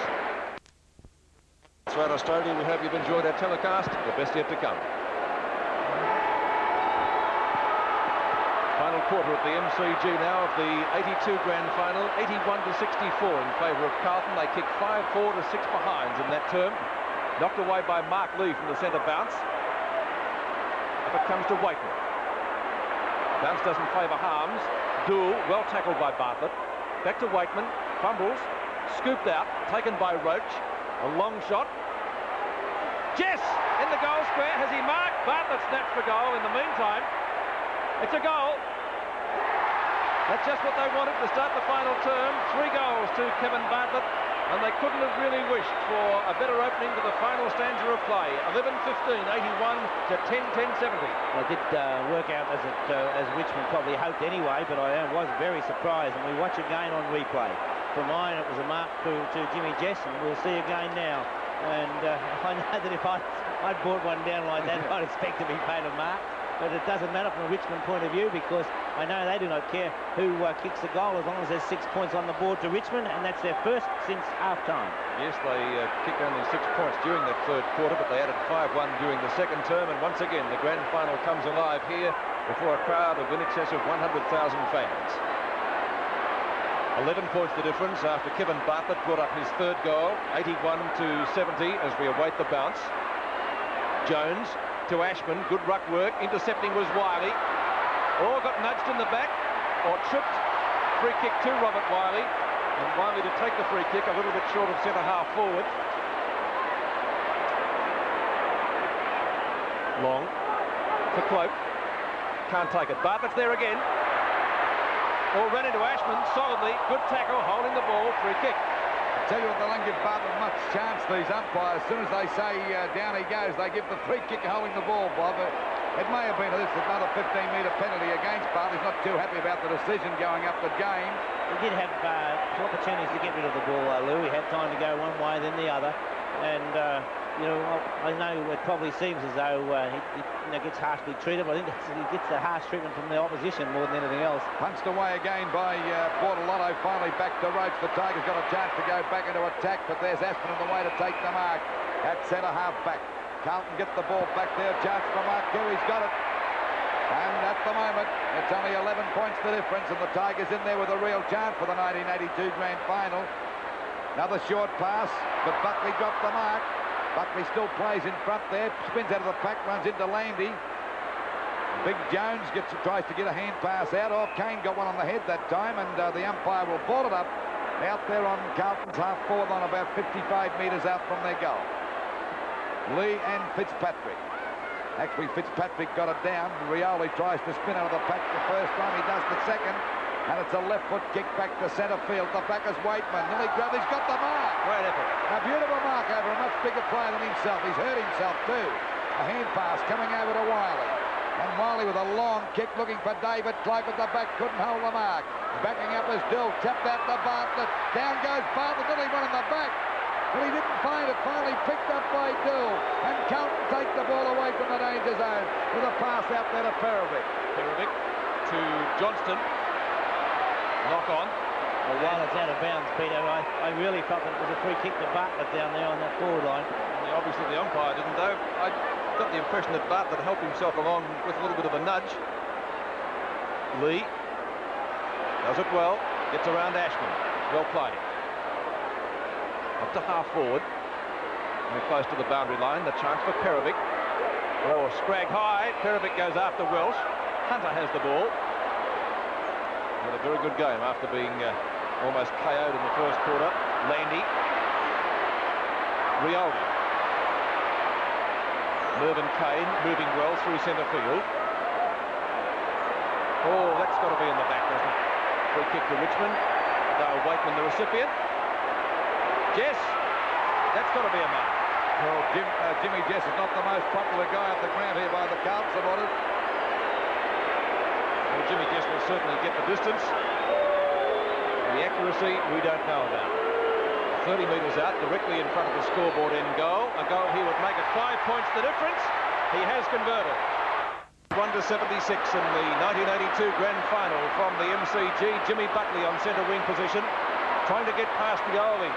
Throughout Australia, we hope you've enjoyed our telecast. The best yet to come. Final quarter at the MCG now of the 82 grand final, 81 to 64 in favour of Carlton. They kick 5-4 to 6 behinds in that term. Knocked away by Mark Lee from the centre bounce. Up it comes to Wakeman. Bounce doesn't favour Harms. Dool, well tackled by Bartlett. Back to Wakeman, fumbles, scooped out, taken by Roach. A long shot. Jess in the goal square. Has he marked? Bartlett snaps for goal in the meantime. It's a goal. That's just what they wanted to start the final term. 3 goals to Kevin Bartlett, and they couldn't have really wished for a better opening to the final stanza of play. 11-15, 81 to 10-10, 70. Well, it did work out as Richmond probably hoped anyway, but I was very surprised, and we watch again on replay. For mine, it was a mark to Jimmy Jess, and we'll see again now. And I know that if I'd brought one down like that, I'd expect to be paid a mark. But it doesn't matter from a Richmond point of view, because I know they do not care who kicks the goal as long as there's 6 points on the board to Richmond, and that's their first since half-time. Yes, they kicked only 6 points during that third quarter, but they added 5-1 during the second term, and once again the grand final comes alive here before a crowd of in excess of 100,000 fans. 11 points the difference after Kevin Bartlett brought up his third goal, 81 to 70 as we await the bounce. Jones to Ashman, good ruck work, intercepting was Wiley. Oh, got nudged in the back, or tripped. Free kick to Robert Wiley, and Wiley to take the free kick a little bit short of centre half forward. Long for Cloak, can't take it. Bartlett's there again. Or ran into Ashman solidly, good tackle, holding the ball, free kick. Tell you what, they don't give Bartlett much chance, these umpires. As soon as they say down he goes, they give the free kick holding the ball, Bob. It may have been another 15-metre penalty against Bartlett. He's not too happy about the decision going up the game. He did have opportunities to get rid of the ball, Lou. He had time to go one way, then the other. And, you know, I know it probably seems as though he gets harshly treated, but I think he gets the harsh treatment from the opposition more than anything else. Punched away again by Bortolotto, finally back to Roach. The Tigers got a chance to go back into attack, but there's Aspen in the way to take the mark at centre half back. Carlton get the ball back there, chance for Mark Q, he's got it. And at the moment, it's only 11 points the difference, and the Tigers in there with a real chance for the 1982 grand final. Another short pass, but Buckley dropped the mark. Buckley still plays in front there, spins out of the pack, runs into Landy. Big Jones tries to get a hand pass out. Oh, Kane got one on the head that time, and the umpire will ball it up out there on Carlton's half forward on about 55 metres out from their goal. Lee and Fitzpatrick. Actually, Fitzpatrick got it down. Rioli tries to spin out of the pack the first time. He does the second. And it's a left foot kick back to centre field. The back is Waitman. Nearly grabbed. He's got the mark. Great effort. A beautiful mark over a much bigger player than himself. He's hurt himself too. A hand pass coming over to Wiley. And Wiley with a long kick looking for David Cloak at the back. Couldn't hold the mark. Backing up as Dill. Tapped out to Bartlett. Down goes Bartlett. Nearly one in the back. But he didn't find it. Finally picked up by Dill. And Carlton take the ball away from the danger zone with a pass out there to Perovic. Perovic to Johnston. Knock on. Well, while it's out of bounds, Peter, I really felt that it was a free kick to Bartlett down there on that forward line. And obviously the umpire didn't, though. I got the impression that Bartlett helped himself along with a little bit of a nudge. Lee does it well, gets around Ashman. Well played. Up to half forward. Very close to the boundary line. The chance for Perovic. Oh, Scrag high. Perovic goes after Welsh. Hunter has the ball. Had a very good game after being almost KO'd in the first quarter. Landy. Rioli. Mervyn Kane moving well through centre field. Oh, that's got to be in the back, doesn't it? Free kick to Richmond. Dale Wakeman, the recipient. Jess. That's got to be a mark. Well, Jimmy Jess is not the most popular guy at the ground here by the Carlton supporters. Well, Jimmy Jess will certainly get the distance. The accuracy we don't know about. 30 metres out, directly in front of the scoreboard in goal. A goal he would make it 5 points the difference. He has converted. 1-76 in the 1982 grand final from the MCG. Jimmy Buckley on centre wing position, trying to get past Rioli.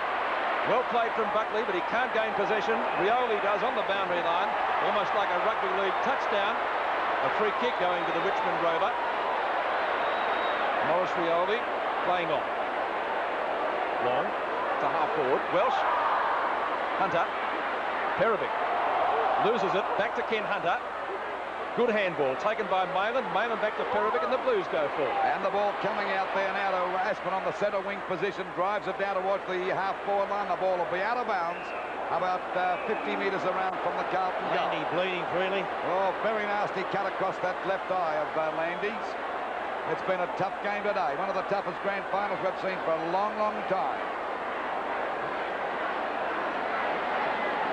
Well played from Buckley, but he can't gain possession. Rioli does on the boundary line, almost like a rugby league touchdown. A free kick going to the Richmond Rover. Maurice Rioli playing on. Long to half forward. Welsh. Hunter. Perovic. Loses it. Back to Ken Hunter. Good handball taken by Mayland. Mayland back to Perovic, and the Blues go forward. And the ball coming out there now to Aspin on the centre wing position. Drives it down towards the half-forward line. The ball will be out of bounds. About 50 metres around from the Carlton goal. Landy bleeding freely. Oh, very nasty cut across that left eye of Landy's. It's been a tough game today. One of the toughest grand finals we've seen for a long, long time.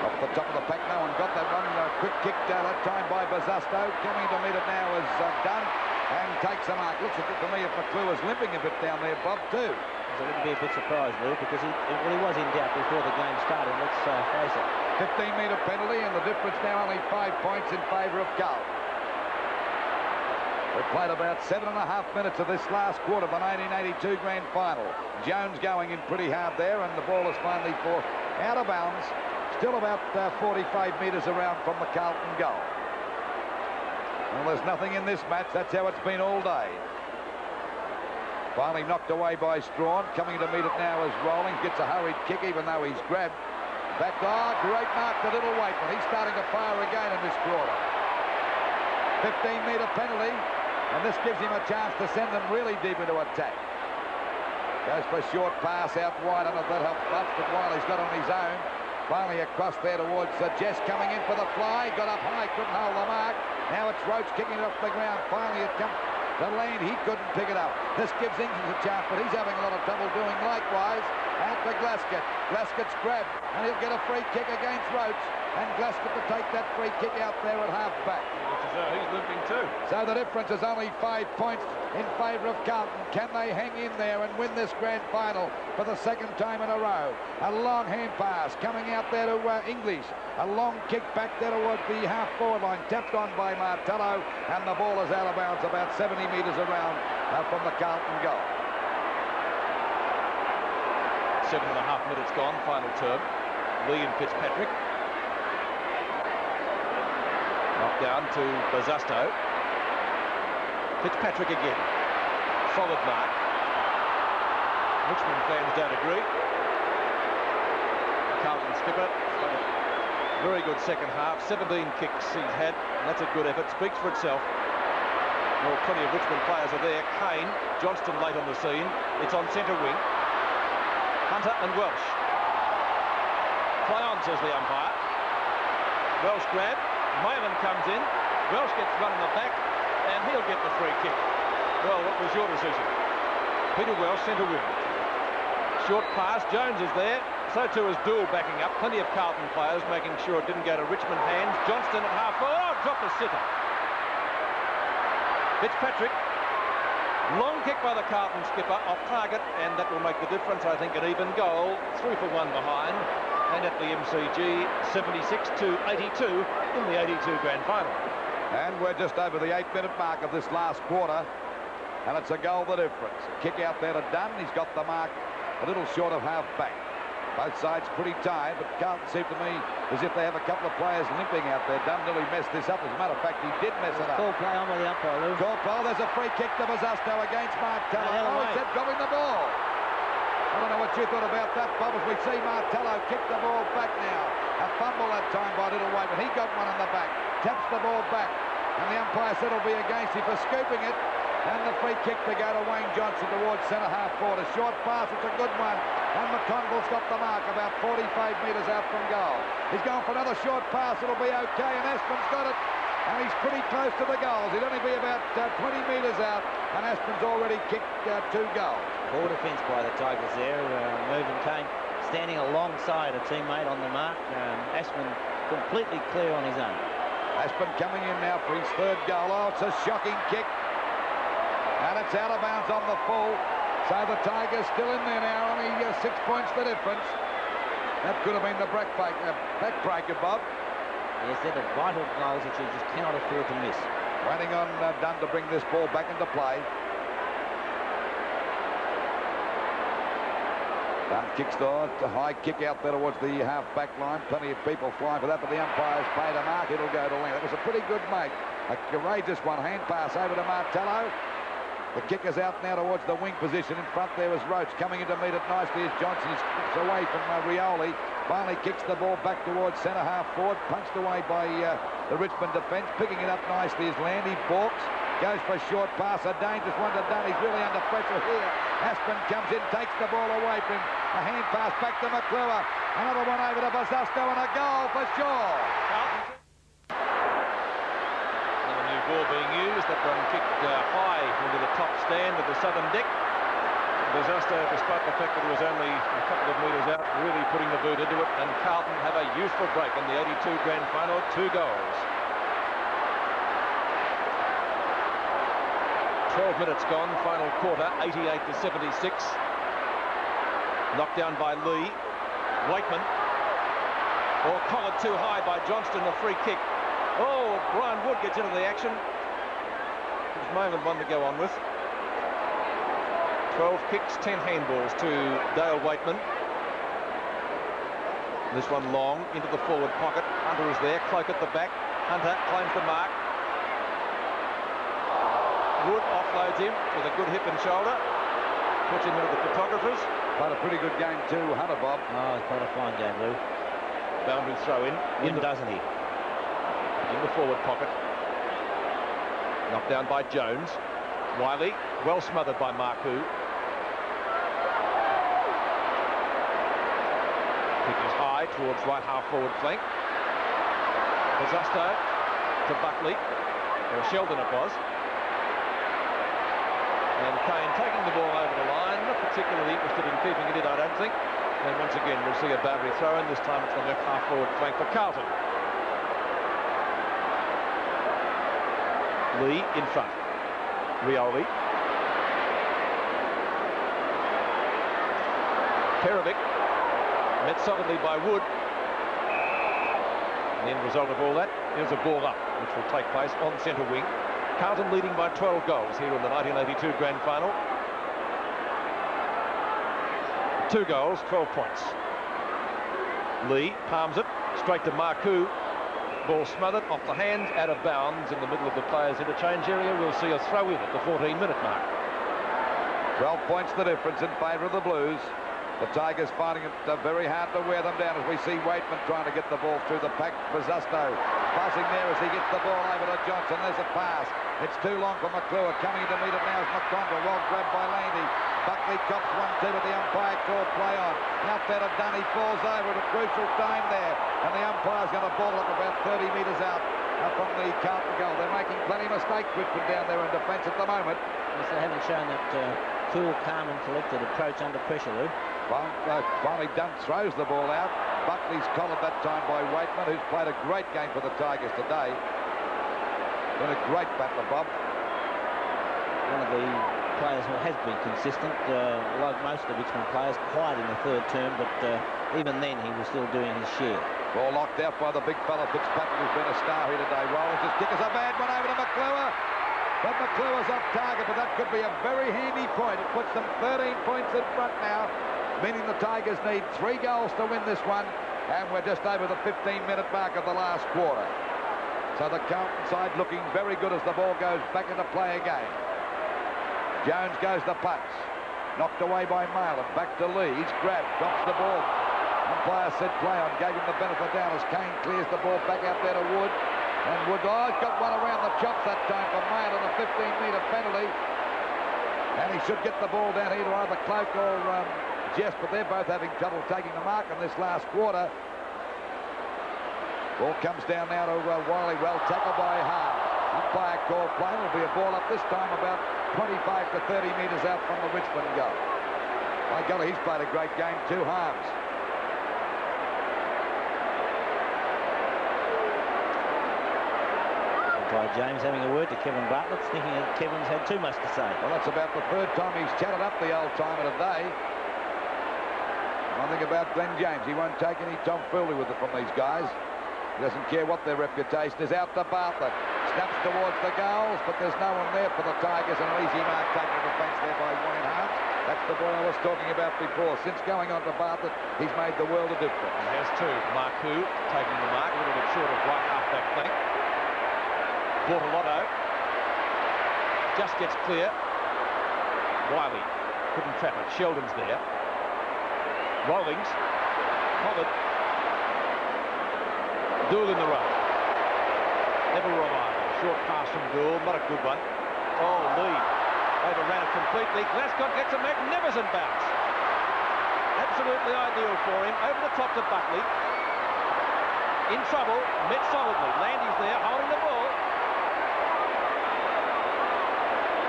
Off the top of the pack now and got that one. Quick kick down that time by Bazasto. Coming to meet it now is Dunn and takes a mark. Looks a bit to me if McClure is limping a bit down there, Bob, too. I wouldn't be a bit surprised, Lou, because he was in doubt before the game started. Let's face it. 15-metre penalty, and the difference now only 5 points in favour of Carlton. We've played about 7.5 minutes of this last quarter of the 1982 grand final. Jones going in pretty hard there, and the ball is finally forced out of bounds. Still about 45 metres around from the Carlton goal. Well, there's nothing in this match. That's how it's been all day. Finally knocked away by Strawn. Coming to meet it now is Rawlings. Gets a hurried kick, even though he's grabbed. Back, great mark to Little Waitman. He's starting to fire again in this quarter. 15-metre penalty, and this gives him a chance to send them really deep into attack. Goes for a short pass out wide. I don't know if that helps much, but Wiley's got on his own. Finally across there towards Jess coming in for the fly. Got up high, couldn't hold the mark. Now it's Roach kicking it off the ground. Finally it comes to Land. He couldn't pick it up. This gives England a chance, but he's having a lot of trouble doing likewise. Out to Glaskett. Glaskett's grabbed, and he'll get a free kick against Roach. And Glaskett to take that free kick out there at half-back. He's limping too. So the difference is only 5 points in favour of Carlton. Can they hang in there and win this grand final for the second time in a row? A long hand pass coming out there to English. A long kick back there towards the half-forward line. Tapped on by Martello, and the ball is out of bounds about 70 metres around from the Carlton goal. 7.5 minutes gone, final term. Lee and Fitzpatrick. Knocked down to Bazasto. Fitzpatrick again. Solid mark. Richmond fans don't agree. Carlton skipper. Very good second half. 17 kicks he's had. And that's a good effort. Speaks for itself. Well, plenty of Richmond players are there. Kane, Johnston late on the scene. It's on centre wing. Hunter and Welsh. Play on, says the umpire. Welsh grab. Mayland comes in. Welsh gets run in the back, and he'll get the free kick. Well, what was your decision? Peter Welsh, centre wing. Short pass. Jones is there. So too is Dool backing up. Plenty of Carlton players making sure it didn't go to Richmond hands. Johnston at half. Oh, dropped the sitter. Fitzpatrick. Long kick by the Carlton skipper off target, and that will make the difference. I think an even goal. 3 for 1 behind. And at the MCG, 76-82 in the 82 grand final. And we're just over the 8-minute mark of this last quarter, and it's a goal the difference. Kick out there to Dunn. He's got the mark a little short of half-back. Both sides pretty tired, but Carlton seem to me as if they have a couple of players limping out there. Dunn nearly messed this up. As a matter of fact, he did mess it up. Call play on with the umpire, Lou. Call play. There's a free kick to Bazasto against Martello. Oh, he said dropping the ball. I don't know what you thought about that, Bob, as we see Martello kick the ball back now. A fumble that time by Little Waitman. He got one in the back. Taps the ball back. And the umpire said it'll be against him for scooping it. And the free kick to go to Wayne Johnson towards centre half forward. A short pass, it's a good one. And McConville's got the mark about 45 metres out from goal. He's going for another short pass. It'll be okay. And Aspin's got it. And he's pretty close to the goals. He'd only be about 20 metres out. And Aspin's already kicked 2 goals. Poor defence by the Tigers there. Mervyn Kane standing alongside a teammate on the mark. Aspin completely clear on his own. Aspin coming in now for his 3rd goal. Oh, it's a shocking kick. And it's out of bounds on the full. So the Tigers still in there now. Only 6 points the difference. That could have been the backbreaker, Bob. Yes, they're the vital goals that you just cannot afford to miss. Waiting on Dunn to bring this ball back into play. Dunn kicks the high kick out there towards the half-back line. Plenty of people flying for that, but the umpire's paid a mark. It'll go to length. That was a pretty good make. A courageous one. Hand pass over to Martello. The kick is out now towards the wing position. In front there was Roach coming in to meet it nicely as Johnson is away from Rioli. Finally kicks the ball back towards centre half forward. Punched away by the Richmond defence. Picking it up nicely is Landy. Balks. Goes for a short pass. A dangerous one to Dunn. He's really under pressure here. Aspin comes in, takes the ball away from him. A hand pass back to McClure. Another one over to Bosusto and a goal for Shaw. Another new ball being used. That one kicked high into the top stand of the southern deck. Bosusto, despite the fact that he was only a couple of metres out, really putting the boot into it. And Carlton have a useful break in the 82 grand final. 2 goals. 12 minutes gone, final quarter, 88 to 76. Knocked down by Lee. Wakeman. Or collared too high by Johnston, a free kick. Oh, Brian Wood gets into the action. It's Moment one to go on with. 12 kicks, 10 handballs to Dale Wakeman. This one long into the forward pocket. Hunter is there, Cloak at the back. Hunter claims the mark. Wood offloads him with a good hip and shoulder. Puts him into the photographers. Played a pretty good game too, Hunter, Bob. Oh, he's played a fine game, Lou. Boundary throw in. Doesn't he? In the forward pocket. Knocked down by Jones. Wiley, well smothered by Marku. Kick is high towards right half forward flank. Bosusto to Buckley. Or Sheldon it was. And Kane taking the ball over the line, not particularly interested in keeping it in, I don't think. And once again, we'll see a boundary throw in. This time it's the left half forward flank for Carlton. Lee in front. Rioli. Perovic met solidly by Wood. And the end result of all that is a ball up, which will take place on centre wing. Carlton leading by 12 goals here in the 1982 grand final. 2 goals, 12 points. Lee palms it straight to Marku. Ball smothered off the hands, out of bounds in the middle of the players' interchange area. We'll see a throw in at the 14-minute mark. 12 points the difference in favour of the Blues. The Tigers finding it very hard to wear them down as we see Waitman trying to get the ball through the pack. Bosusto buzzing there as he gets the ball over to Johnson. There's a pass. It's too long for McClure. Coming to meet it now is McConville. Well grabbed by Landy. Buckley cops 1-2, but the umpire called play on. Out there to Dunn. He falls over at a crucial time there. And the umpire's going to ball it about 30 metres out from the Carlton goal. They're making plenty of mistakes, Richmond, down there in defence at the moment. Yes, they haven't shown that cool, calm and collected approach under pressure, Lou. Well, finally Dunn throws the ball out. Buckley's collared that time by Waitman, who's played a great game for the Tigers today. Been a great battler, Bob. One of the players who has been consistent, like most of the Richmond players, quiet in the third term, but even then he was still doing his share. Ball knocked out by the big fella Fitzpatrick, who's been a star here today. Rollins' kick is a bad one over to McClure. But McClure's off target, but that could be a very handy point. It puts them 13 points in front now, meaning the Tigers need 3 goals to win this one, and we're just over the 15-minute mark of the last quarter. So the Carlton side looking very good as the ball goes back into play again. Jones goes to Putz. Knocked away by Marlon. Back to Lee. He's grabbed. Drops the ball. Umpire said play on. Gave him the benefit down as Kane clears the ball back out there to Wood. And Wood, he's got one around the chops that time for Mail on a 15-metre penalty. And he should get the ball down here to either Cloak or Jess, but they're both having trouble taking the mark in this last quarter. Ball comes down now to Wiley, well tackled by Hart. Umpire called play. It'll be a ball up this time about 25 to 30 metres out from the Richmond goal. My golly, he's played a great game too, Harms. By James having a word to Kevin Bartlett, thinking that Kevin's had too much to say. Well, that's about the 3rd time he's chatted up the old timer today. One thing about Glenn James, he won't take any tomfoolery with it from these guys. He doesn't care what their reputation is. Out to Bartlett. Snaps towards the goals, but there's no one there for the Tigers. An easy mark taken to defence there by Wayne Hart. That's the boy I was talking about before. Since going on to Bartlett, he's made the world of difference. He has too. Marku taking the mark, a little bit short of right half-back flank. Bortolotto just gets clear. Wiley couldn't trap it. Sheldon's there. Rawlings. Covered. Gould in the row. Never reliable. Short pass from Gould. Not a good one. Oh, Lee overran it completely. Glasgow gets a magnificent bounce. Absolutely ideal for him. Over the top to Buckley. In trouble. Met solidly. Landy's there holding the ball.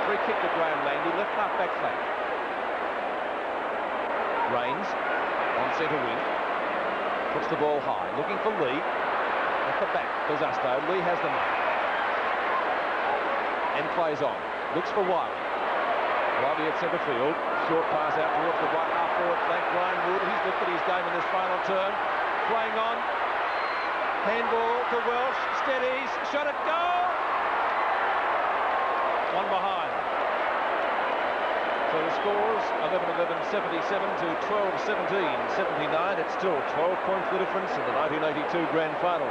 Free kick to Graham Landy. Left half-back flank. Rains on centre wing. Puts the ball high. Looking for Lee. At the back, Bezusto. Lee has the mark. And plays on. Looks for Wiley. Wiley at centre field. Short pass out towards the right half forward flank. Ryan Wood, he's looked at his game in this final term. Playing on. Handball to Welsh. Steadies. Shot at goal. One behind. So the scores 11-11, 77 to 12-17, 79. It's still 12 points the difference in the 1982 Grand Final.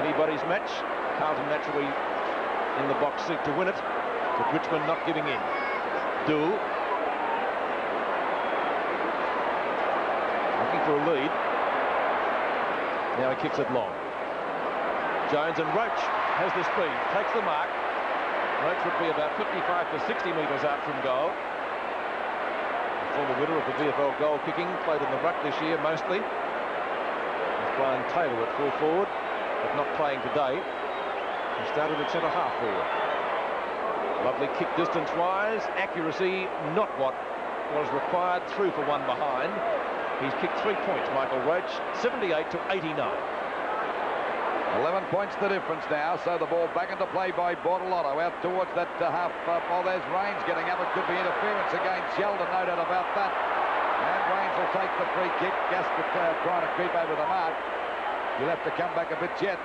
Anybody's match. Carlton naturally in the box seek to win it, but Richmond not giving in. Dool looking for a lead. Now he kicks it long. Jones and Roach has the speed, takes the mark. Roach would be about 55 to 60 metres out from goal. The former winner of the VFL goal kicking, played in the ruck this year mostly. With Brian Taylor at full forward, but not playing today. He started at centre half forward. Lovely kick distance-wise. Accuracy, not what was required. Through for one behind. He's kicked 3 points, Michael Roach. 78 to 89. 11 points the difference now, so the ball back into play by Bortolotto out towards that half. Oh, there's Rains getting up. It could be interference against Sheldon, no doubt about that. And Rains will take the free kick. Gaskett trying to creep over the mark. He'll have to come back a bit yet.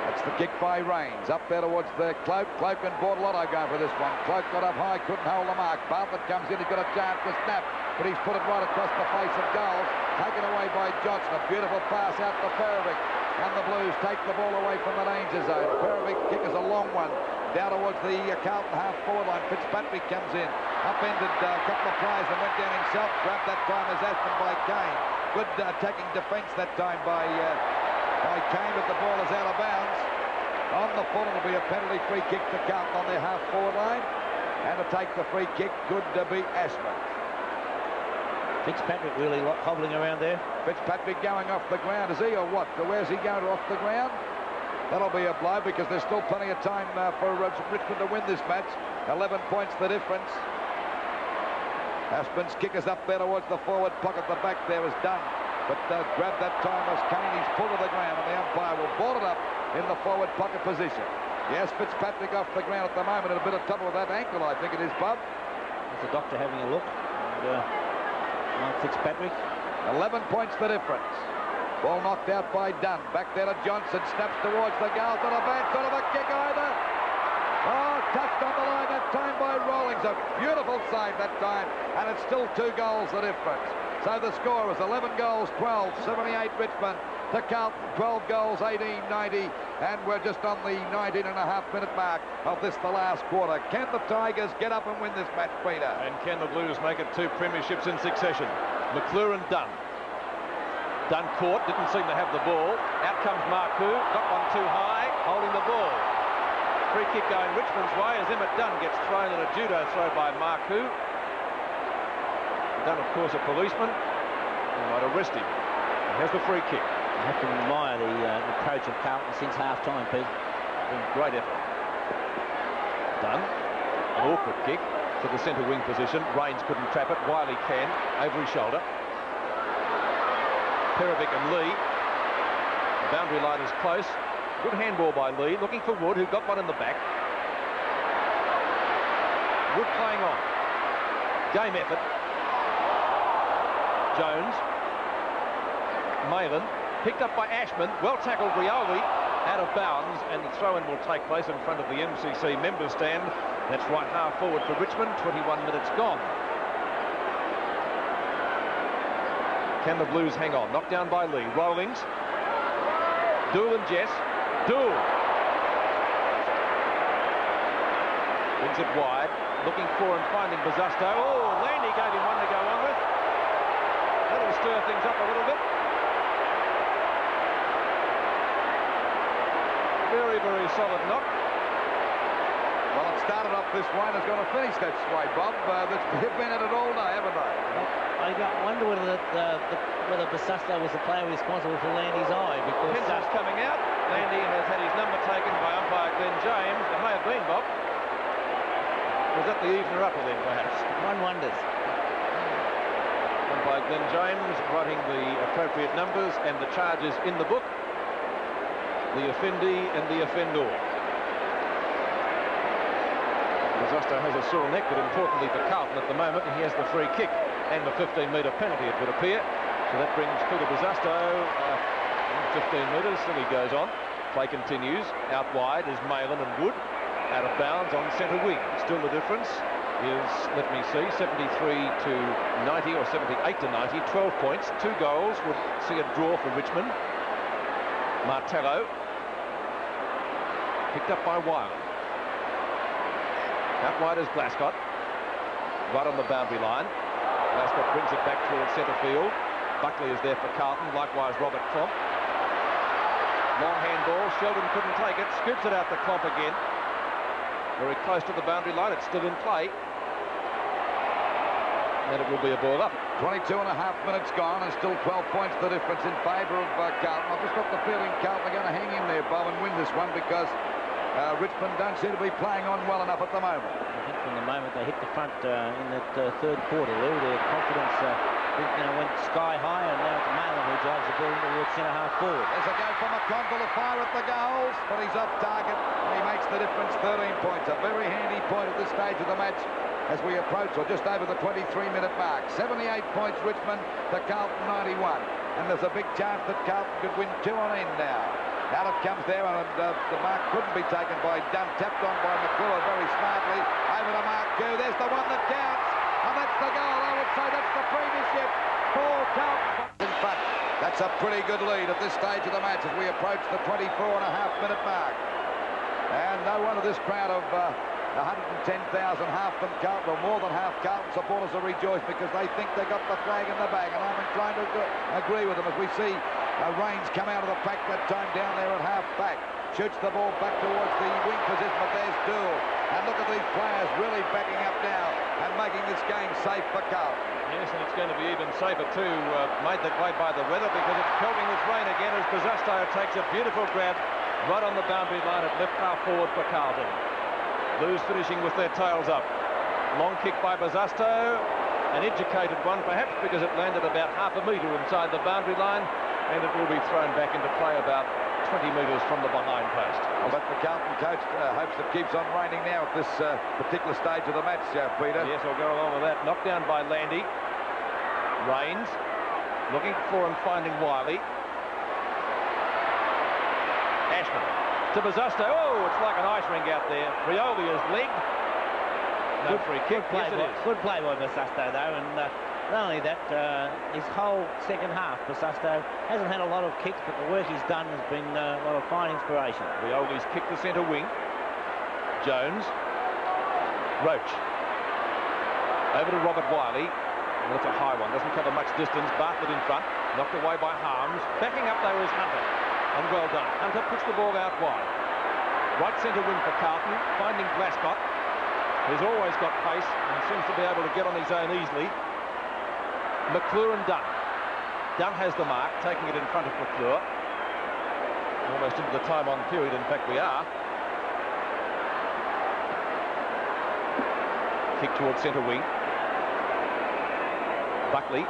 That's the kick by Rains. Up there towards the Cloak. Cloak and Bortolotto going for this one. Cloak got up high, couldn't hold the mark. Bartlett comes in, he's got a chance to snap, but he's put it right across the face of goals. Taken away by Johnson. A beautiful pass out to Perovic. And the Blues take the ball away from the danger zone. Perovic kick is a long one. Down towards the Carlton half-forward line. Fitzpatrick comes in. Upended a couple of players and went down himself. Grabbed that time as Ashton by Kane. Good attacking defence that time by Kane, but the ball is out of bounds. On the full, it'll be a penalty free kick to Carlton on their half-forward line. And to take the free kick could be Ashman. Fitzpatrick really hobbling around there. Fitzpatrick going off the ground, is he, or what? Where's he going off the ground? That'll be a blow because there's still plenty of time for Richmond to win this match. 11 points the difference. Aspin's kick is up there towards the forward pocket. The back there is done. But grabbed that time as Kane. He's pulled to the ground and the umpire will ball it up in the forward pocket position. Yes, Fitzpatrick off the ground at the moment in a bit of trouble with that ankle, I think it is, Bob. There's the doctor having a look. And, Fitzpatrick. 11 points the difference. Ball knocked out by Dunn. Back there to Johnson. Snaps towards the goal. Not a bad sort of a kick either. Oh, touched on the line that time by Rawlings. A beautiful save that time. And it's still 2 goals the difference. So the score is 11 goals, 12, 78 Richmond. To Carlton, 12 goals, 18-90. And we're just on the 19.5-minute mark of this, the last quarter. Can the Tigers get up and win this match, Peter? And can the Blues make it 2 premierships in succession? McClure and Dunn. Dunn caught, didn't seem to have the ball. Out comes Marku, got one too high, holding the ball. Free kick going Richmond's way as Emmett Dunn gets thrown in a judo throw by Marku. Dunn, of course, a policeman. He might arrest him. He has the free kick. I have to admire the approach of Carlton since half-time, Pete. Great effort. Dunn, an awkward kick to the centre wing position. Rains couldn't trap it. Wiley can, over his shoulder. Perovic and Lee. The boundary line is close. Good handball by Lee, looking for Wood, who got one in the back. Wood playing on. Game effort. Jones. Malin, picked up by Ashman, well tackled Rioli, out of bounds, and the throw-in will take place in front of the MCC members stand. That's right half forward for Richmond, 21 minutes gone. Can the Blues hang on? Knocked down by Lee. Rollings. Dool and Jess. Dool. Brings it wide. Looking for and finding Bazasto. Oh, Landy gave him one to go on with. That'll stir things up a little bit. Very, very solid knock. Well, it started off this way and it's going to finish that way, Bob. They've been at it all day, haven't they? I wonder whether whether Bazasto was the player responsible for Landy's eye, because Pinsel's coming out. Landy has had his number taken by umpire Glenn James. It may have been, Bob. Was that the evener upper then, perhaps? one wonders. Umpire Glenn James writing the appropriate numbers and the charges in the book. The offendee and the offendor. Bazasto has a sore neck, but importantly for Carlton at the moment, he has the free kick and the 15-metre penalty, it would appear. So that brings Peter Bazasto 15 metres, still he goes on. Play continues. Out wide is Malin and Wood. Out of bounds on centre wing. Still the difference is, let me see, 73 to 90 or 78 to 90. 12 points, 2 goals would see a draw for Richmond. Martello. Picked up by Wiley. Out wide is Glascott. Right on the boundary line. Glascott brings it back towards centre field. Buckley is there for Carlton. Likewise Robert Klomp. Long handball. Sheldon couldn't take it. Scoops it out to Klomp again. Very close to the boundary line. It's still in play. And it will be a ball up. 22 and a half minutes gone and still 12 points the difference in favour of Carlton. I've just got the feeling Carlton are going to hang in there, Bob, and win this one because Richmond don't seem to be playing on well enough at the moment. I think from the moment they hit the front in that third quarter, their confidence went sky high, and now it's Malin who drives the ball towards centre-half forward. There's a go from McConville to fire at the goals, but he's off target, and he makes the difference, 13 points. A very handy point at this stage of the match as we approach, or just over the 23-minute mark. 78 points Richmond to Carlton 91, and there's a big chance that Carlton could win 2 on end now. Out it comes there, and the mark couldn't be taken by Dunn. Tapped on by McClure very smartly. Over to Mark Q. There's the one that counts, and that's the goal. I would say that's the premiership for Carlton. In fact, that's a pretty good lead at this stage of the match as we approach the 24.5-minute mark. And no wonder this crowd of 110,000, half them Carlton, or more than half Carlton supporters are rejoiced because they think they got the flag in the bag, and I'm inclined to agree with them as we see Rains come out of the pack that time down there at half back. Shoots the ball back towards the wing position, but there's Dool. And look at these players really backing up now and making this game safe for Carlton. Yes, and it's going to be even safer too, made that way by the weather, because it's pelting with rain again as Bazasto takes a beautiful grab right on the boundary line at left half forward for Carlton. Blues finishing with their tails up. Long kick by Bazasto, an educated one perhaps because it landed about half a metre inside the boundary line, and it will be thrown back into play about 20 metres from the behind post. But the Carlton coach hopes it keeps on raining now at this particular stage of the match, Peter. Yes, I'll go along with that. Knocked down by Landy. Rains looking for and finding Wiley. Ashman to Bazasto. Oh, it's like an ice rink out there. Rioli is legged. No free kick. Yes, it is. Good play by Bazasto, though, and not only that, his whole second half, Bazasto hasn't had a lot of kicks, but the work he's done has been a lot of fine inspiration. Rioli's kicked the centre wing. Jones. Roach. Over to Robert Wiley. Well, it's a high one, doesn't cover much distance. Bartlett in front, knocked away by Harms. Backing up though is Hunter, and well done. Hunter puts the ball out wide. Right centre wing for Carlton, finding Glascott, who's always got pace and seems to be able to get on his own easily. McClure and Dunn. Dunn has the mark, taking it in front of McClure. Almost into the time-on period, in fact we are. Kick towards centre wing. Buckley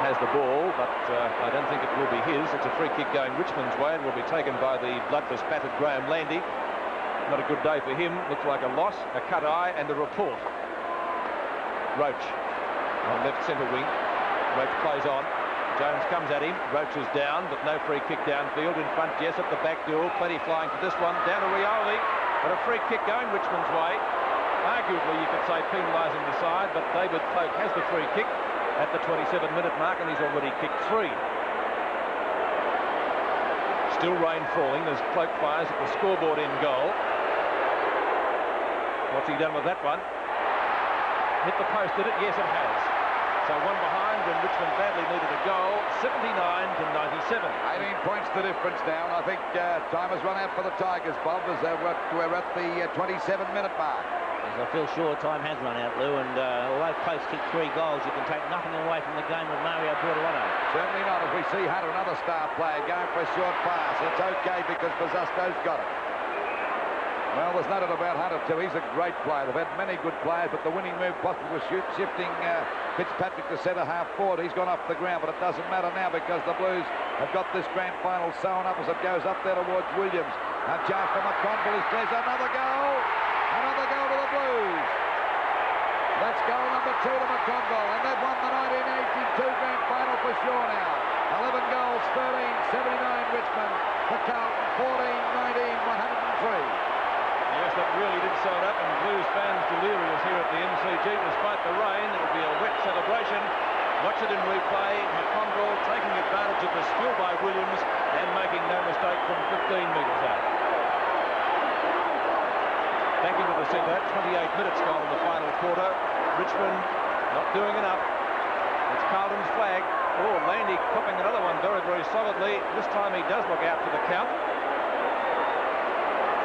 has the ball, but I don't think it will be his. It's a free kick going Richmond's way and will be taken by the bloodless battered Graham Landy. Not a good day for him. Looks like a loss, a cut eye and a report. Roach on left centre wing. Roach plays on. Jones comes at him. Roach is down, but no free kick downfield. In front, Jessup, the back duel. Plenty flying to this one. Down to Rioli. But a free kick going Richmond's way. Arguably, you could say penalising the side, but David Cloke has the free kick at the 27-minute mark, and he's already kicked 3. Still rain falling as Cloke fires at the scoreboard in goal. What's he done with that one? Hit the post, did it? Yes, it has. So one behind, and Richmond badly needed a goal. 79 to 97. 18 points the difference now. I think time has run out for the Tigers, Bob, as we're at the 27-minute mark. As I feel sure time has run out, Lou, and although Close kicked 3 goals, you can take nothing away from the game of Mario Bortolano. Certainly not. As we see Hunter, another star player, going for a short pass. It's okay because Bazzusto's got it. Well, there's no doubt about Hunter, too. He's a great player. They've had many good players, but the winning move possibly was shifting Fitzpatrick to centre-half forward. He's gone off the ground, but it doesn't matter now because the Blues have got this grand final sewn up as it goes up there towards Williams. A chance for McConville. There's another goal. Another goal to the Blues. That's goal number 2 to McConville, and they've won the 1982 grand final for sure now. 11 goals, 13, 79 Richmond. For Carlton, 14, 19, 103. Yes, that really did sew it up, and Blues fans delirious here at the MCG. Despite the rain, it'll be a wet celebration. Watch it in replay. McConville taking advantage of the skill by Williams and making no mistake from 15 metres out. Back into the centre, 28 minutes gone in the final quarter. Richmond not doing enough. It's Carlton's flag. Oh, Landy copping another one very, very solidly. This time he does look out for the count.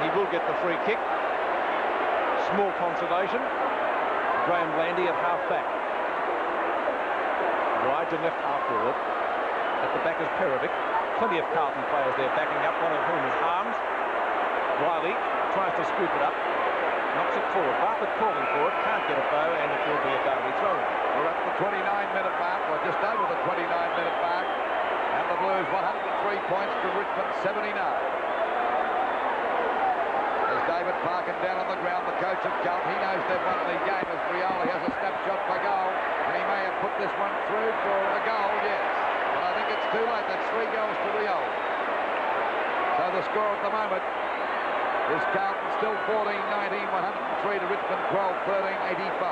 He will get the free kick. Small consolation. Graham Landy at half-back. Wide to left half-forward. At the back is Perovic. Plenty of Carlton players there backing up, one of whom is Harms. Wiley tries to scoop it up. Knocks it forward. Bartlett calling for it. Can't get it though, and it will be a Derby throw. We're at the 29-minute mark, or just over the 29-minute mark. And the Blues 103 points to Richmond 79. David Parkin down on the ground, the coach of Carlton. He knows they've won the game as Rioli has a snapshot for goal, and he may have put this one through for a goal, yes. But I think it's too late. That's 3 goals to Rioli. So the score at the moment is Carlton still 14-19, 103 to Richmond 12-13, 85.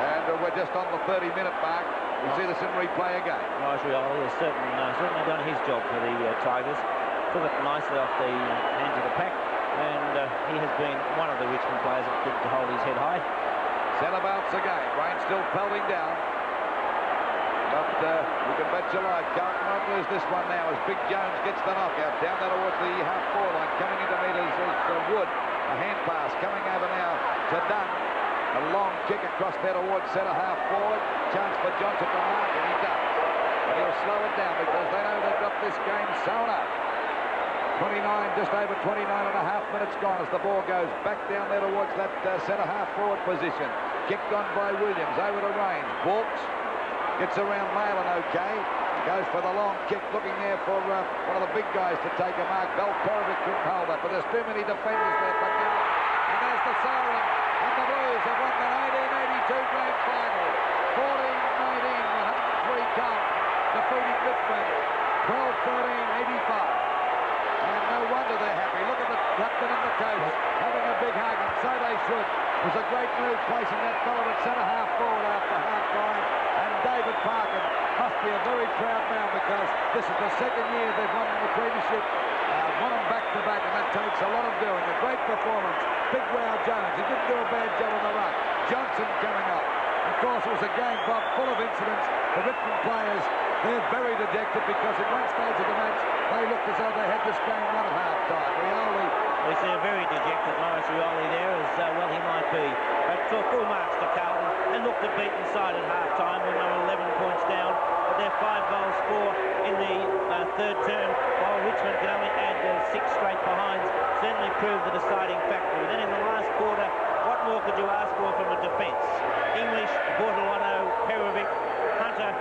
And we're just on the 30-minute mark. We see this in replay again. Nice Rioli has certainly done his job for the Tigers. Took it nicely off the hands of the pack. And he has been one of the Richmond players that could hold his head high. Centre bounce again. Rain still pelting down. But you can bet your life Carlton won't lose this one now as Big Jones gets the knockout down there towards the half-forward line. Coming into meters is Wood. A hand pass coming over now to Dunn. A long kick across there towards centre half-forward. Chance for Johnson to mark, and he does. But he'll slow it down because they know they've got this game sewn up. 29, just over 29 and a half minutes gone as the ball goes back down there towards that centre half-forward position. Kicked on by Williams, over to Rains. Walks, gets around Malin okay. Goes for the long kick, looking there for one of the big guys to take a mark. Belperovic couldn't hold up, but there's too many defenders there. But now, and there's the siren, and the Blues have won the 1982 grand final. 14-19, 103 count, defeating Richmond. 12-13, 85. And no wonder they're happy. Look at the captain and the coach having a big hug, and so they should. It was a great move placing that fellow at centre half-forward after half-time. And David Parkin must be a very proud man because this is the second year they've won the premiership. Won them back-to-back, and that takes a lot of doing. A great performance. Big wow Jones. He didn't do a bad job on the ruck. Johnson coming up. Of course, it was a game, Bob, full of incidents. The Richmond players, they're very dejected because at one stage of the match, they looked as though they had this game won at half-time. Rioli. We see a very dejected Maurice Rioli there, as well he might be. But took full marks to Carlton and looked a beaten side at half-time when they were 11 points down. But their 5-goal score in the third term, while Richmond could only add 6 straight behinds, certainly proved the deciding factor. Then in the last quarter, what more could you ask for from a defence? English, Bortolano, Perovic, Hunter,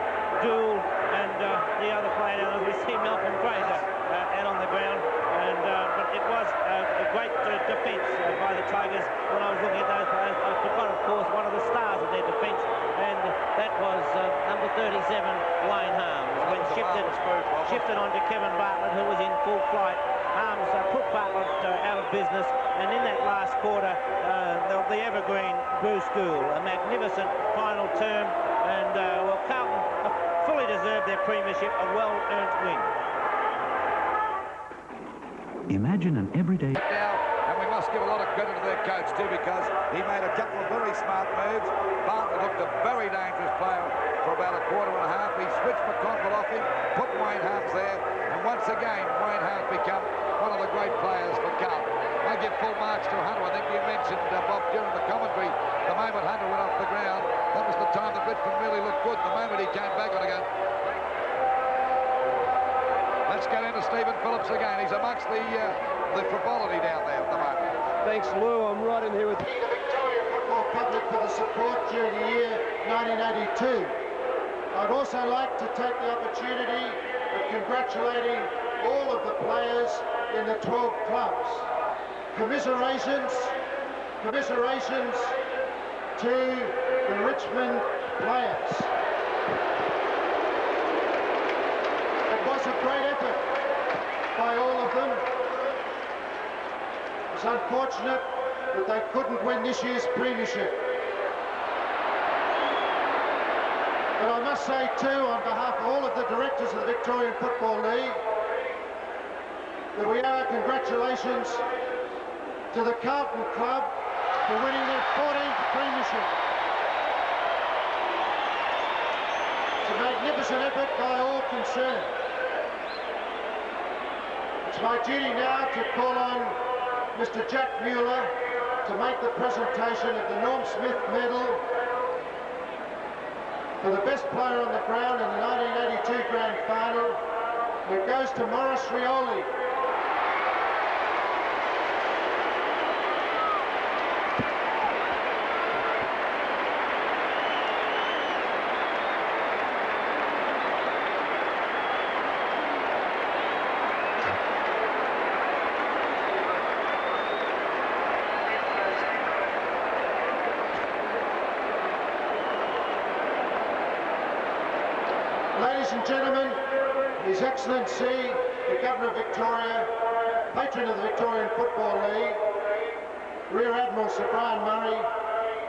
Dool, and the other player now, we see Malcolm Fraser out on the ground. But it was a great defence by the Tigers. When I was looking at those players, I forgot, of course, one of the stars of their defence, and that was number 37, shifted onto Kevin Bartlett, who was in full flight. Arms put Bartlett out of business, and in that last quarter, the evergreen Boo School, a magnificent final term, and well, Carlton fully deserved their premiership, a well-earned win. Imagine an everyday... Now, and we must give a lot of credit to their coach too, because he made a couple of very smart moves. Bartlett looked a very dangerous player for about a quarter and a half. He switched McConville off him, put Wayne Harms there, and once again, Wayne Harms become one of the great players for Carlton. I give full marks to Hunter. I think you mentioned, Bob, during the commentary, the moment Hunter went off the ground, that was the time that Richmond really looked good. The moment he came back on again. Let's get into Stephen Phillips again. He's amongst the frivolity down there at the moment. Thanks, Lou. I'm right in here with... The Victorian football public for the support during the year 1982. I'd also like to take the opportunity of congratulating all of the players in the 12 clubs. Commiserations to the Richmond players. It was a great effort by all of them. It's unfortunate that they couldn't win this year's premiership. But I must say too, on behalf of all of the directors of the Victorian Football League, that we owe our congratulations to the Carlton Club for winning their 14th premiership. It's a magnificent effort by all concerned. It's my duty now to call on Mr. Jack Mueller to make the presentation of the Norm Smith Medal for the best player on the ground in the 1982 Grand Final. It goes to Maurice Rioli. Ladies and gentlemen, His Excellency, the Governor of Victoria, patron of the Victorian Football League, Rear Admiral Sir Brian Murray,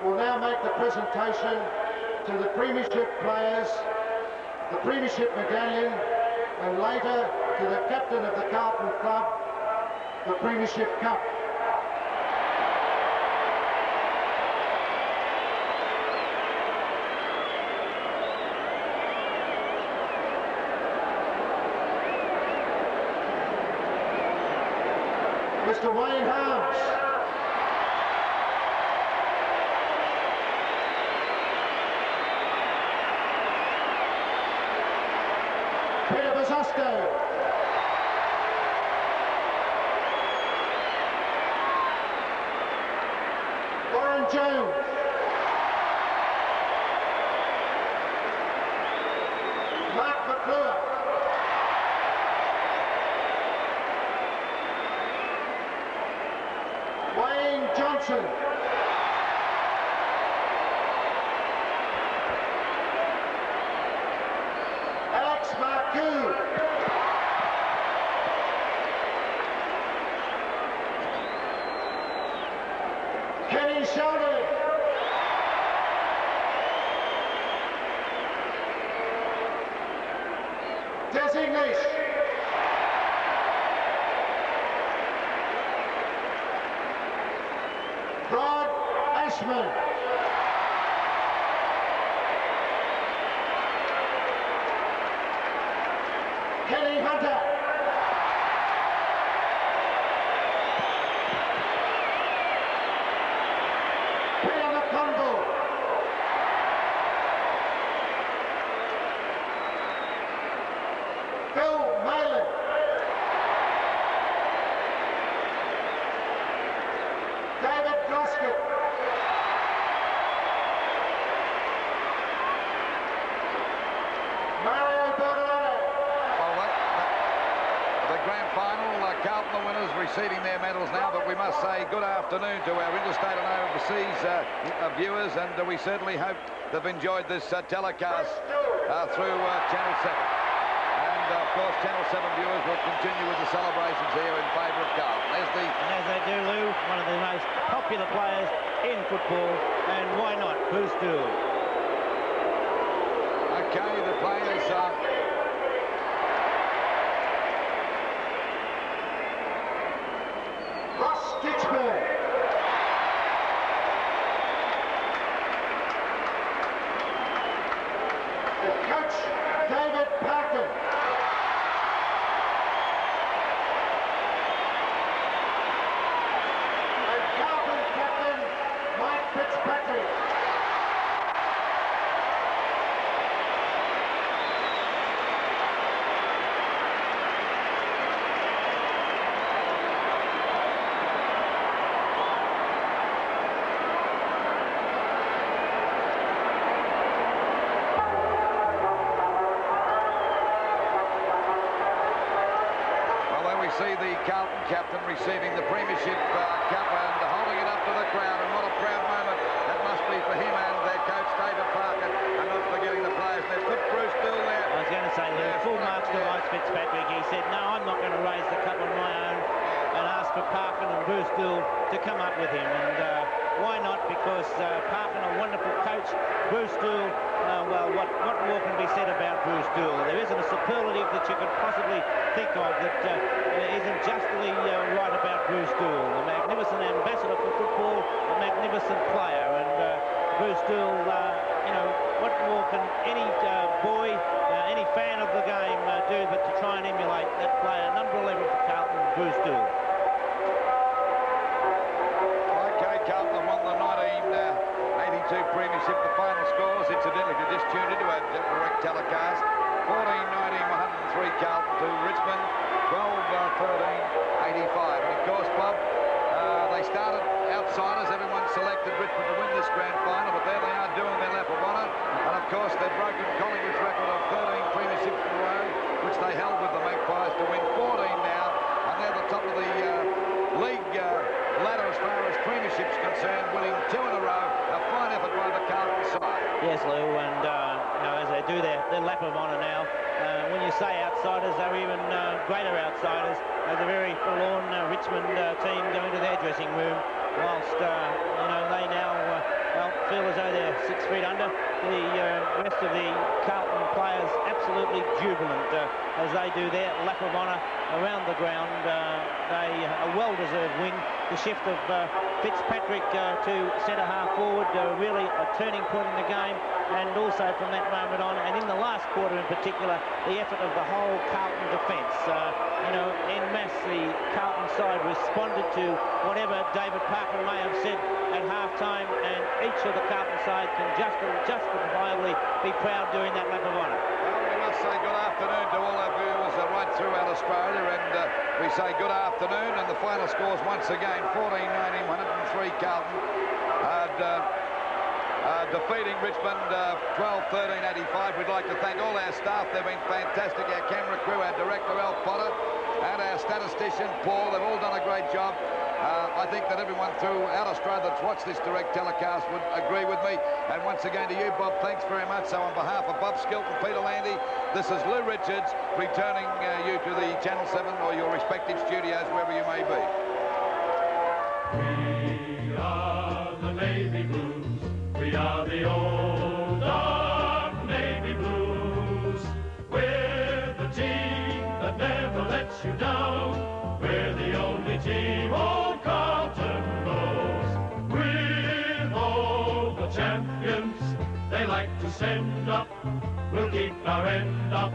will now make the presentation to the Premiership players, the Premiership medallion, and later to the captain of the Carlton Club, the Premiership Cup. Mr. Wayne Harms. Peter Bozosko. Warren Jones. Mark McClure. Wayne Johnson. Alex Marcoux. Kenny Sheldon. Des English. Rod Ashman. Kenny Hunter. Peter McConville. Phil Malin. David Gloskett. Mario Bordelone. Well, the grand final, Carlton the winners receiving their medals now, but we must say good afternoon to our interstate and overseas viewers, and we certainly hope they've enjoyed this telecast through Channel 7. And of course, Channel 7 viewers will continue with the celebrations here in favour of Carlton. There's the... And as they do, Lou, one of the most popular players in football, and why not? Bruce Dool. Okay, the players Ross Ditchburn. And coach David Parkin. And Carlton captain Mike Fitzpatrick. see the Carlton captain receiving the Premiership Cup and holding it up to the crowd, and what a proud moment that must be for him and their coach David Parkin, and not forgetting the players. They've put Bruce Dill there. I was going to say, full marks to Mike Fitzpatrick. He said, no, I'm not going to raise the cup on my own, and ask for Parkin and Bruce Dill to come up with him. And why not? Because Parkin, a wonderful coach. Bruce Dill, well, what more can be said about Bruce Dill? There isn't a superlative that you could possibly think of that isn't justly right about Bruce Dill. A magnificent ambassador for football, a magnificent player. And Bruce Dill, you know, what more can any boy, any fan of the game do but to try and emulate that player, number 11 for Carlton, Bruce Dill. Okay, Carlton won the 1982 Premiership. The final scores, incidentally, if you just tuned into our direct telecast, 14-19, 103 Carlton to Richmond, 12-13, 85. And of course, Bob, they started outsiders. Everyone selected Richmond to win this grand final, but there they are doing their lap of honour. And of course, they've broken Collingwood's record of 13 premierships in a row, which they held with the Magpies to win 14 now. And they're the top of the league ladder as far as premierships concerned, winning 2 in a row. A fine effort by the Carlton side. Yes, Lou, and you know, as they do their lap of honour now, when you say outsiders, they're even greater outsiders. As a very forlorn Richmond team going to their dressing room, whilst you know, they now well, feel as though they're 6 feet under. The rest of the Carlton players absolutely jubilant as they do their lap of honour around the ground. A well-deserved win. The shift of Fitzpatrick to centre-half forward, really a turning point in the game, and also from that moment on, and in the last quarter in particular, the effort of the whole Carlton defence. You know, en masse, the Carlton side responded to whatever David Parkin may have said at half-time, and each of the Carlton side can justifiably be proud doing that lap of honour. Well, we must say good afternoon to all our viewers right throughout Australia, and we say good afternoon, and the final scores once again, 14-19, 103 Carlton, defeating Richmond 12-13, 85. We'd like to thank all our staff. They've been fantastic. Our camera crew, our director, Al Potter, and our statistician, Paul. They've all done a great job. I think that everyone throughout Australia that's watched this direct telecast would agree with me. And once again to you, Bob, thanks very much. So on behalf of Bob Skilton, Peter Landy, this is Lou Richards returning you to the Channel 7 or your respective studios, wherever you may be. We are the Navy Blues. We are the old dark Navy Blues. We're the team that never lets you down. We're the only team old Carlton knows. With all the champions they like to send up, we'll keep our end up,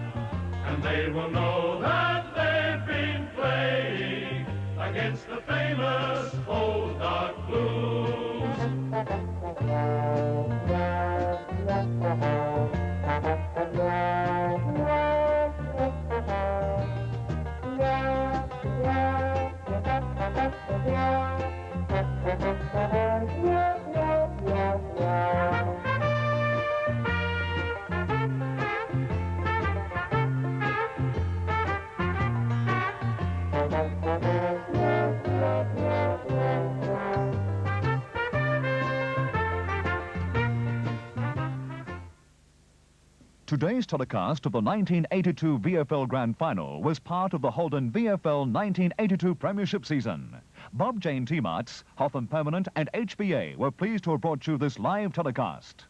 and they will know that they've been playing against the famous old dark Blues. Today's telecast of the 1982 VFL Grand Final was part of the Holden VFL 1982 Premiership season. Bob Jane T-Marts, Hotham Permanent and HBA were pleased to have brought you this live telecast.